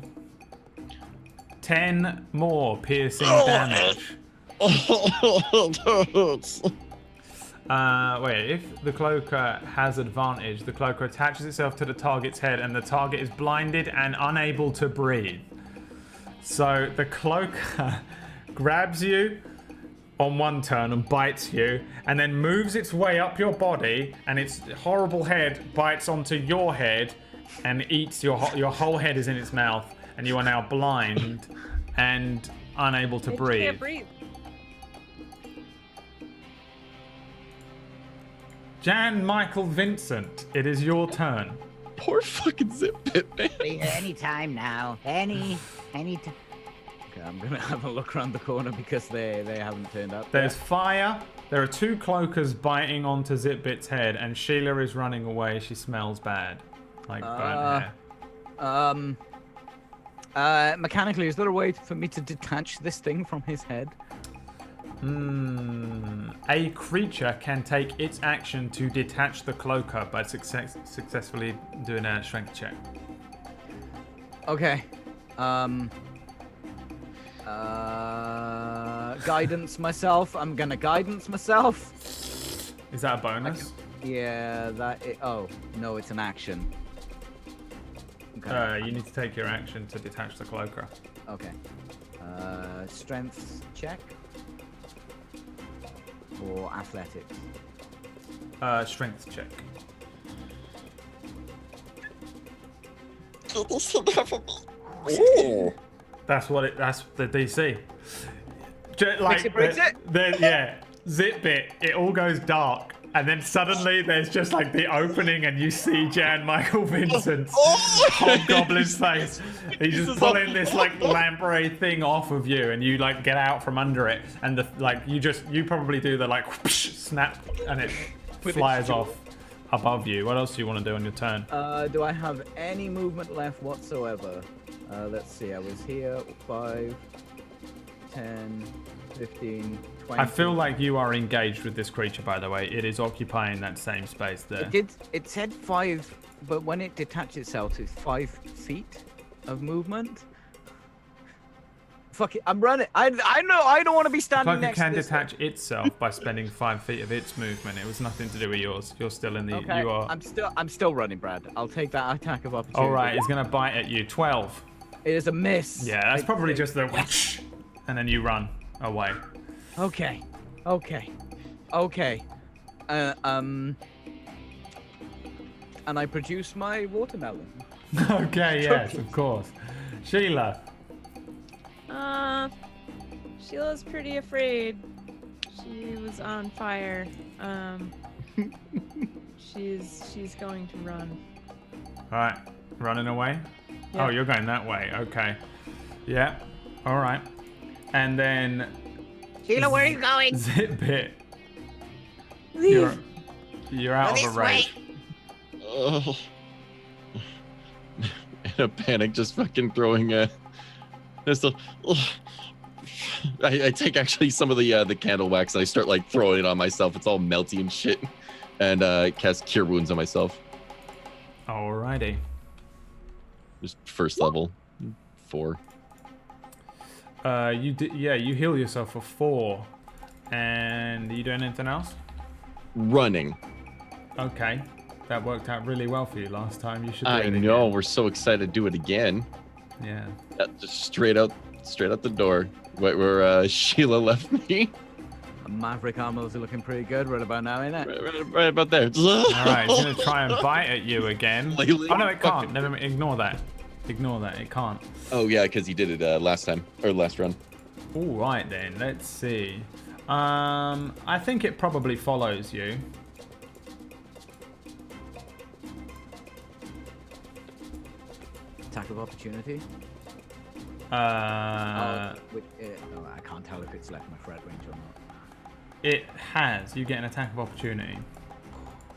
10 more piercing damage. Wait, if the cloaker has advantage, the cloaker attaches itself to the target's head and the target is blinded and unable to breathe. So the cloaker grabs you on one turn and bites you, and then moves its way up your body, and its horrible head bites onto your head and eats your whole head is in its mouth, and you are now blind and unable to breathe. Can't breathe. Jan Michael Vincent, it is your turn. Poor fucking Zipbit, man. Any time now. Any time. Okay, I'm gonna have a look around the corner because they haven't turned up. There's fire. There are 2 cloakers biting onto Zipbit's head, and Sheila is running away. She smells bad, like burnt hair. Mechanically, is there a way for me to detach this thing from his head? A creature can take its action to detach the cloaker by successfully doing a strength check. Okay. Guidance myself. I'm gonna guidance myself. Is that a bonus? Yeah, oh, no, it's an action. Okay. You need to take your action to detach the cloaker. Okay. Strength check. Or athletics. Strength check. That's what that's the DC. Like, breaks it? Yeah, Zipbit, it all goes dark, and then suddenly there's just like the opening, and you see Jan Michael Vincent's hobgoblin's face. He's just pulling this like lamprey thing off of you, and you like get out from under it, and you probably do the like whoosh, snap, and it flies off above you. What else do you want to do on your turn? Do I have any movement left whatsoever? Let's see, I was here 5, 10, 15, 20. I feel like you are engaged with this creature, by the way. It is occupying that same space there. It said 5, but when it detached itself, it's 5 feet of movement. Fuck it, I'm running. I know I don't want to be standing next to this. It can detach itself by spending 5 feet of its movement. It was nothing to do with yours. You're still in the. Okay, you are. I'm still running, Brad. I'll take that attack of opportunity. All right, it's gonna bite at you. 12. It is a miss. Yeah, that's probably just the whoosh, and then you run away. Okay. And I produce my watermelon. Okay, yes, of course. Sheila. Sheila's pretty afraid. She was on fire. She's going to run. All right, running away. Yeah. Oh, you're going that way. Okay. Yeah. All right. And then Sheila, where are you going? Zipbit. Leave. You're out This of a rage. Oh. In a panic, just fucking throwing pistol. I take actually some of the candle wax and I start like throwing it on myself. It's all melty and shit, and cast Cure Wounds on myself. Alrighty. Just first level, 4. You heal yourself for 4, and are you doing anything else? Running. Okay, that worked out really well for you last time. You should. Do I it know. again. We're so excited to do it again. Yeah. Just straight out the door, where Sheila left me. Maverick armors are looking pretty good right about now, ain't it? Right about there. All right, it's gonna try and bite at you again. Lately, Oh no, it can't. fucking- Never mind, ignore that. Ignore that. It can't. Oh yeah, because he did it last time or last run. All right then. Let's see. I think it probably follows you. Attack of opportunity. Uh, I can't tell if it's left my threat range or not. It has. You get an attack of opportunity.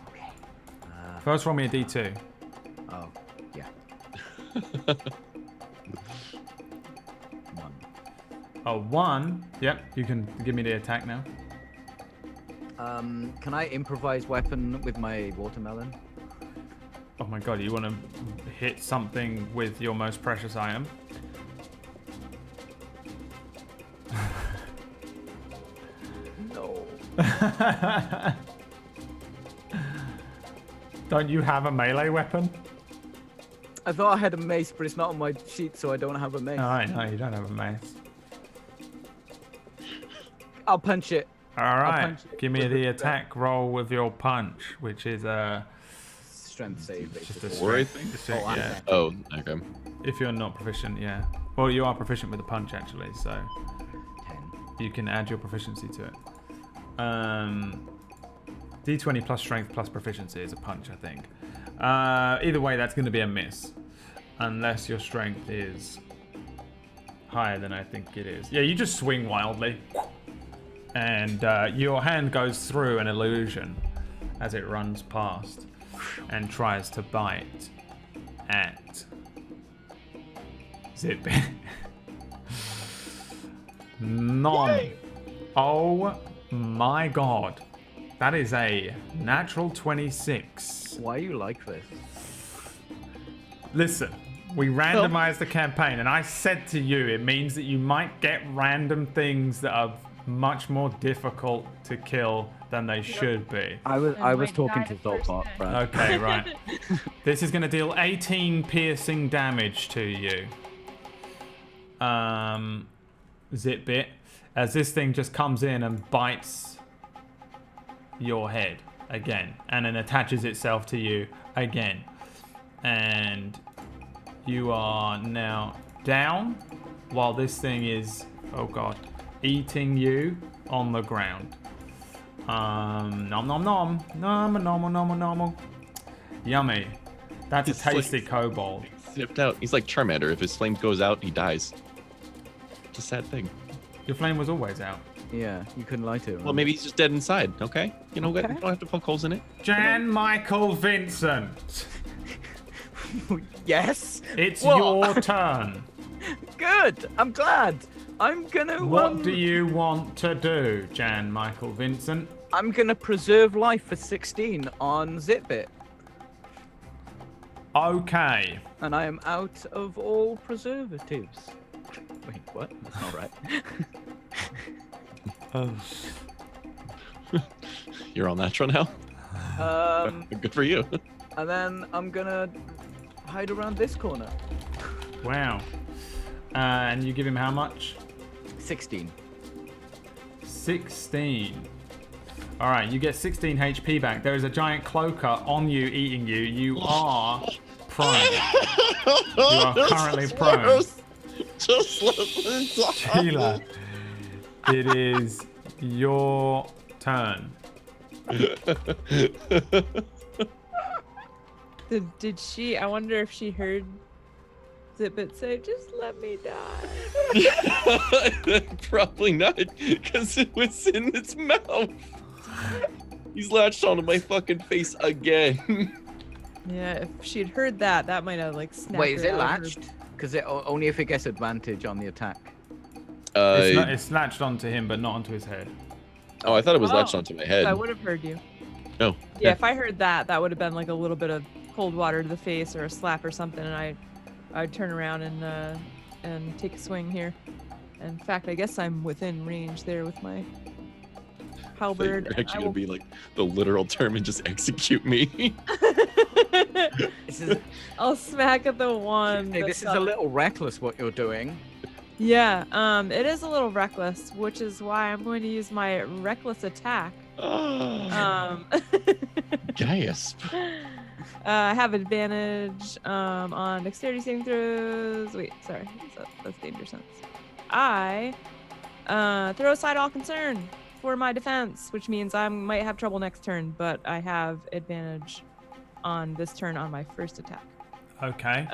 Okay. First, roll me a d2. Oh, yeah. 1. A 1. Yep. You can give me the attack now. Can I improvise weapon with my watermelon? Oh my god, you want to hit something with your most precious item? No. Don't you have a melee weapon? I thought I had a mace, but it's not on my sheet, so I don't have a mace. Oh, no, you don't have a mace. I'll punch it. Alright, punch it give me with the the- attack roll with your punch, which is Strength save. just a basically. Four, I strength. think? It's a- Oh, yeah. Oh, okay. If you're not proficient, yeah. Well, you are proficient with the punch, actually, so 10. you can add your proficiency to it. D20 plus strength plus proficiency is a punch, I think. Either way, that's going to be a miss. Unless your strength is higher than I think it is. Yeah, you just swing wildly. And your hand goes through an illusion as it runs past and tries to bite at Zitbit. Nom. Oh my god. That is a natural 26. Why are you like this? Listen, we randomized the campaign, and I said to you it means that you might get random things that are much more difficult to kill than they should be. I was might talking die to the first Zolbot, time. Brad. Okay, right. This is going to deal 18 piercing damage to you. Zitbit, as this thing just comes in and bites your head again, and then attaches itself to you again. And you are now down while this thing is, oh god, eating you on the ground. Nom nom nom. Nom nom nom nom. Yummy. That's a It's like- tasty kobold. Snipped out. He's like Charmander. If his flame goes out, he dies. It's a sad thing. Your flame was always out. Yeah, you couldn't lie to him. Well, maybe he's just dead inside. Okay, you know what? Okay. You don't have to poke holes in it. Jan Michael Vincent. Yes. It's What? your turn. Good. I'm glad. I'm gonna. What do you want to do, Jan Michael Vincent? I'm gonna preserve life for 16 on Zitbit, Okay. and I am out of all preservatives. Wait, what? That's not right. You're all natural now. Good for you. And then I'm gonna hide around this corner. Wow. And you give him how much? 16. 16. Alright, you get 16 HP back. There is a giant cloaker on you, eating you. You are prone. You are currently prone. Just let me die. Sheila, it is your turn. Did she? I wonder if she heard Zitbit say, "Just let me die." Probably not, because it was in its mouth. He's latched onto my fucking face again. Yeah, if she'd heard that, that might have like snapped. Wait, is her it out of her- latched? Because only if it gets advantage on the attack. It's latched onto him, but not onto his head. Oh, I thought it was Oh, latched onto my head. I would have heard you. Oh, Yeah, if I heard that, that would have been like a little bit of cold water to the face or a slap or something, and I'd turn around and take a swing here. In fact, I guess I'm within range there with my halberd. You're and I actually gonna will- be like the literal term and just execute me. This is, I'll smack at the one. hey, that's this is a up. little reckless what you're doing. Yeah, it is a little reckless, which is why I'm going to use my reckless attack. Oh, Um, gasp. I have advantage on dexterity saving throws. Wait, sorry. That's danger sense. I throw aside all concern for my defense, which means I might have trouble next turn, but I have advantage on this turn on my first attack. Okay.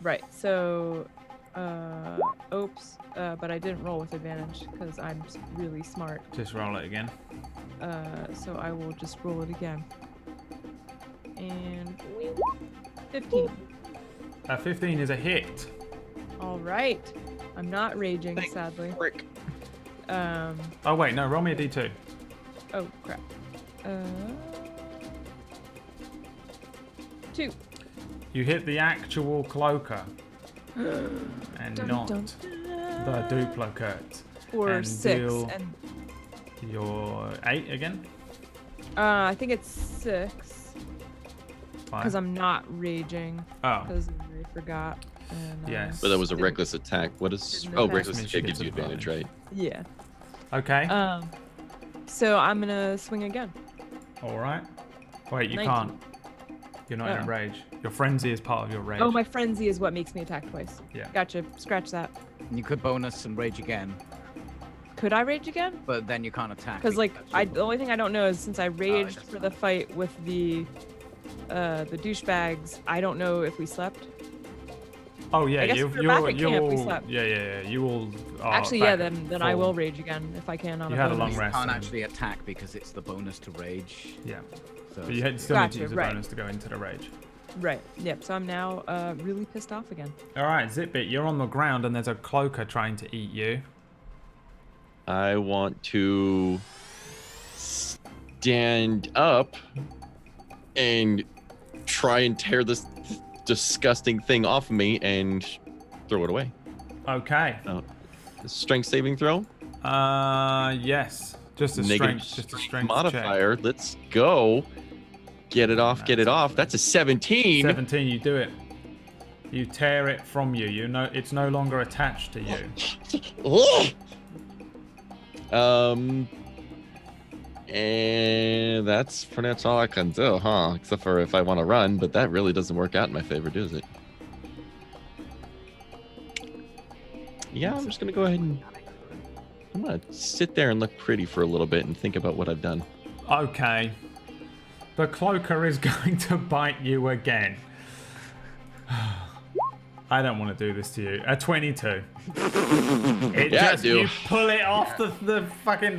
Right. So, oops. But I didn't roll with advantage because I'm really smart. Just roll it again. So I will just roll it again. And 15. 15 is a hit. All right. I'm not raging, sadly. Frick. Oh wait, no, roll me a d2. Oh crap. 2. You hit the actual cloaker and Dun, not dun, the duplicate. Or and 6. deal And your 8 again. I think it's 6 Fine. because I'm not raging. Oh, Because I forgot. And, Yes. But that was a didn't- reckless attack. What is? Didn't Oh, attack. reckless Means attack she gives you gets advantage, right? Yeah. okay. So I'm gonna swing again. All right. Wait, you 19. can't. You're not in a Oh. rage. Your frenzy is part of your rage. Oh, my frenzy is what makes me attack twice. Yeah. Gotcha. Scratch that. You could bonus and rage again, Could I rage again? but then you can't attack. Because like that's the only thing I don't know is since I raged doesn't for the fight with the douchebags, I don't know if we slept. Oh yeah, I guess you if we're back at you camp, we all slept. yeah. You all are Actually, yeah. back Then I full. will rage again if I can on You a had a bonus. long you rest can't and- actually attack because it's the bonus to rage. Yeah, So but you still need to Gotcha, use a right. bonus to go into the rage. Right. Yep. So I'm now really pissed off again. All right, Zipbit, you're on the ground and there's a cloaker trying to eat you. I want to stand up and try and tear this disgusting thing off of me and throw it away. Okay. Strength saving throw. Yes. Just a Negative strength. Just a strength modifier. Let's go. Get it off. Get it off. That's a 17. check. 17. You do it. You tear it from you. You know it's no longer attached to you. And that's pretty much all I can do, huh? Except for if I want to run, but that really doesn't work out in my favor, does it? Yeah, I'm just gonna go ahead and I'm gonna sit there and look pretty for a little bit and think about what I've done. Okay. The cloaker is going to bite you again. I don't want to do this to you. A 22. You pull it off the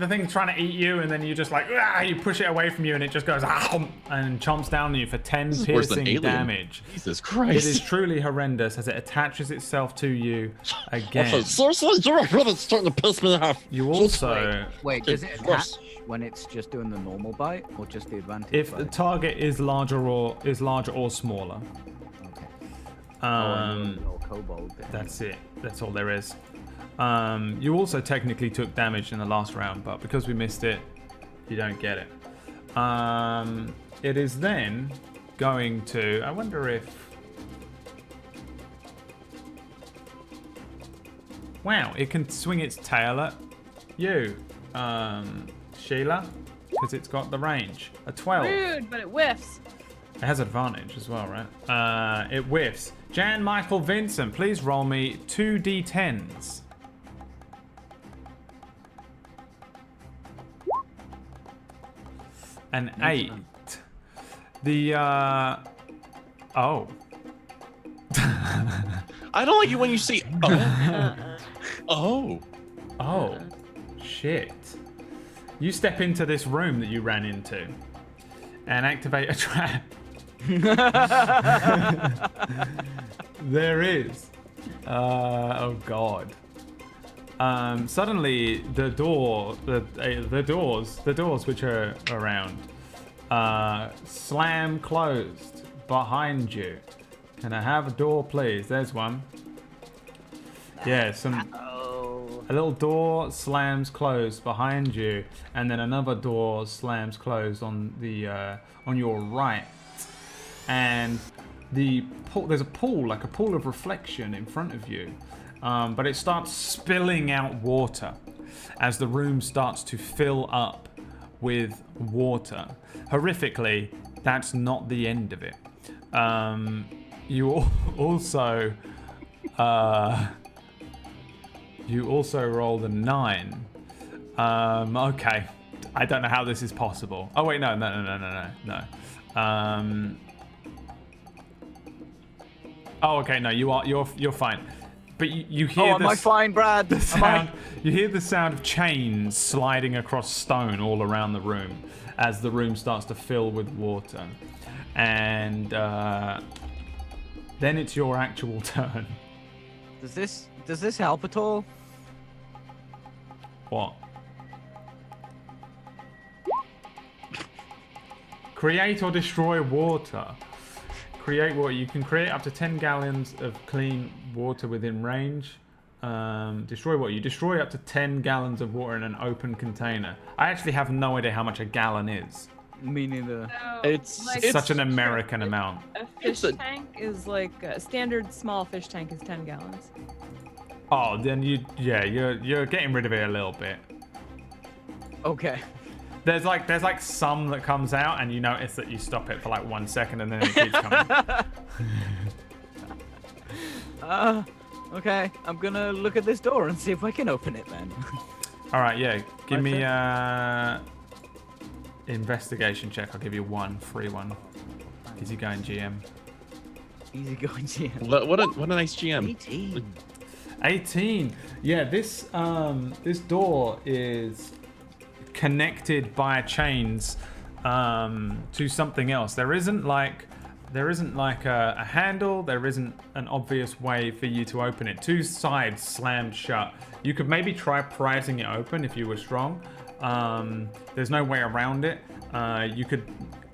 thing's trying to eat you, and then you just like you push it away from you, and it just goes and chomps down on you for 10 This is worse than piercing Alien. damage. Jesus It Christ. is truly horrendous as it attaches itself to you again. Seriously, you're really starting to piss me off. You also, Wait, does it Yes. attach when it's just doing the normal bite or just the advantage if bite? the target is larger or smaller, Okay. um, Kobold then. that's it. That's all there is. You also technically took damage in the last round, but because we missed it, you don't get it. It is then going to. I wonder if. Wow, it can swing its tail at you, Sheila, because it's got the range. A 12. Rude, but it whiffs. It has advantage as well, right? It whiffs. Jan Michael Vincent, please roll me 2d10s. An 8. The, oh. I don't like it when you say oh. Oh. Shit. You step into this room that you ran into and activate a trap. There is. Oh god. Suddenly the doors which are around slam closed behind you. Can I have a door, please? There's one. Yeah, a little door slams closed behind you, and then another door slams closed on the on your right. And there's a pool, like a pool of reflection in front of you, but it starts spilling out water as the room starts to fill up with water. Horrifically, that's not the end of it. You also rolled a 9. Okay, I don't know how this is possible. Oh wait, no. Oh, okay, no, you're fine. But you hear am I fine, Brad? the sound. You hear the sound of chains sliding across stone all around the room as the room starts to fill with water, and then it's your actual turn. Does this help at all? What? Create or destroy water. Create water. You can create up to 10 gallons of clean water within range. Destroy water. You destroy up to 10 gallons of water in an open container. I actually have no idea how much a gallon is. Me neither. It's Such an American amount. A fish tank is like a standard small fish tank is 10 gallons. Oh, then you're getting rid of it a little bit. Okay. There's like some that comes out, and you notice that you stop it for like 1 second, and then it keeps coming. Okay. I'm gonna look at this door and see if I can open it then. All right, yeah. Give me investigation check. I'll give you one free one. Easy going, GM. Easy going, GM. What a nice GM. 18. Yeah, this door is connected by chains to something else. There isn't like a handle. There isn't an obvious way for you to open it. Two sides slammed shut. You could maybe try prizing it open if you were strong. There's no way around it. You could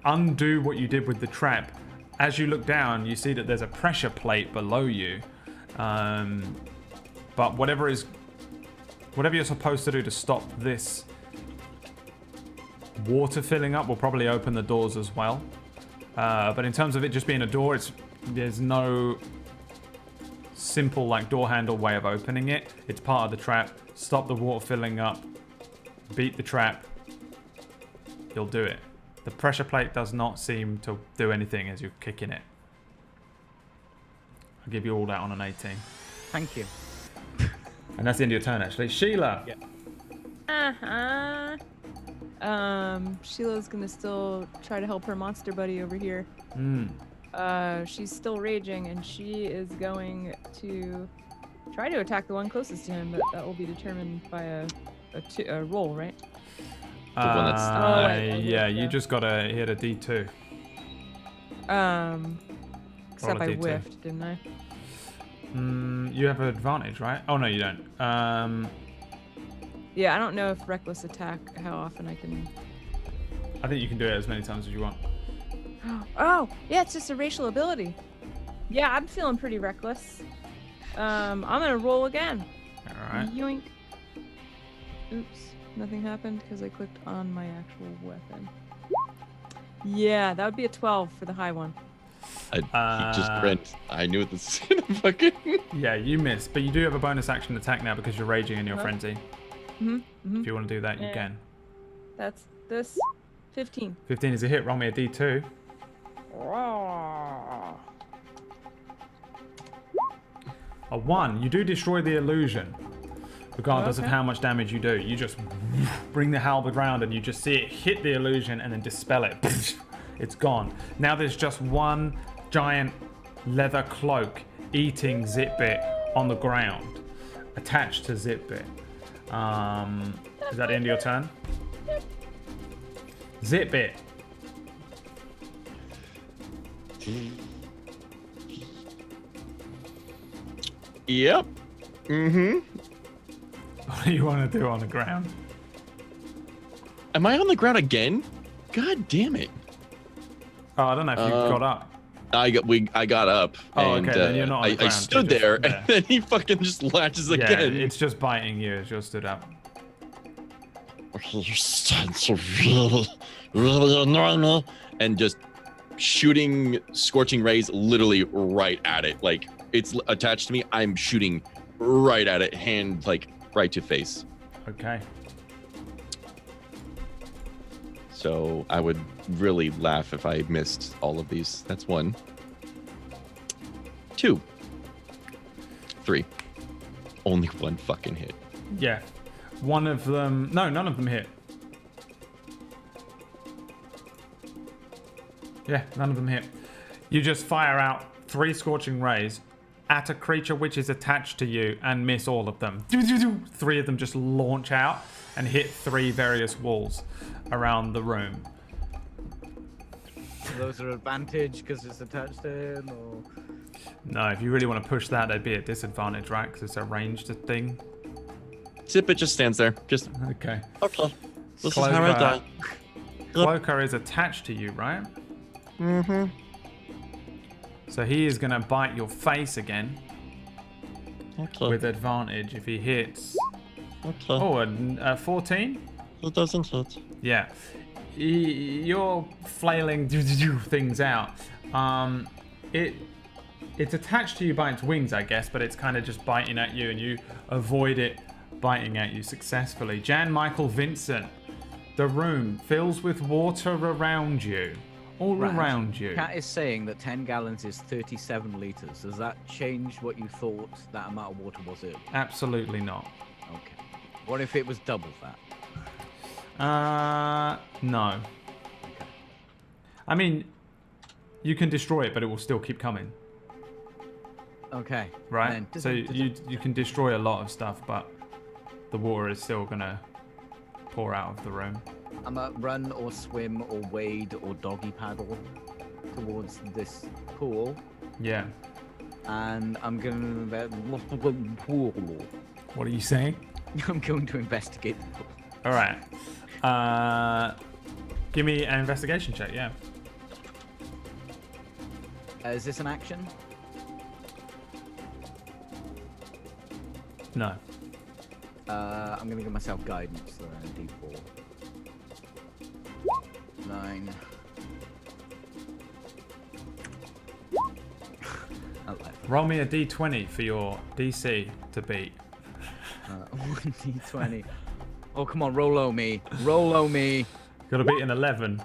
undo what you did with the trap. As you look down, you see that there's a pressure plate below you. But whatever you're supposed to do to stop this water filling up will probably open the doors as well. But in terms of it just being a door, there's no simple like door handle way of opening it. It's part of the trap. Stop the water filling up, beat the trap, you'll do it. The pressure plate does not seem to do anything as you're kicking it. I'll give you all that on an 18. Thank you. And that's the end of your turn, actually. Sheila! Yeah. Sheila's gonna still try to help her monster buddy over here. She's still raging, and she is going to try to attack the one closest to him, but that will be determined by a roll, right? The one that's... yeah, you just gotta hit a D2. Except Roll a I D2. whiffed, didn't I? You have an advantage, right? Oh, no, you don't. Yeah, I don't know if reckless attack, how often I can... I think you can do it as many times as you want. Oh, yeah, it's just a racial ability. Yeah, I'm feeling pretty reckless. I'm gonna roll again. Alright. Yoink. Oops, nothing happened because I clicked on my actual weapon. Yeah, that would be a 12 for the high one. He just grinned. I knew this was gonna fucking... Yeah, you missed, but you do have a bonus action attack now because you're raging in your frenzy. Mm-hmm. If you want to do that, you Yeah. can. That's this. 15. 15 is a hit. Roll me a D2. A 1. You do destroy the illusion, regardless of how much damage you do. You just bring the halberd round and you just see it hit the illusion and then dispel it. It's gone. Now there's just one giant leather cloak eating Zitbit on the ground, attached to Zitbit. Is that the end of your turn? Zitbit. Yep. Mm-hmm. What do you want to do on the ground? Am I on the ground again? God damn it. Oh, I don't know if you got up. I got up. Oh, and, okay, then you're not on the I ground, stood you're there, just there. and then he fucking just latches Yeah, again. it's just biting you as you're stood up. You sound so really, really annoying me. And just shooting scorching rays literally right at it. Like, it's attached to me. I'm shooting right at it, hand like right to face. Okay. So I would really laugh if I missed all of these. That's 1. 2. 3. Only 1 fucking hit. Yeah. One of them... No, none of them hit. Yeah, none of them hit. You just fire out 3 scorching rays at a creature which is attached to you and miss all of them. 3 of them just launch out and hit 3 various walls around the room. Those are advantage because it's attached to him, or... No, if you really want to push that, they'd be at disadvantage, right? Because it's a ranged thing. Zip it just stands there. Just Okay. Okay. This is how I die. Cloaker is attached to you, right? Mm-hmm. So he is going to bite your face again Okay. with advantage if he hits. Okay. Oh, a 14? It doesn't hit. Yeah. You're flailing things out. It's attached to you by its wings, I guess, but it's kind of just biting at you, and you avoid it biting at you successfully. Jan Michael Vincent, the room fills with water around you. All Right. around you. Cat is saying that 10 gallons is 37 liters. Does that change what you thought that amount of water was in? Absolutely not. Okay. What if it was double that? No. I mean, you can destroy it, but it will still keep coming, Okay. right? And then- So you can destroy a lot of stuff, but the water is still gonna pour out of the room. I'm gonna run or swim or wade or doggy paddle towards this pool, Yeah. and I'm gonna. What are you saying? I'm going to investigate the pool. All right. Give me an investigation check. Yeah. Is this an action? No. I'm gonna give myself guidance. So D4. 9. 11. Roll me a d20 for your DC to beat. 1d20. Oh come on, roll me. Roll me. Got to beat an 11.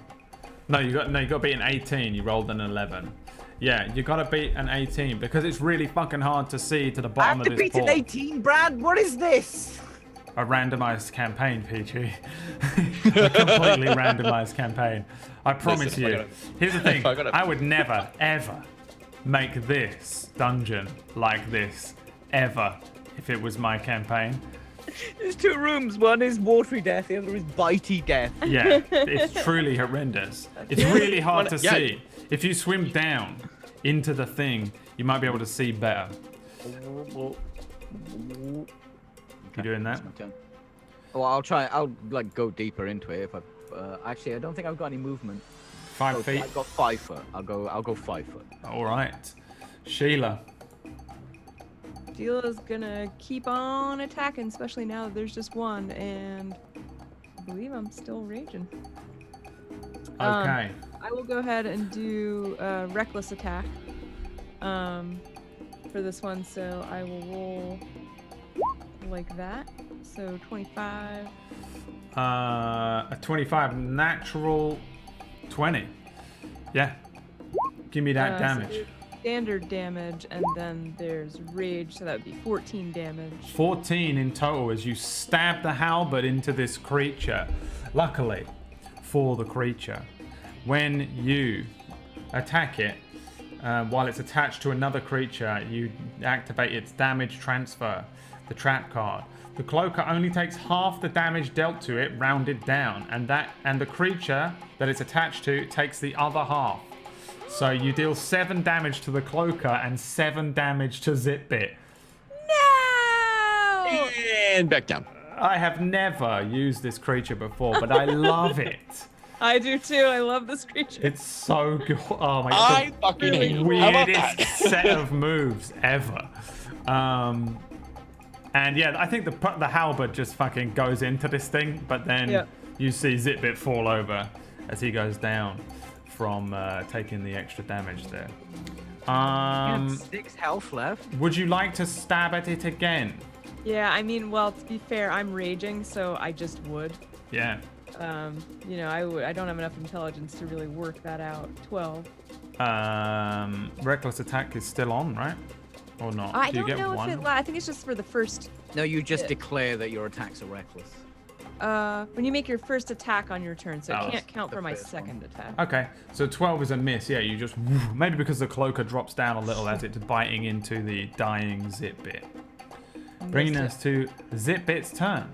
No, you got to beat an 18. You rolled an 11. Yeah, you got to beat an 18 because it's really fucking hard to see to the I bottom have of to this beat pool. an 18, Brad. What is this? A randomized campaign, PG. A completely randomized campaign. I promise Listen, if I you. gotta- Here's the thing. if I gotta- I would never, ever make this dungeon like this, ever, if it was my campaign. There's 2 rooms. One is watery death. The other is bitey death. Yeah, it's truly horrendous. It's really hard to Yeah. see. If you swim down into the thing, you might be able to see better. You doing that? That's my turn. Well, I'll try. I'll like go deeper into it if I. Actually, I don't think I've got any movement. 5 Oh, feet. I've got 5 foot. I'll go 5 foot. All right. Sheila. Sheila's gonna keep on attacking, especially now that there's just one, and I believe I'm still raging. Okay. I will go ahead and do a reckless attack for this one, so I will roll like that. So 25. A 25 natural 20. Yeah. Give me that So damage. there's standard damage, and then there's rage, so that would be 14 damage. 14 in total as you stab the halberd into this creature. Luckily for the creature, when you attack it, while it's attached to another creature, you activate its damage transfer, the trap card. The cloaker only takes half the damage dealt to it, rounded down, and the creature that it's attached to takes the other half. So you deal 7 damage to the cloaker and 7 damage to Zitbit. No! And back down. I have never used this creature before, but I love it. I do too. I love this creature. It's so good. Oh my I god. fucking The hate you. How about weirdest that? set of moves ever. And yeah, I think the halberd just fucking goes into this thing, but then Yeah. you see Zitbit fall over as he goes down from taking the extra damage there. I have 6 health left. Would you like to stab at it again? Yeah, I mean, well, to be fair, I'm raging, so I just would. Yeah. You know, I don't have enough intelligence to really work that out. 12. Reckless attack is still on, right? Or not? I Do you don't get know one? if it. I think it's just for the first. No, you just Yeah. declare that your attacks are reckless. When you make your first attack on your turn, so Oh. it can't count The for my first one. second attack. Okay, so 12 is a miss. Yeah, you just maybe because the cloaker drops down a little as it's biting into the dying Zitbit. Bringing Missed us to Zitbit's turn.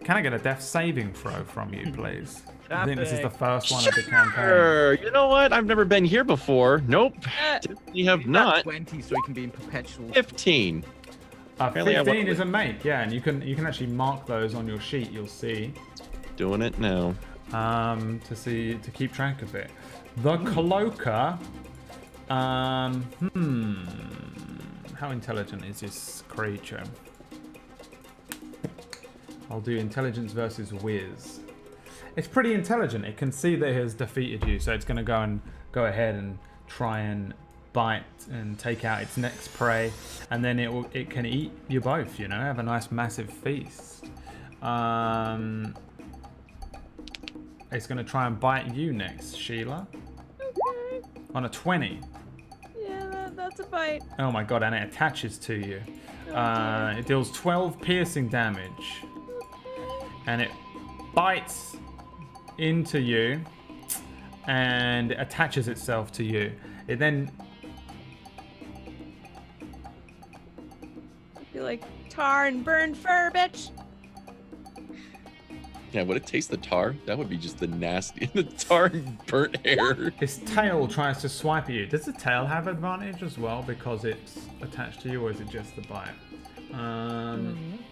Can I get a death saving throw from you, please? I think this is the first one of the campaign. Sure. You know what? I've never been here before. Nope. Definitely have not. 20, so he can be in perpetual. 15. 15 is a make, yeah, and you can actually mark those on your sheet. You'll see. Doing it now. To keep track of it. The cloaker. How intelligent is this creature? I'll do intelligence versus whiz. It's pretty intelligent. It can see that it has defeated you, so it's going to go ahead and try and bite and take out its next prey, and then it can eat you both. You know, have a nice massive feast. It's going to try and bite you next, Sheila. Okay. On a 20. Yeah, that's a bite. Oh my god, and it attaches to you. It deals 12 piercing damage. And it bites into you and attaches itself to you. It then... I feel like tar and burned fur, bitch. Yeah, would it taste the tar? That would be just the nasty, the tar and burnt hair. Its tail tries to swipe at you. Does the tail have advantage as well because it's attached to you, or is it just the bite?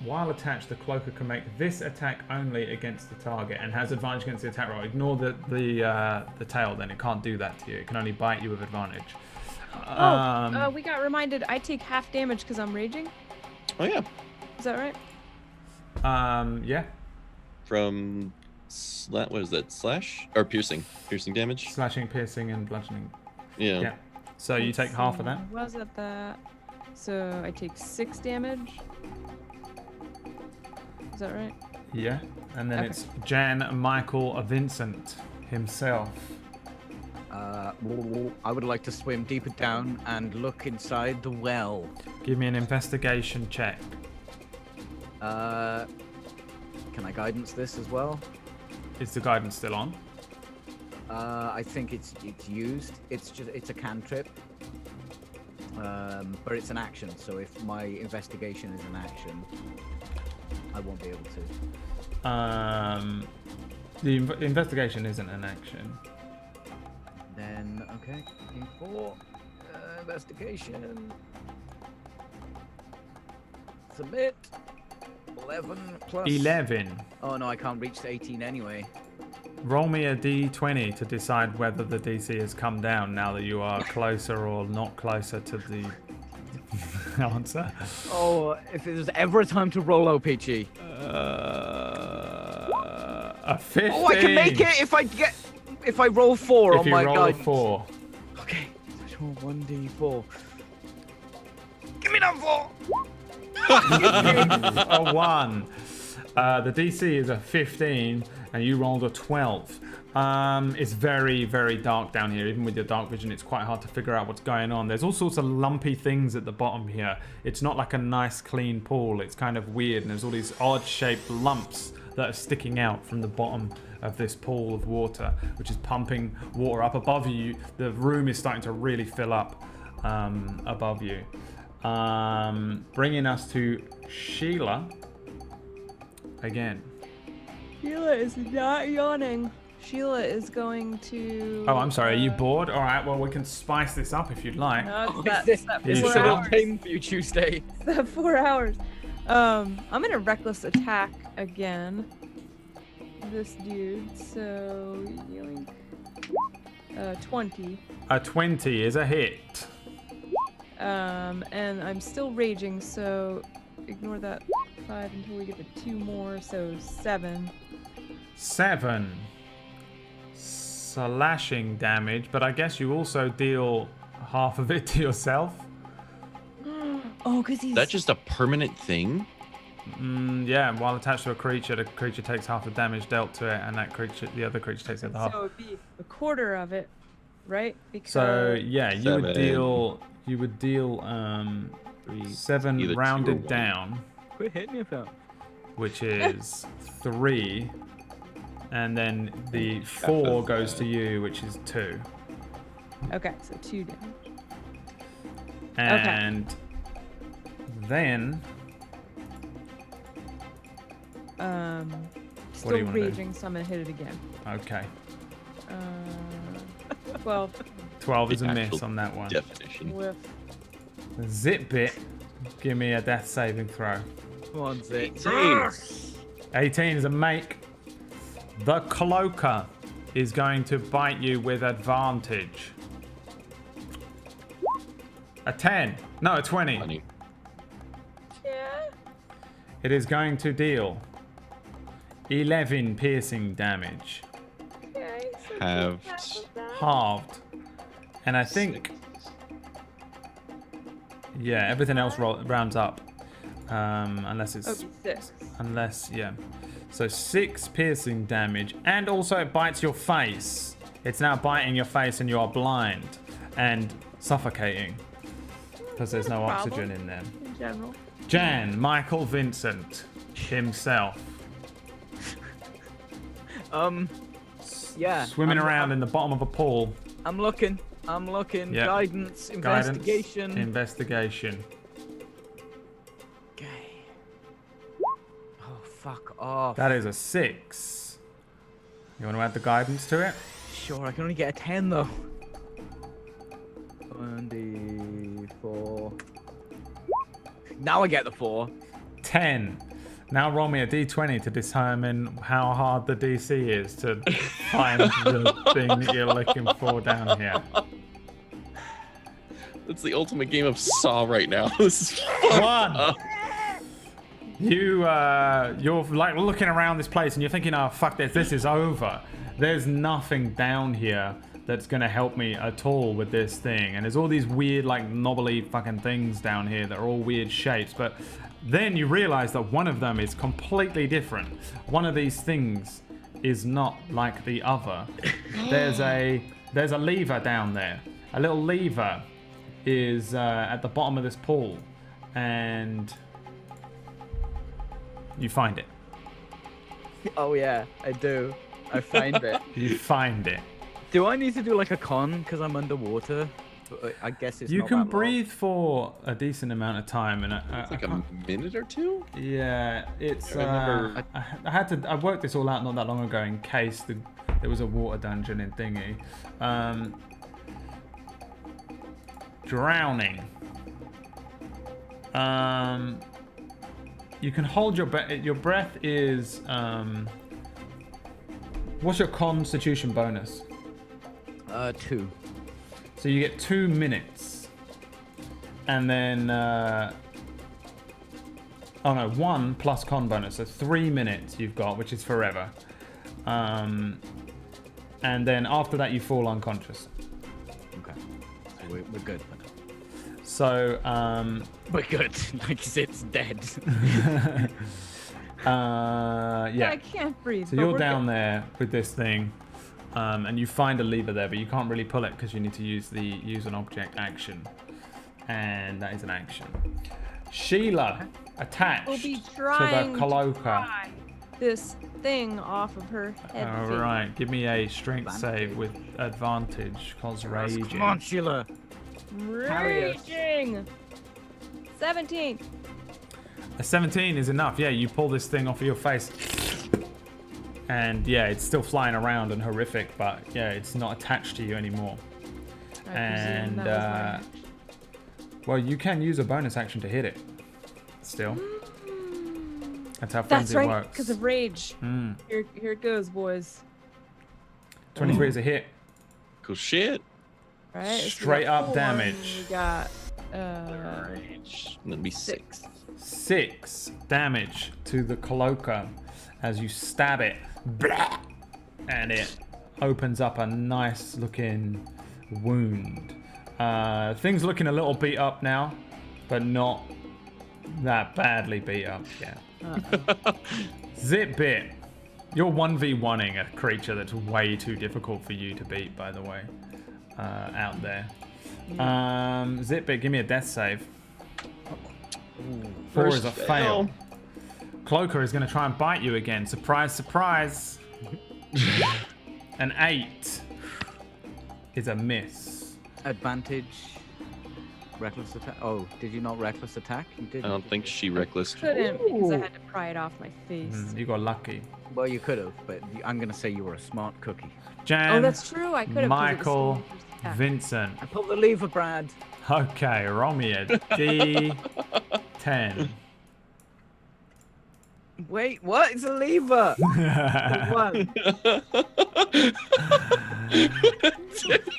While attached, the cloaker can make this attack only against the target and has advantage against the attack roll. Ignore the tail, then it can't do that to you. It can only bite you with advantage. We got reminded I take half damage because I'm raging. Oh yeah. Is that right? Yeah. From what is that? Slash or piercing? Piercing damage. Slashing, piercing, and bludgeoning. Yeah. Yeah. So you take half of that. Was it that? So I take 6 damage. Is that right? Yeah. And then Okay. it's Jan Michael Vincent himself. I would like to swim deeper down and look inside the well. Give me an investigation check. Can I guidance this as well? Is the guidance still on? I think it's used. It's a cantrip. But it's an action, so if my investigation is an action, I won't be able to. The investigation isn't an action. Then, okay, looking for investigation. Submit. 11 plus. 11. Oh no, I can't reach to 18 anyway. Roll me a d20 to decide whether the DC has come down now that you are closer or not closer to the answer. Oh, if there's ever a time to roll OPG. A 15. Oh, I can make it if I roll 4 If on you my roll guidance. a 4. Okay, so roll 1d4. Give me that 4. A 1. The DC is a 15, and you rolled a 12. It's very, very dark down here. Even with your dark vision, it's quite hard to figure out what's going on. There's all sorts of lumpy things at the bottom here. It's not like a nice, clean pool. It's kind of weird, and there's all these odd-shaped lumps that are sticking out from the bottom of this pool of water, which is pumping water up above you. The room is starting to really fill up above you. Bringing us to Sheila again. Sheila is not yawning. Sheila is going to. Oh, I'm sorry. Are you bored? All right. Well, we can spice this up if you'd like. No, Yeah, Is you this should. a game for you Tuesday? It's 4 hours. I'm gonna reckless attack again. This dude. So yoink. 20. A 20 is a hit. And I'm still raging, so ignore that 5 until we get to 2 more. So 7. 7 slashing damage, but I guess you also deal half of it to yourself. Oh, cause he's. That's just a permanent thing. Yeah, while attached to a creature, the creature takes half the damage dealt to it, and the other creature takes the other half. So it'd be a quarter of it, right? Because So yeah, you would 7. deal 7 Either 2 or rounded 1. down, Quit hitting yourself. which is 3, and then the 4 goes to you, which is 2. okay, so 2 damage. And then What do Still you wanna do? raging, so I'm gonna hit it again. okay, 12 12 is The a miss actual on that one. Definition. with Zipbit, give me a death saving throw. Come on, Zig. 18 is a make. The cloaker is going to bite you with advantage. A 10. No, a 20. Funny. yeah. It is going to deal 11 piercing damage. Okay, so Halved. half of that. Halved. And I think, yeah, everything else rounds up. Unless it's, Okay, 6. yeah. So 6 piercing damage. And also it bites your face. It's now biting your face and you are blind and suffocating. Because there's no Problem. oxygen in there. In general. Jan, Michael Vincent himself. Yeah. Swimming around in the bottom of a pool. I'm looking. Yeah. Guidance, Guidance, investigation. investigation. Okay. Oh, fuck off. That is a 6. You want to add the guidance to it? Sure, I can only get a 10 though. 24. Now I get the 4. 10. Now roll me a d20 to determine how hard the DC is to find the thing that you're looking for down here. That's the ultimate game of Saw right now. This is 1. You're like looking around this place and you're thinking, oh fuck this is over. There's nothing down here that's gonna help me at all with this thing. And there's all these weird like knobbly fucking things down here that are all weird shapes. But then you realize that one of them is completely different. One of these things is not like the other. There's a lever down there. A little lever is at the bottom of this pool, and you find it. Oh yeah, I do. I find it. You find it. Do I need to do like a con because I'm underwater? I guess it's You not can that long. breathe for a decent amount of time, and It's like a minute or 2? yeah, it's. I I worked this all out not that long ago in case there was a water dungeon in Thingy. Drowning. You can hold your breath. Your breath is. What's your Constitution bonus? 2. So you get 2 minutes, and then 1 plus con bonus, so 3 minutes you've got, which is forever. And then after that you fall unconscious. Okay. So we're good. So We're good. Like it's dead. yeah. I can't breathe. So but you're we're down good. there with this thing, and you find a lever there, but you can't really pull it because you need to use an object action, and that is an action. Sheila, attached We'll be to the trying to cloaker. pry this thing off of her head. All thing. right, give me a strength save with advantage, cause raging. Come on, Sheila. Carry us. Raging. 17. A 17 is enough. Yeah, you pull this thing off of your face. And yeah, it's still flying around and horrific, but yeah, it's not attached to you anymore. I presume And that was my action. well, you can use a bonus action to hit it. Still, that's how That's frenzy right, works. because of rage. Mm. Here it goes, boys. 23 is a hit. Cool shit. Right? So we Straight got up 4, damage. We got That'd be 6. 6 damage to the cloaker as you stab it. Blah! And it opens up a nice looking wound. Things looking a little beat up now, but not that badly beat up yet. Zipbit. You're 1v1ing a creature that's way too difficult for you to beat, by the way. Out there. Zipbit, give me a death save. 4 is a fail. Cloaker is going to try and bite you again. Surprise, surprise. An 8 is a miss. Advantage. Reckless attack. Oh, did you not reckless attack? You did. I don't think she reckless. Couldn't because I had to pry it off my face. You got lucky. Well, you could have, but I'm gonna say you were a smart cookie. Jan, Oh, that's true. I could have. Michael, Vincent. I pulled the lever, Brad. Okay, roll me a D10. Wait, what? It's a lever. One.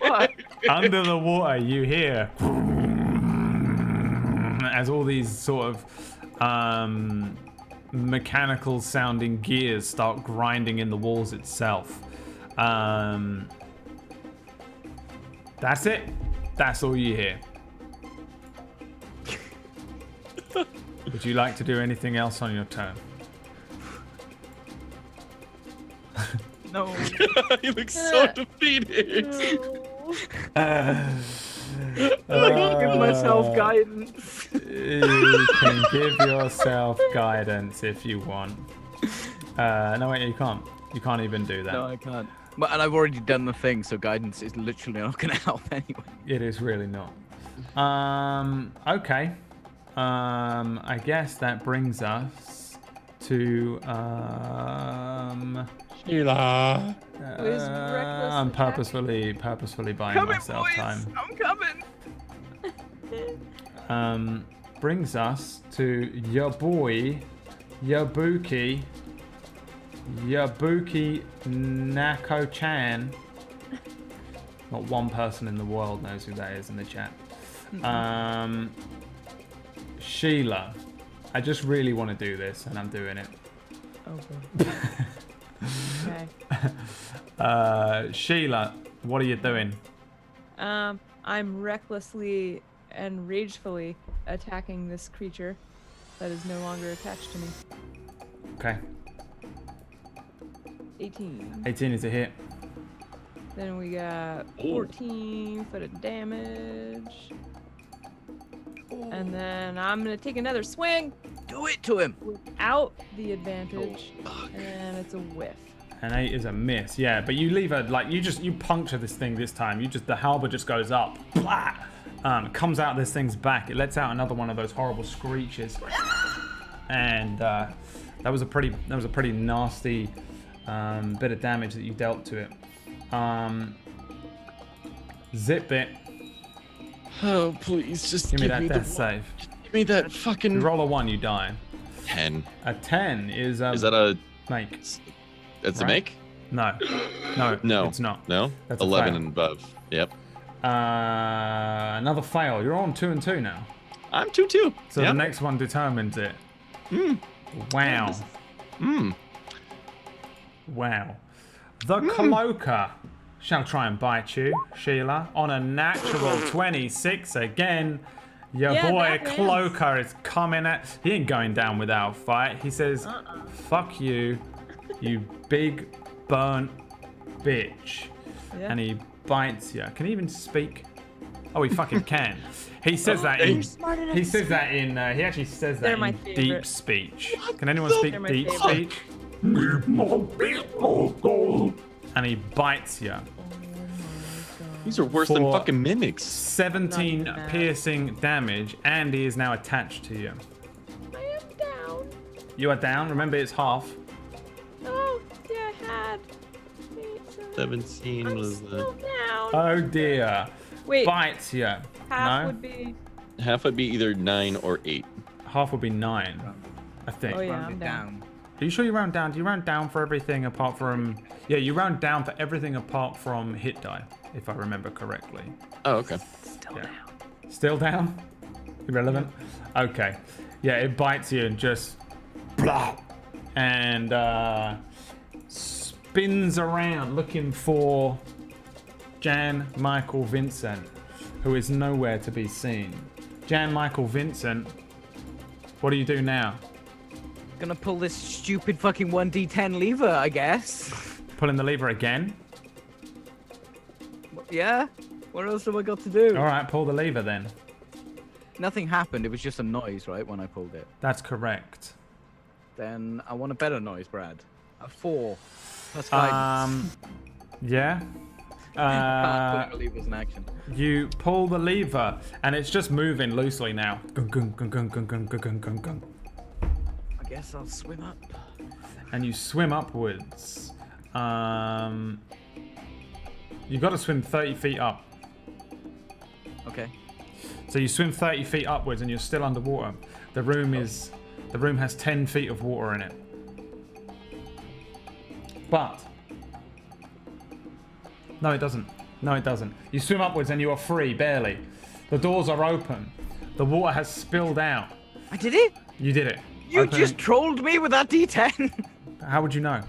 What? Under the water, you hear as all these sort of mechanical sounding gears start grinding in the walls itself. That's it. That's all you hear. Would you like to do anything else on your turn? No. You look so defeated. Give myself guidance. You can give yourself guidance if you want. No, wait, you can't. You can't even do that. No, I can't. But, and I've already done the thing, so guidance is literally not going to help anyway. It is really not. Okay. I guess that brings us to Sheila. Who's reckless I'm attack? purposefully buying Coming, myself boys. time. I'm coming. Brings us to your boy, Yabuki Nako-chan. Not one person in the world knows who that is in the chat. Sheila. I just really want to do this, and I'm doing it. Okay. Sheila, what are you doing? I'm recklessly and ragefully attacking this creature that is no longer attached to me. Okay. 18. 18 is a hit. Then we got 14 for the damage. And then I'm gonna take another swing Do it to him. without the advantage, and it's a whiff. An 8 is a miss, yeah. But you leave a you puncture this thing this time. The halberd just goes up, blah, comes out this thing's back. It lets out another one of those horrible screeches, and that was a pretty nasty bit of damage that you dealt to it. Zipbit, Oh, please, just give me that the death save. Give me that You fucking roll a 1, you die. 10. A 10 is Is that a? make. It's a Right. make? No, No. it's not. No. That's a 11 fail. and above. Yep. Another fail. You're on 2 and 2 now. I'm 2-2. So Yep. the next one determines it. Wow. Wow. The cloaker shall try and bite you, Sheila, on a natural 26 again. Your Yeah, boy that wins. Cloaker is coming at. He ain't going down without a fight. He says, "Fuck you, you big burnt bitch," Yeah. and he bites you. Can he even speak? Oh, he fucking can. He says that in. smart enough He to says that in. He actually says They're that my in deep favorite. speech. Can anyone speak They're my deep favorite. speech? And he bites you. These are worse than For- fucking mimics. 17 Not bad. piercing damage, and he is now attached to you. I am down. You are down. Remember, it's half. Oh, yeah, I had. 17 I'm was still the down. Oh dear. Wait, Bites you. half No? would be. half would be either 9 or 8. Half would be 9, I think. Oh, yeah, Round I'm it down. Are you sure you round down? Do you round down for everything apart from... Yeah, you round down for everything apart from hit die, if I remember correctly. Oh, okay. Still Yeah. down. Still down? Irrelevant? Okay. Yeah, it bites you and just... Blah, and spins around looking for Jan Michael Vincent, who is nowhere to be seen. Jan Michael Vincent, what do you do now? Gonna pull this stupid fucking 1d10 lever, I guess. Pulling the lever again. Yeah? What else have I got to do? All right, pull the lever then. Nothing happened. It was just a noise, right, when I pulled it. That's correct. Then I want a better noise, Brad. A 4. Plus guidance. Yeah. Pulling the lever is an action. You pull the lever, and it's just moving loosely now. Gung, gung, gung, gung, gung, gung, gung, gung, gung. I guess I'll swim up. And you swim upwards. You got to swim 30 feet up. Okay. So you swim 30 feet upwards, and you're still underwater. The room has 10 feet of water in it. But no, it doesn't. No, it doesn't. You swim upwards, and you are free, barely. The doors are open. The water has spilled out. I did it? You did it. You just trolled me with that d10. How would you know?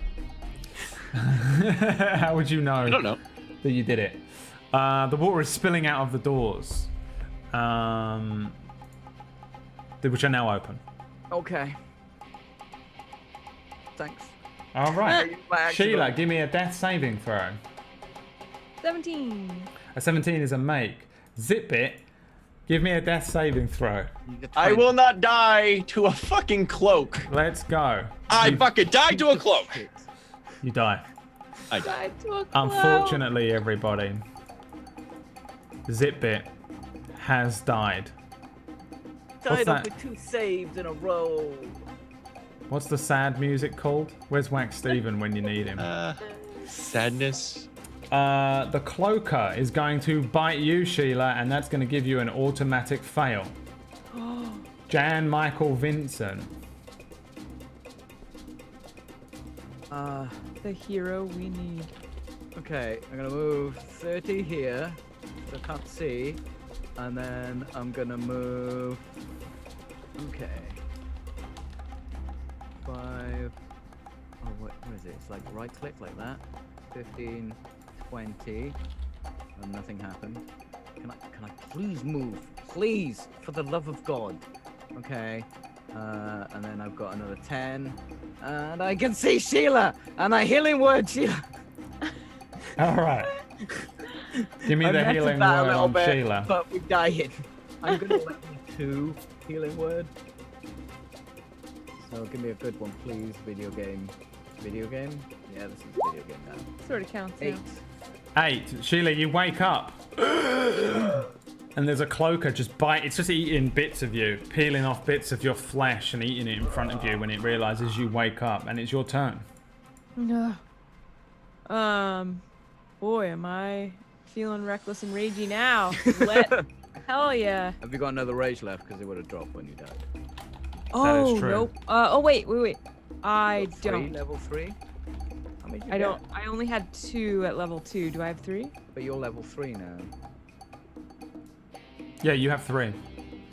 How would you know? I don't know. That you did it. The water is spilling out of the doors, which are now open. Okay. Thanks. All right. My action Sheila, roll. give me a death saving throw. 17. A 17 is a make. Zipbit, give me a death saving throw. I will not die to a fucking cloak. Let's go. I fucking died to a cloak. You die. I died. Unfortunately, everybody, Zipbit has died. Died that? with 2 saves in a row. What's the sad music called? Where's Wax Steven when you need him? Sadness. The cloaker is going to bite you, Sheila, and that's going to give you an automatic fail. Jan Michael Vincent. The hero we need. Okay, I'm gonna move 30 here, so I can't see, and then I'm gonna move. Okay. 5. Oh, what is it? It's like right click like that. 15, 20, and nothing happened. Can I please move? Please, for the love of God. Okay. And then I've got another 10, and I can see Sheila, and a healing word, Sheila. All right. Give me I the messed healing that a word little on bit, Sheila. But we died. I'm gonna let you 2 healing word. So give me a good one, please. Video game. Video game? Yeah, this is a video game now. Sort of counts. 8. Yeah. 8. Sheila, you wake up. And there's a cloaker it's just eating bits of you, peeling off bits of your flesh and eating it in front of you when it realizes you wake up, and it's your turn. No. Boy, am I feeling reckless and ragey now. Hell yeah. Have you got another rage left? Because it would have dropped when you died. Oh, true. nope. Oh, wait. I Level 3, don't. Level 3? How many did you I get? don't. I only had 2 at level 2. Do I have 3? But you're level 3 now. Yeah, you have 3.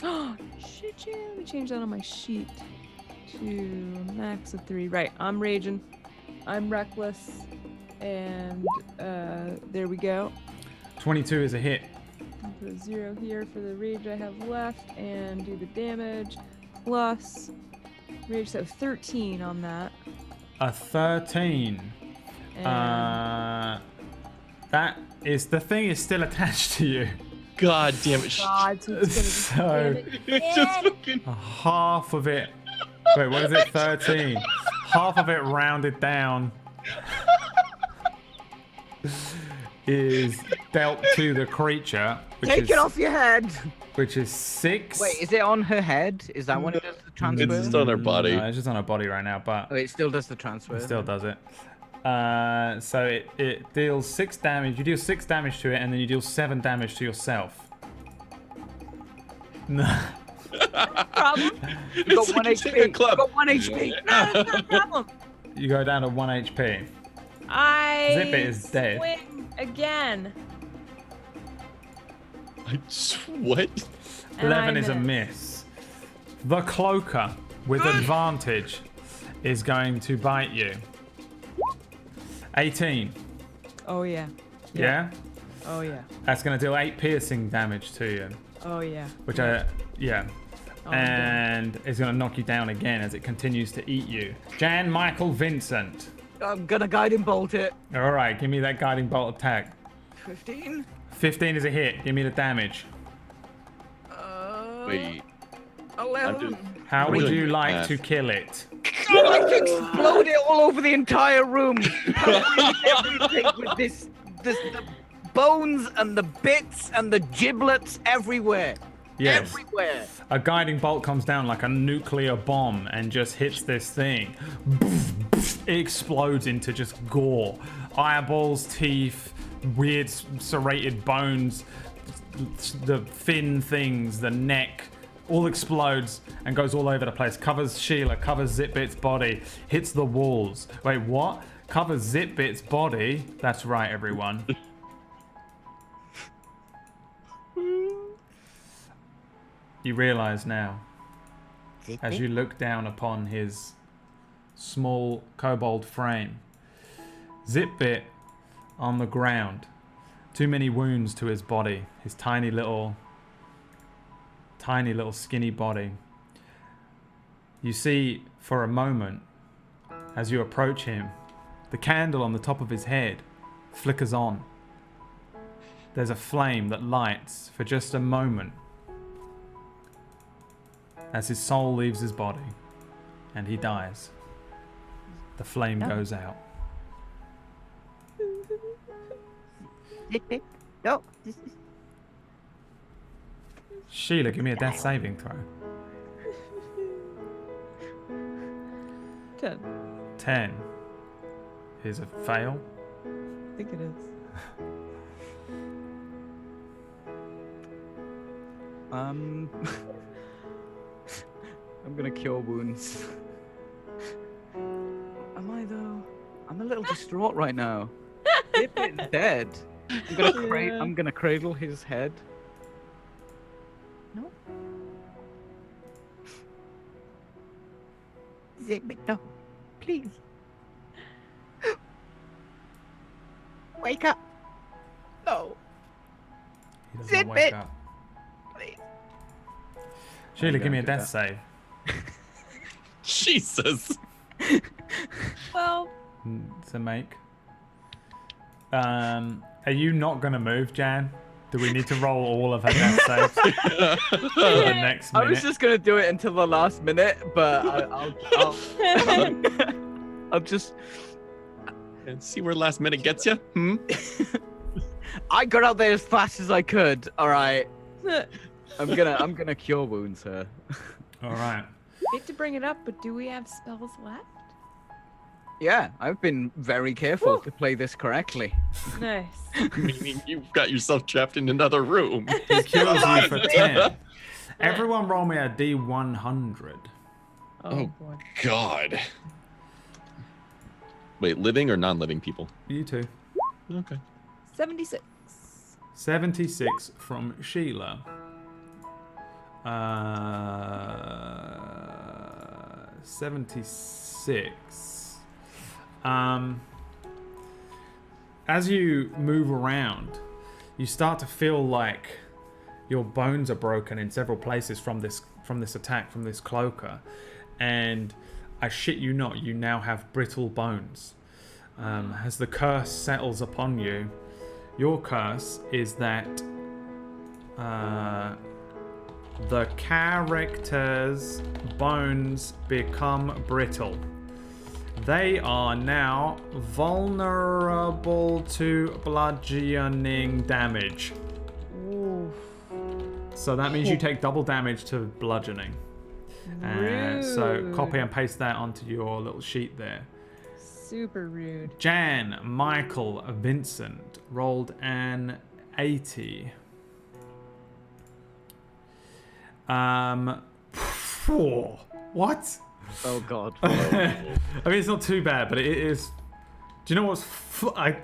Oh, shit, yeah. Let me change that on my sheet to max of 3. Right, I'm raging. I'm reckless. And there we go. 22 is a hit. I'll put a 0 here for the rage I have left and do the damage. Plus rage, so 13 on that. A 13. And That is, the thing is still attached to you. God damn it. God, so it's gonna be So It's just fucking. half of it. Wait, what is it? 13. Half of it rounded down is dealt to the creature, Take it off your head! which is 6. Wait, is it on her head? Is that when it does the transfer? It's just on her body. No, it's just on her body right now, but Oh, it still does the transfer. it still does it. So it deals 6 damage. You deal 6 damage to it, and then you deal 7 damage to yourself. No. problem. You got 1 like a HP. club. You got 1 HP. No, that's not a problem. You go down to 1 HP. I Zip it is dead. swing again. What? And 11 I is a miss. The cloaker, with advantage, is going to bite you. 18. Oh yeah. Yeah? Oh yeah. That's going to deal 8 piercing damage to you. Oh yeah. Which yeah. and it's going to knock you down again as it continues to eat you. Jan, Michael, Vincent. I'm gonna guiding bolt it. All right, give me that guiding bolt attack. 15. 15 is a hit. Give me the damage. Wait. 11. How would Really you good like math. to kill it? I'd like to explode it all over the entire room. Covering everything with the bones and the bits and the giblets everywhere. Yes. Everywhere. A guiding bolt comes down like a nuclear bomb and just hits this thing. It explodes into just gore. Eyeballs, teeth, weird serrated bones, the fin things, the neck, all explodes and goes all over the place. Covers Sheila, covers Zitbit's body, hits the walls. Wait, what? Covers Zitbit's body? That's right, everyone. You realize now, as you look down upon his small kobold frame, Zitbit on the ground, too many wounds to his body, his tiny little skinny body. You see, for a moment, as you approach him, the candle on the top of his head flickers on. There's a flame that lights for just a moment as his soul leaves his body and he dies. The flame goes out. No. Sheila, give me a death saving throw. 10. 10 is a fail. I think it is. I'm gonna cure wounds. Am I though? I'm a little distraught right now. Zitbit's dead. I'm gonna cradle his head. No. Zitbit, no. Please. Wake up. No. He doesn't wake Zitbit! up. Please. Sheila, I'm give me a gonna do death that. save. Jesus. Well, To make. Are you not going to move, Jan? Do we need to roll all of her death saves for the next I minute? was just gonna do it until the last minute, but I'll just. And see where last minute gets you. I got out there as fast as I could. All right. I'm gonna cure wounds her. All right. hate to bring it up, but do we have spells left? Yeah, I've been very careful to play this correctly. Nice. Meaning you've got yourself trapped in another room. He kills you for 10. Everyone roll me a D100. Oh. Boy. God. Wait, living or non-living people? You too. Okay. 76. 76 from Sheila. 76. As you move around, you start to feel like your bones are broken in several places from this attack, from this cloaker, and I shit you not, you now have brittle bones. As the curse settles upon you, your curse is that the character's bones become brittle. They are now vulnerable to bludgeoning damage. Oof. So that means you take double damage to bludgeoning. So copy and paste that onto your little sheet there. Super rude. Jan, Michael, Vincent rolled an 80. What? Oh God. I mean, it's not too bad, but it is. Do you know what's? I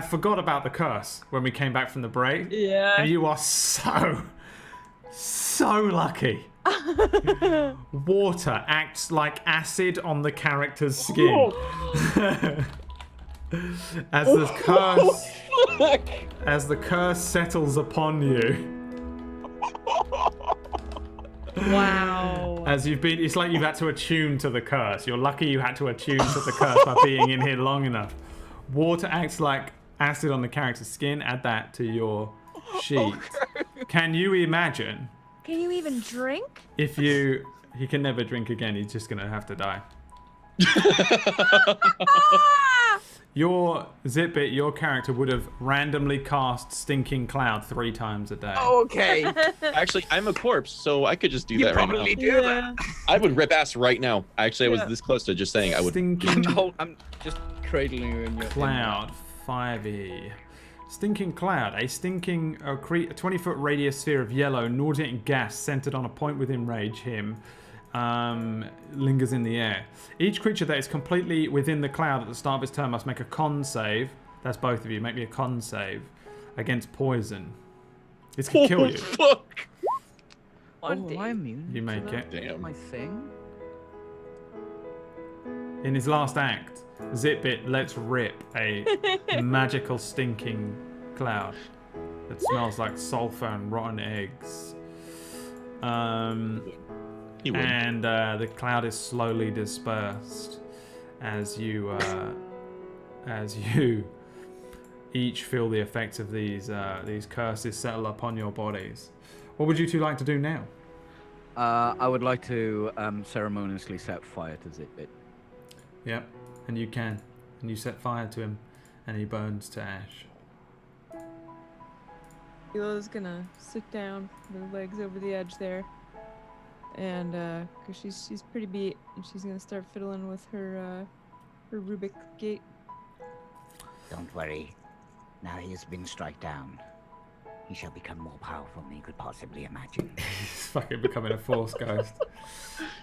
forgot about the curse when we came back from the break. Yeah. And you are so lucky. Water acts like acid on the character's skin. As the curse settles upon you. Wow. As you've been, it's like you've had to attune to the curse. You're lucky you had to attune to the curse by being in here long enough. Water acts like acid on the character's skin. Add that to your sheet. Can you imagine Can you even drink? if he can never drink again? He's just gonna have to die. Your Zitbit, your character would have randomly cast Stinking Cloud 3 times a day. Okay. Actually, I'm a corpse, so I could just do You that right now. probably do that. I would rip ass right now. Actually, I was Yeah. this close to just saying I would. Stinking I'm just cradling you in your Cloud 5e. Stinking Cloud, a 20-foot radius sphere of yellow, nauseating gas centered on a point within range him. Lingers in the air. Each creature that is completely within the cloud at the start of its turn must make a con save. That's both of you. Make me a con save against poison. This can kill you. Fuck. Oh, am I immune? You to make that? it. Damn. My thing? In his last act, Zitbit lets rip a magical stinking cloud that smells like sulfur and rotten eggs. He would. And the cloud is slowly dispersed as you each feel the effects of these curses settle upon your bodies. What would you two like to do now? I would like to ceremoniously set fire to Zitbit. Yep, and you can. And you set fire to him, and he burns to ash. Hila's gonna sit down, with her legs over the edge there, and cause she's pretty beat, and she's gonna start fiddling with her Rubik gate. Don't worry. Now he has been struck down. He shall become more powerful than you could possibly imagine. He's fucking becoming a force ghost.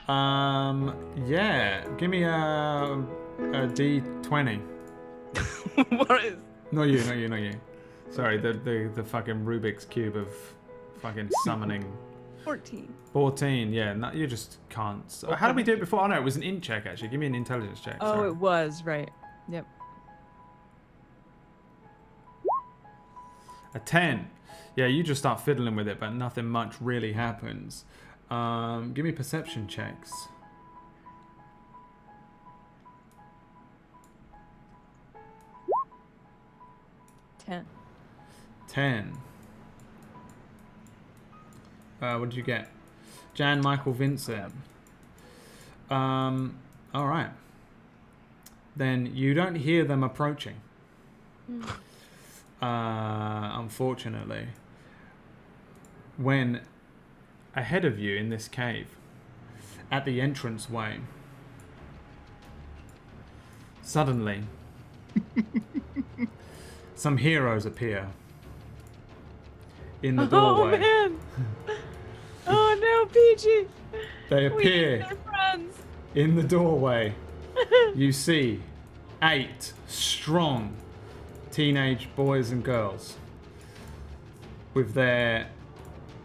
Yeah, give me a D20. What is? Not you. Sorry, the fucking Rubik's cube of fucking summoning. 14. 14, yeah, no, you just can't. So how did we do it before? Oh no, it was an int check actually. Give me an intelligence check. Oh, sorry. it was, right. Yep. A 10. Yeah, you just start fiddling with it, but nothing much really happens. Give me perception checks. Ten. 10. What did you get? Jan, Michael, Vincent. All right. Then you don't hear them approaching. Unfortunately. When ahead of you in this cave, at the entranceway, suddenly, some heroes appear in the doorway. Oh man! Oh no, PG! They We appear need their friends. in the doorway. You see 8 strong teenage boys and girls with their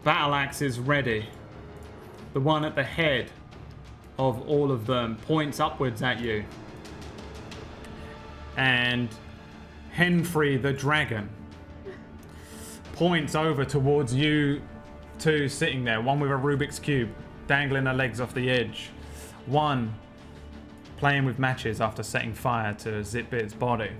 battle axes ready. The one at the head of all of them points upwards at you. And Henfrey the dragon points over towards you two sitting there. One with a Rubik's Cube, dangling her legs off the edge. One playing with matches after setting fire to Zitbit's body.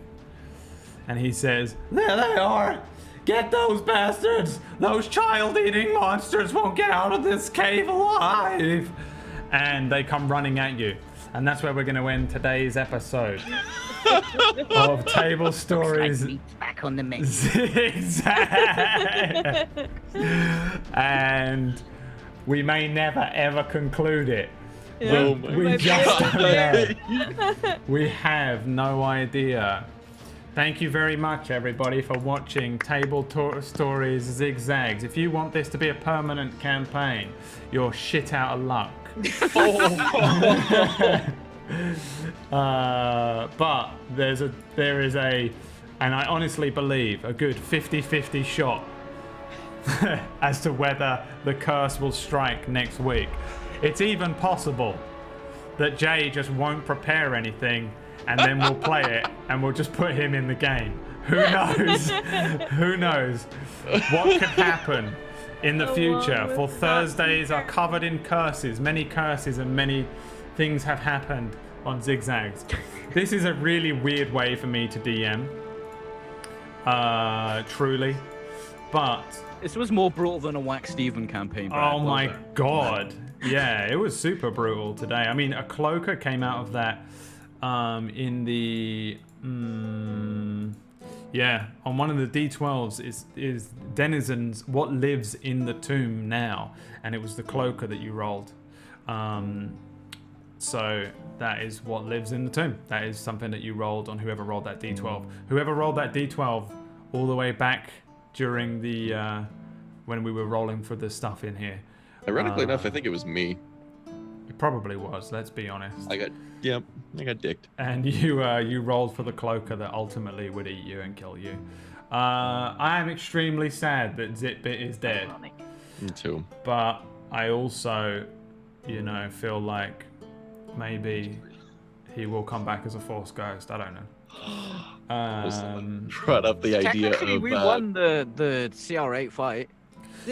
And he says, "There they are! Get those bastards! Those child-eating monsters won't get out of this cave alive!" And they come running at you. And that's where we're going to end today's episode of Table Stories Meat's back on the menu. ZigZag. And we may never ever conclude it. Yeah. We just don't know. We have no idea. Thank you very much, everybody, for watching Table Stories ZigZags. If you want this to be a permanent campaign, you're shit out of luck. But there is a, and I honestly believe, a good 50-50 shot as to whether the curse will strike next week. It's even possible that Jay just won't prepare anything and then we'll play it and we'll just put him in the game. Who knows? Who knows? What could happen in the Along future, with for Scott Thursdays are Peter. covered in curses. Many curses and many things have happened on ZigZags. This is a really weird way for me to DM. Truly. But This was more brutal than a Wax Steven campaign. Brad, oh well my done. god. Yeah, it was super brutal today. I mean, a cloaker came out of that in the yeah, on one of the D12s is denizens what lives in the tomb now, and it was the cloaker that you rolled. So that is what lives in the tomb. That is something that you rolled on whoever rolled that D12. Whoever rolled that D12 all the way back during the when we were rolling for the stuff in here. Ironically enough, I think it was me. It probably was, let's be honest. I got dicked. And you rolled for the cloaker that ultimately would eat you and kill you. I am extremely sad that Zitbit is dead, Ironic. Me too. but I also, feel like maybe he will come back as a Force Ghost. I don't know. Brought up the idea Technically, of we won the CR8 fight.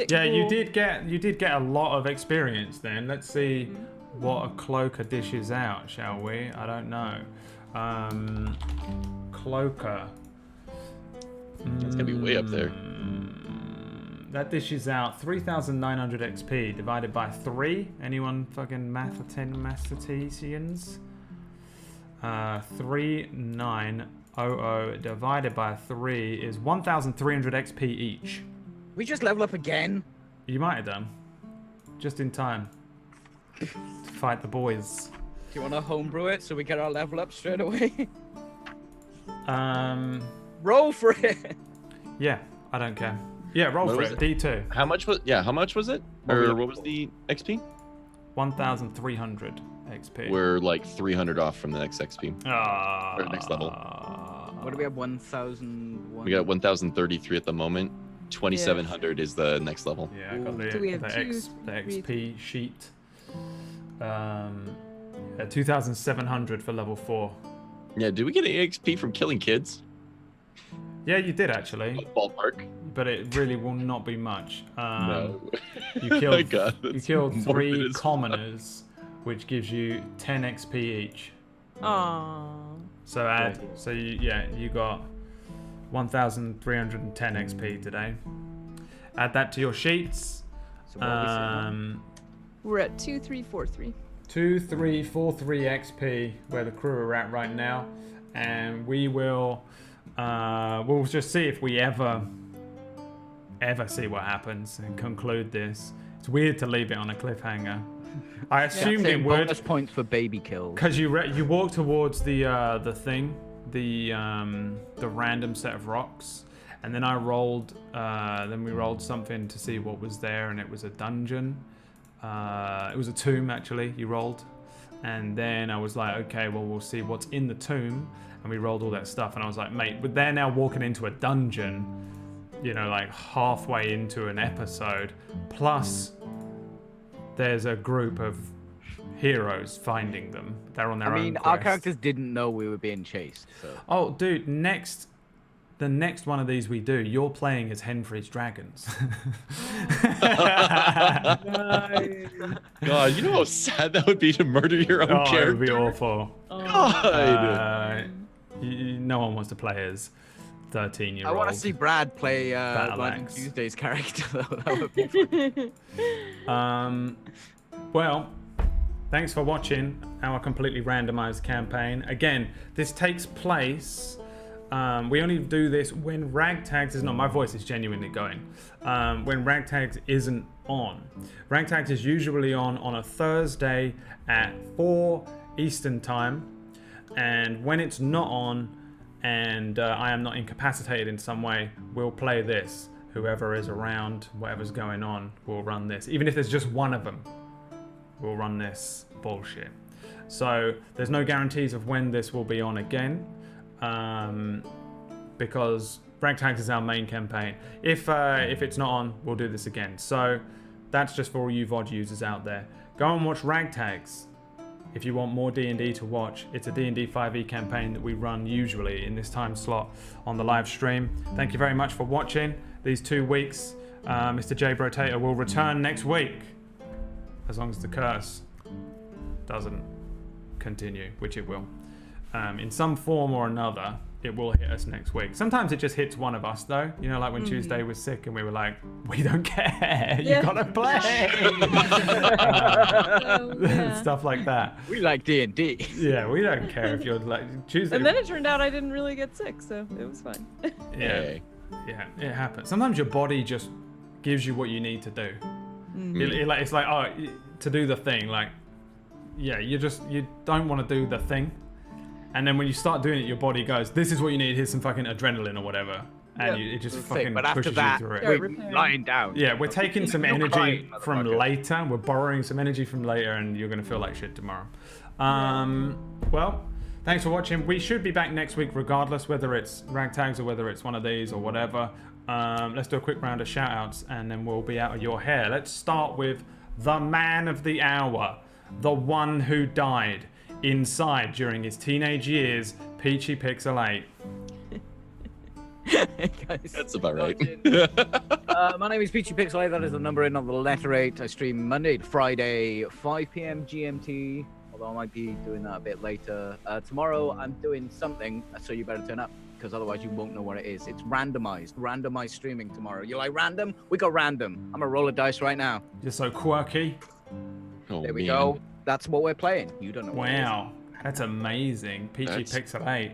Yeah, you did get a lot of experience then. Let's see what a cloaker dishes out, shall we? I don't know. Cloaker. It's gonna be way up there. That dishes out 3,900 XP divided by 3. Anyone fucking mathematicians? 3,900 divided by 3 is 1,300 XP each. We just level up again. You might have done. Just in time. To fight the boys. Do you want to homebrew it so we get our level up straight away? Roll for it. Yeah, I don't care. Yeah, roll What for was it. D2. How much was it? Or what was the XP? 1,300 XP. We're like 300 off from the next XP. Or next level. What do we have? 1,001. We got 1,033 at the moment. 2,700 is the next level. Yeah, I got So we have the 2, XP sheet. 2,700 for level 4. Yeah, did we get any XP from killing kids? Yeah, you did actually, Ballpark. but it really will not be much. No. You Oh my killed, God, you that's killed 3 morbid as fuck. commoners, which gives you 10 XP each. Aww. So you got 1,310 XP today. Add that to your sheets. So what are we saying? We're at 2,343. 2,343 XP where the crew are at right now, and we will we'll just see if we ever see what happens and conclude this. It's weird to leave it on a cliffhanger. I assumed Same it would, bonus points for baby kills. because you walk towards the thing, the random set of rocks, and then I rolled. Then we rolled something to see what was there, and it was a dungeon. It was a tomb actually. You rolled, and then I was like, okay, well we'll see what's in the tomb, and we rolled all that stuff, and I was like, mate, but they're now walking into a dungeon, like halfway into an episode, plus there's a group of heroes finding them. They're on their own I mean, our quest. characters didn't know we were being chased. So. Oh, dude, the next one of these we do, you're playing as Henfrey's dragons. God, you know how sad that would be to murder your own Oh, it character? would be awful. God. No one wants to play as 13-year-old. I want to see Brad play Battle Random Axe. Tuesday's character, though. That would be fun. Well, thanks for watching our completely randomized campaign. Again, this takes place. We only do this when Ragtags is not. My voice is genuinely going. When Ragtags isn't on. Ragtags is usually on a Thursday at 4 Eastern time, and when it's not on, and I am not incapacitated in some way, we'll play this. Whoever is around, whatever's going on, will run this. Even if there's just one of them, we'll run this bullshit. So there's no guarantees of when this will be on again, because Ragtags is our main campaign. If it's not on, we'll do this again. So that's just for all you VOD users out there. Go and watch Ragtags. If you want more D&D to watch, it's a D&D 5e campaign that we run usually in this time slot on the live stream. Thank you very much for watching these 2 weeks. Mr. J Brotator will return next week, as long as the curse doesn't continue, which it will. In some form or another, it will hit us next week. Sometimes it just hits one of us, though. You know, like when Tuesday was sick and we were like, we don't care. You gotta play. Stuff like that. We like D&D. Yeah, we don't care if you're like Tuesday. And then it turned out I didn't really get sick, so it was fine. Yeah, it happens. Sometimes your body just gives you what you need to do. It's like, oh, to do the thing. Like, yeah, you don't want to do the thing. And then when you start doing it, your body goes, this is what you need, here's some fucking adrenaline or whatever. And it just fucking pushes you through it. We're lying down. Yeah, we're taking some energy from later. We're borrowing some energy from later, and you're going to feel like shit tomorrow. Well, thanks for watching. We should be back next week regardless, whether it's ragtags or whether it's one of these or whatever. Let's do a quick round of shout-outs, and then we'll be out of your hair. Let's start with the man of the hour, the one who died inside during his teenage years, Peachy Pixel 8. Hey guys. That's about right. My name is Peachy Pixel 8. That is the number in on the letter 8. I stream Monday to Friday, 5 p.m. GMT. Although I might be doing that a bit later. Tomorrow I'm doing something, so you better turn up, because otherwise you won't know what it is. It's randomized streaming tomorrow. You like random? We got random. I'm gonna roll a dice right now. You're so quirky. Oh, There we man. go. That's what we're playing. You don't know. What it is. Wow, that's amazing. Peachy Pixel 8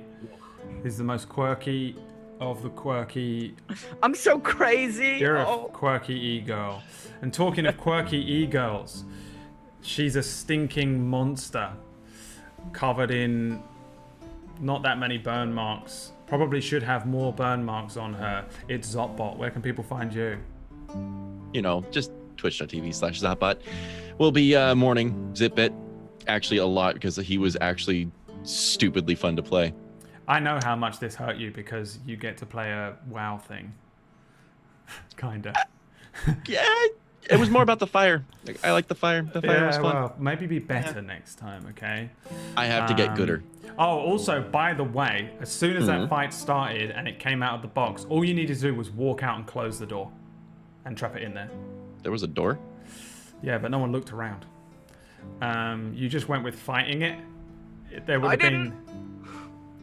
is the most quirky of the quirky. I'm so crazy. You're a quirky e-girl. And talking of quirky e-girls, she's a stinking monster, covered in not that many burn marks. Probably should have more burn marks on her. It's Zotbot. Where can people find you? You know, just twitch.tv/Zotbot. We'll be mourning Zitbit actually a lot, because he was actually stupidly fun to play. I know how much this hurt you because you get to play a WoW thing. Kinda. Yeah, it was more about the fire. Like, I like the fire. The fire was fun. Well, maybe be better next time, okay? I have to get gooder. Oh, also, by the way, as soon as that fight started and it came out of the box, all you needed to do was walk out and close the door and trap it in there. There was a door? Yeah, but no one looked around. You just went with fighting it. There would have been...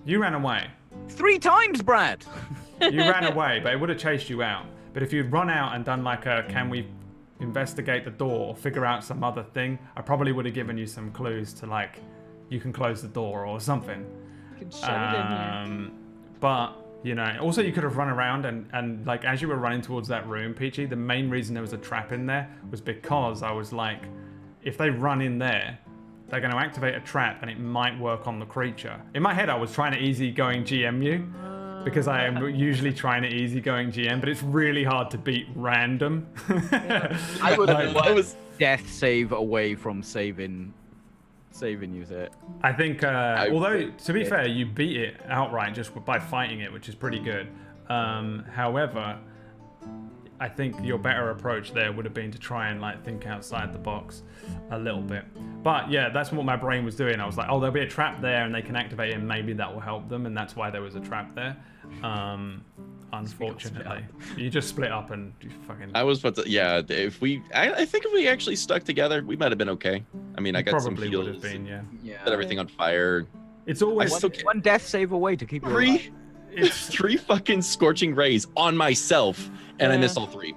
You ran away. 3 times, Brad. You ran away, but it would have chased you out. But if you'd run out and done like a, can we investigate the door or figure out some other thing, I probably would have given you some clues to like, you can close the door or something. You can shut it in here. But, you know, also you could have run around and like, as you were running towards that room, Peachy, the main reason there was a trap in there was because I was like, if they run in there, they're going to activate a trap and it might work on the creature. In my head, I was trying to easygoing GM you because I am usually trying to easygoing GM, but it's really hard to beat random. I was death save away from saving you there. I think, although to be fair, you beat it outright just by fighting it, which is pretty good. However, I think your better approach there would have been to try and like think outside the box a little bit. But yeah, that's what my brain was doing. I was like, oh, there'll be a trap there and they can activate it and maybe that will help them. And that's why there was a trap there. Unfortunately, you just split up and you fucking... I was about to, yeah, I think if we actually stuck together, we might have been okay. I mean, I got some probably heals, would have been, yeah. set everything on fire. It's always... One death save away to keep you alive. It's 3 fucking scorching rays on myself, and I missed all 3.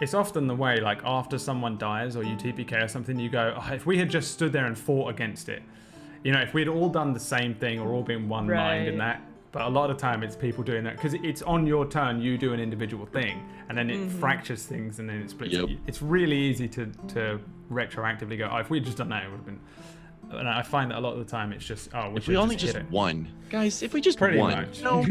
It's often the way, like after someone dies or you TPK or something, you go, oh, if we had just stood there and fought against it, you know, if we'd all done the same thing or all been one mind in that. But a lot of time it's people doing that because it's on your turn, you do an individual thing and then it fractures things and then it splits. Yep. It's really easy to retroactively go, oh, if we'd just done that, it would have been... And I find that a lot of the time it's just, oh, if we only just won. Guys, if we just pretty won. much. No.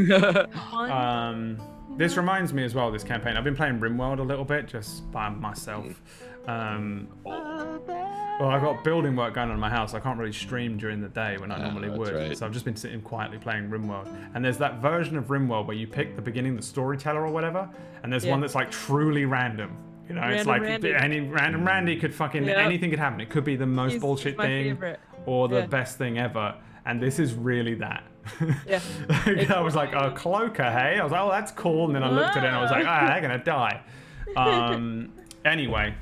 This reminds me as well, this campaign. I've been playing RimWorld a little bit, just by myself. Well, I've got building work going on in my house. I can't really stream during the day when I normally would. Right. So I've just been sitting quietly playing RimWorld. And there's that version of RimWorld where you pick the beginning, the storyteller or whatever, and there's one that's like truly random. You know, it's like any random Randy could fucking, anything could happen. It could be the most bullshit thing favorite. or the best thing ever. And this is really that. Yeah. I was like, oh, cloaker, hey? I was like, oh, that's cool. And then I looked at it and I was like, ah, they're going to die. Anyway,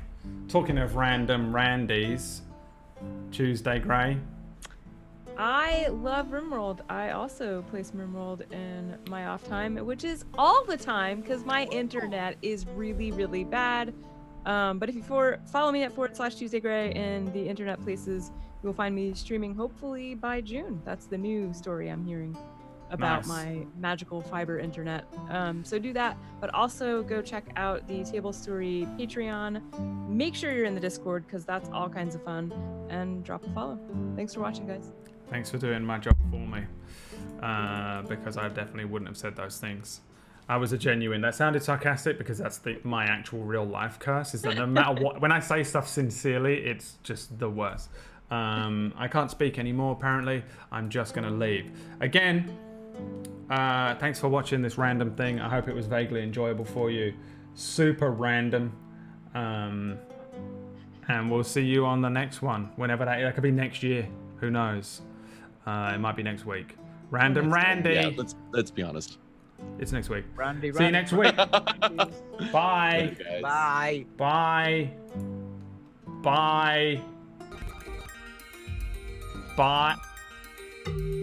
talking of random randies, Tuesday Gray. I love RimWorld. I also play some RimWorld in my off time, which is all the time because my internet is really, really bad. But if you follow me at /TuesdayGray in the internet places, you'll find me streaming hopefully by June. That's the new story I'm hearing about my magical fiber internet. So do that, but also go check out the Tablestory Patreon. Make sure you're in the Discord because that's all kinds of fun, and drop a follow. Thanks for watching, guys. Thanks for doing my job for me, because I definitely wouldn't have said those things. I was a genuine. That sounded sarcastic because that's my actual real life curse. Is that no matter what, when I say stuff sincerely, it's just the worst. I can't speak anymore. Apparently, I'm just gonna leave again. Thanks for watching this random thing. I hope it was vaguely enjoyable for you. Super random. And we'll see you on the next one. Whenever that could be next year. Who knows? It might be next week. Random Randy. Yeah, let's be honest. It's next week. Randy, See you next week. Bye. Okay, guys. Bye. Bye. Bye. Bye.